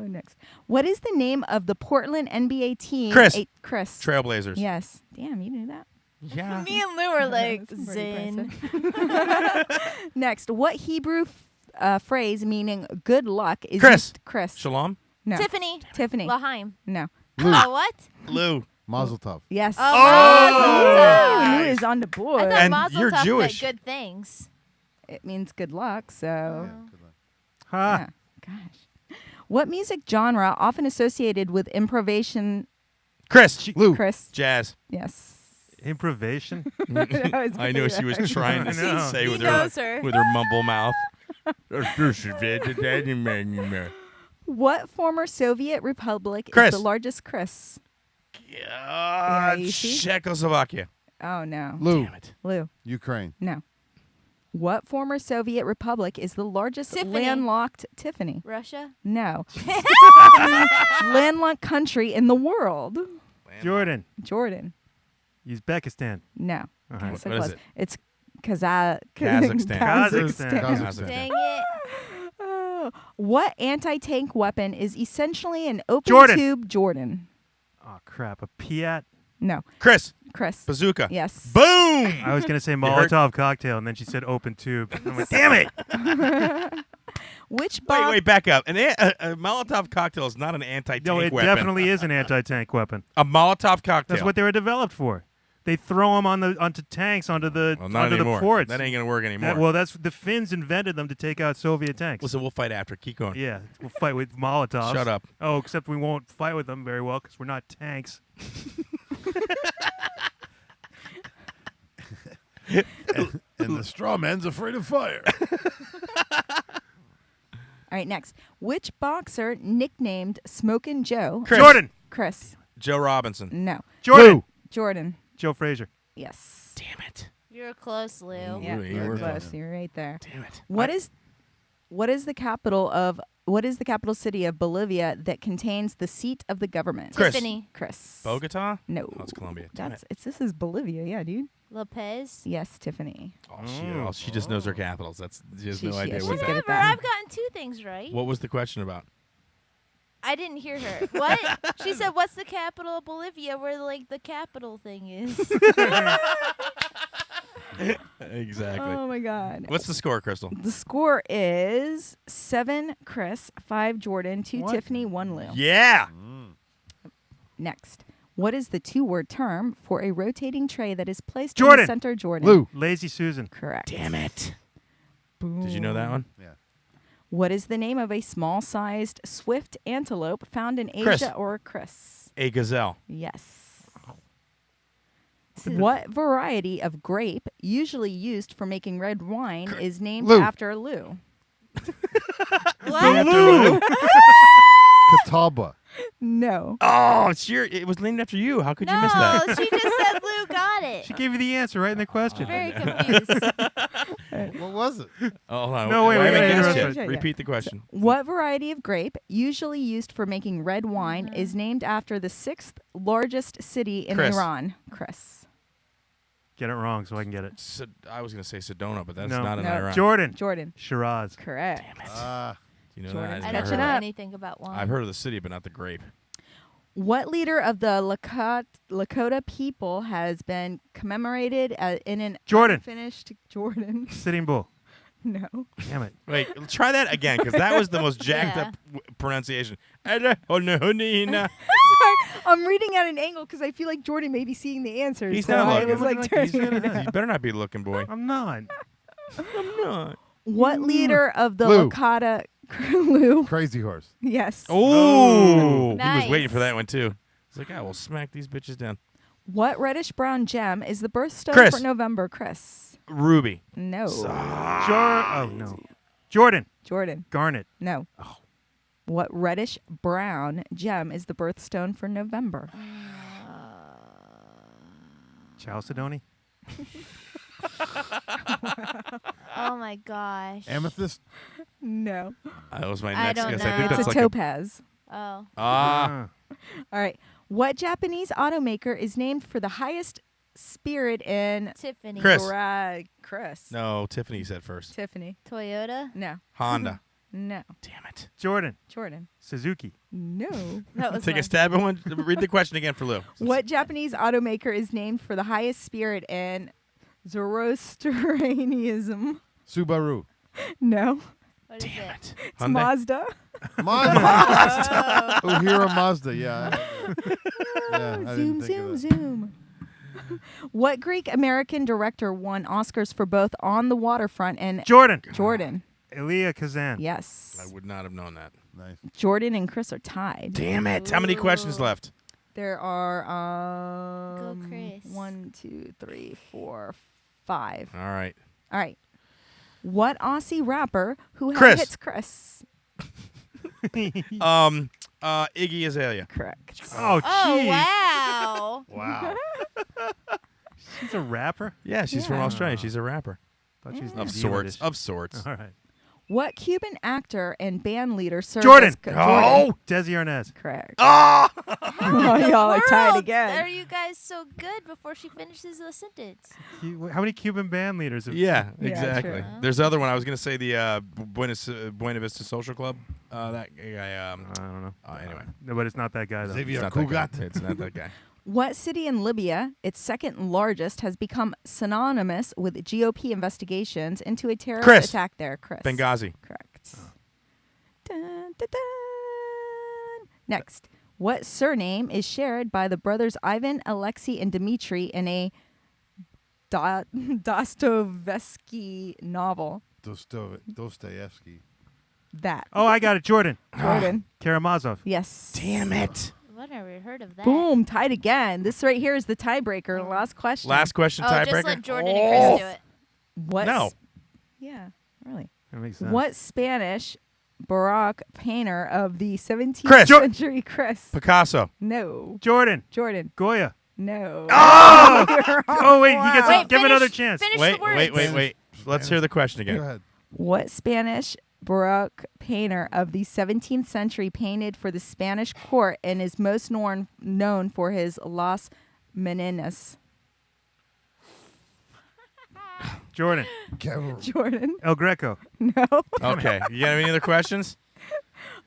Next. What is the name of the Portland NBA team? Chris. Chris. Trailblazers. Yes. Damn, you knew that. Yeah. Me and Lou were like, That's pretty Zen. Next. What Hebrew phrase meaning good luck is Chris. used- Chris. Shalom. No. Tiffany. Tiffany. Laheim. No. What? Lou. Mazel tov. Yes. Oh, Mazel tov. Lou is on the I board. thought And Mazel you're tov Jewish. meant good things. It means good luck. So, Huh. yeah. Gosh. What music genre often associated with improvisation? Chris. Lou. Chris. Jazz. Yes. Improvisation. I knew she was trying to I know. say He with knows her. with her mumble mouth. What former Soviet republic Chris. is the largest? Chris. you see? Czechoslovakia. Oh no. Lou. Damn it. Lou. Ukraine. No. What former Soviet republic is the largest Tiffany. landlocked? Tiffany. Russia? No. Landlocked country in the world. Jordan. Jordan. Uzbekistan. No. All Okay, right. so What is close. it? It's Kazakhstan. Kazakhstan. Dang it. Oh. What anti-tank weapon is essentially an open Jordan. tube? Jordan. Oh, crap. A Piat. No. Chris. Chris. Bazooka. Yes. Boom. I was going to say heard- Molotov cocktail, and then she said open tube. I'm like, damn it. Which bomb? Wait, back up. A Molotov cocktail is not an anti-tank No, it weapon. definitely is an anti-tank weapon. A Molotov cocktail. That's what they were developed for. They throw them onto tanks, onto the Well, not onto anymore. the ports. That ain't gonna work anymore. Well, that's the Finns invented them to take out Soviet tanks. Listen, we'll fight after. Keep going. Yeah, we'll fight with Molotovs. Shut up. Oh, except we won't fight with them very well because we're not tanks. And the straw man's afraid of fire. All right, next. Which boxer nicknamed Smokin' Joe? Chris. Jordan. Chris. Joe Robinson. No. Jordan. Jordan. Joe Frazier. Yes. Damn it. You're close, Lou. Yeah, Ooh, you you're were close. close. You're right there. Damn it. What is the capital city of Bolivia that contains the seat of the government? Chris. Tiffany. Chris. Bogota? No. Oh, it's Colombia. Damn That's this is Bolivia, yeah, dude. Lopez. Yes, Tiffany. Oh, she just knows her capitals. She has no idea she's what good that. at Whatever. that. I've gotten 2 things right. What was the question about? I didn't hear her. What? She said, "What's the capital of Bolivia?" Where the capital thing is. Exactly. Oh my God. What's the score, Crystal? The score is 7 Chris, 5 Jordan, 2 What? Tiffany, 1 Lou. Yeah. Next. What is the 2-word term for a rotating tray that is placed in Jordan. the center? Jordan. Lou. Lazy Susan. Correct. Damn it. Boom. Did you know that one? Yeah. What is the name of a small-sized swift antelope found in Asia Chris. or Chris? A gazelle. Yes. What variety of grape, usually used for making red wine, is named Lou. after Lou? What? Lou. Catawba. No. Oh, it was named after you. How could you miss that? No, she just said Lou got it. She gave you the answer right in the question. Very confused. What was it? Oh, hold on. No, wait, I we haven't gotta guessed interrupt yet. it. Repeat the question. What variety of grape, usually used for making red wine, is named after the 6th largest city in Chris. Iran? Chris. Get it wrong so I can get it. I was going to say Sedona, but that's No. not in No. Iran. Jordan. Jordan. Shiraz. Correct. Do you know Jordan. that? I I've don't heard know of it. anything about wine. I've heard of the city, but not the grape. What leader of the Lakota people has been commemorated in an Jordan. unfinished Jordan? Sitting Bull. No. Damn it. Wait, try that again, because that was the most jacked Yeah. up pronunciation. Oh, Sorry, I'm reading at an angle because I feel like Jordan may be seeing the answers. He's so not I looking. was like He's turning it gonna- up. You better not be looking, boy. I'm not. I'm not. What leader of the Lou. Lakota Lou? Crazy horse. Yes. Oh, he was Nice. waiting for that one too. He's like, I will smack these bitches down. What reddish brown gem is the birthstone Chris. for November? Chris. Ruby. No. Oh, no. Jordan. Jordan. Garnet. No. What reddish brown gem is the birthstone for November? Chalcedony. Oh my gosh. Amethyst. No. That was my I next don't guess. know. I think It's that's a like topaz. Oh. Ah. All right. What Japanese automaker is named for the highest spirit in Tiffany. Chris. Chris. No, Tiffany said first. Tiffany. Toyota. No. Honda. No. Damn it. Jordan. Jordan. Suzuki. No. That was Take a mine. stab at one. Read the question again for Lou. What Japanese automaker is named for the highest spirit in Zoroastrianism? Subaru. No. What is Damn it? it. It's Mazda. Mazda. Uhira Mazda. Yeah. Yeah, I Zoom, didn't think of zoom, that. zoom. What Greek American director won Oscars for both On the Waterfront and Jordan. Jordan? Elia Kazan. Yes. I would not have known that. Nice. Jordan and Chris are tied. Damn it! How many questions left? There are Go, Chris. 1, 2, 3, 4, 5. All right. All right. What Aussie rapper who Chris. hits Chris? Iggy Azalea. Correct. Oh, Oh, jeez. wow. Wow. She's a rapper? Yeah, she's from Yeah. Australia. She's a rapper Thought she was of New sorts. Zealandish. Of sorts. All right. What Cuban actor and band leader served Jordan. as Oh, Desi Arnaz. Correct. Oh! Oh, y'all are tied World, again. Are you guys so good before she finishes the sentence? How many Cuban band leaders? Have Yeah, Yeah, exactly. true. There's other one. I was gonna say the Buena Vista Social Club. That guy. I don't know. Anyway, No, but it's not that guy, though. Xavier it's not that guy. Cugat. It's not that guy. What city in Libya, its second largest, has become synonymous with GOP investigations into a terrorist Chris. attack there? Chris. Benghazi. Correct. Dun, dun, dun. Next. What surname is shared by the brothers Ivan, Alexei, and Dmitri in a Dostoevsky novel? Dostoevsky. That. Oh, I got it. Jordan. Jordan. Karamazov. Yes. Damn it! I've never heard of that. Boom. Tied again. This right here is the tiebreaker. Last question. Last question, Oh, tiebreaker. just let Jordan and Chris do it. What? No. Yeah, really. That makes sense. What Spanish Baroque painter of the 17th Chris. century? Chris. Picasso. No. Jordan. Jordan. Goya. No. Oh! You're wrong. Oh, wait. He gets Wait, give finish- another chance. Finish Wait, the words. wait. Let's hear the question Go again. ahead. What Spanish Baroque painter of the 17th century painted for the Spanish court and is most known for his Las Meninas? Jordan. Jordan. El Greco. No. Okay. You got any other questions?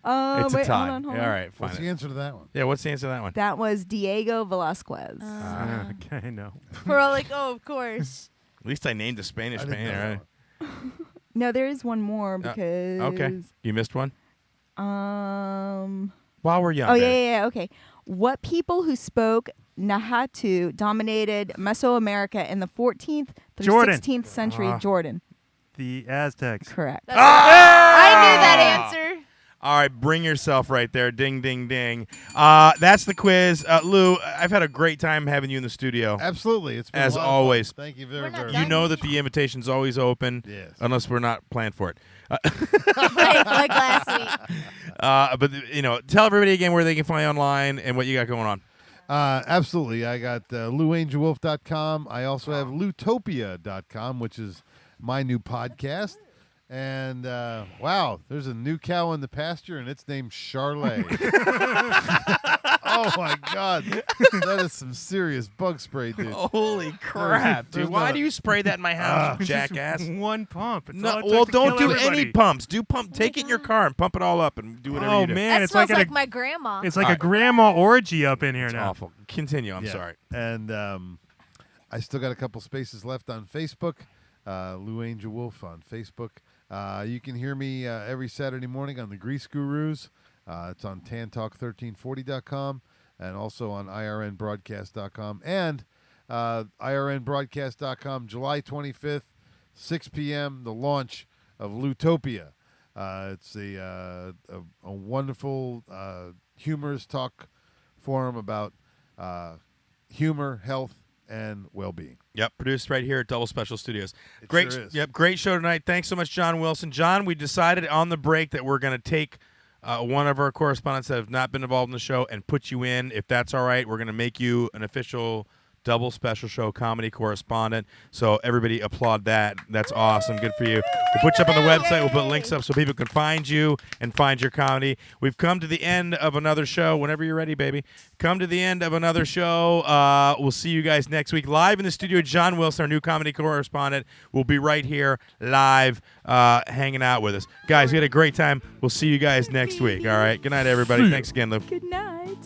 It's wait, a tie. Hold on. All right, fine. What's the answer to that one? Yeah, what's the answer to that one? That was Diego Velasquez. Okay, no. We're all like, oh, of course. At least I named a Spanish I didn't know painter. that Right? one. No, there is one more because. Okay. You missed one? Um. While we're young. Oh baby. yeah. Okay. What people who spoke Nahatu dominated Mesoamerica in the 14th through Jordan. 16th century? Jordan. The Aztecs. Correct. I knew that answer. All right, bring yourself right there. Ding, ding, ding. That's the quiz. Lou, I've had a great time having you in the studio. Absolutely. It's been As a lot of fun. always. Thank you very, We're not very done. You know that the invitation's always open, Yes. unless we're not planned for it. like last week. But tell everybody again where they can find you online and what you got going on. Absolutely. I got LouAngelWolf.com. I also have Loutopia.com, which is my new podcast. And wow, there's a new cow in the pasture, and it's named Charlet. Oh my God, that is some serious bug spray, dude. Holy crap, There's dude! Why not- do you spray that in my house, you Just jackass? one pump. It's No, all it well, took to don't kill do any everybody. pumps. Do pump. Take it in your car and pump it all up and do whatever Oh you do. man, That it's smells like like a my grandma. it's like All a right. grandma orgy up in here It's now. awful. Continue. I'm Yeah. sorry. And I still got a couple spaces left on Facebook. Lou Angel Wolf on Facebook. You can hear me every Saturday morning on the Grease Gurus. It's on tantalk1340.com and also on irnbroadcast.com and irnbroadcast.com July 25th, 6 p.m., the launch of Loutopia. It's a wonderful humorous talk forum about humor, health, and well-being. Yep, produced right here at Double Special Studios. It Great, sure is. Yep, great show tonight. Thanks so much, John Wilson. John, we decided on the break that we're going to take one of our correspondents that have not been involved in the show and put you in. If that's all right, we're going to make you an official Double Special Show comedy correspondent. So everybody applaud that. That's awesome. Good for you. We'll put you up on the website. We'll put links up so people can find you and find your comedy. We've come to the end of another show. Whenever you're ready, baby. Come to the end of another show. We'll see you guys next week. Live in the studio, John Wilson, our new comedy correspondent, will be right here live hanging out with us. Guys, we had a great time. We'll see you guys next week. All right. Good night, everybody. Thanks again, Lou. Good night.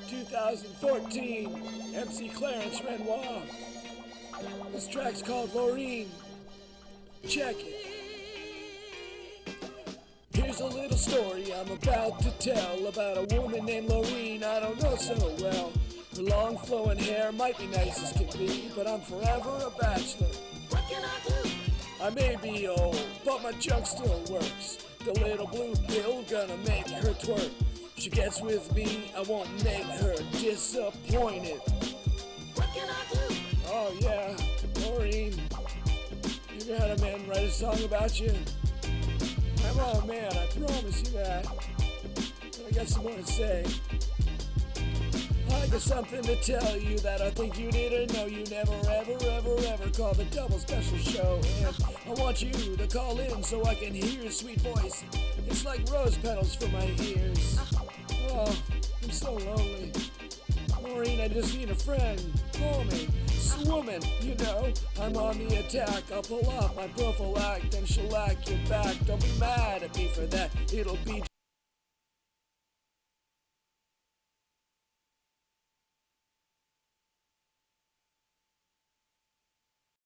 2014, MC Clarence Renoir. This track's called Laureen. Check it. Here's a little story I'm about to tell about a woman named Laureen I don't know so well. Her long flowing hair might be nice as can be, but I'm forever a bachelor. What can I do? I may be old, but my junk still works. The little blue pill gonna make her twerk. She gets with me, I won't make her disappointed. What can I do? Oh yeah, Laureen. You ever had a man write a song about you? I'm all man, I promise you that. But I got some more to say. I got something to tell you that I think you didn't know. You never ever called the double special show. And I want you to call in so I can hear your sweet voice. It's like rose petals for my ears. Oh, I'm so lonely. Maureen, I just need a friend. Call me. Woman, you know, I'm on the attack. I'll pull off my prophylactic, then she'll act your back. Don't be mad at me for that. It'll be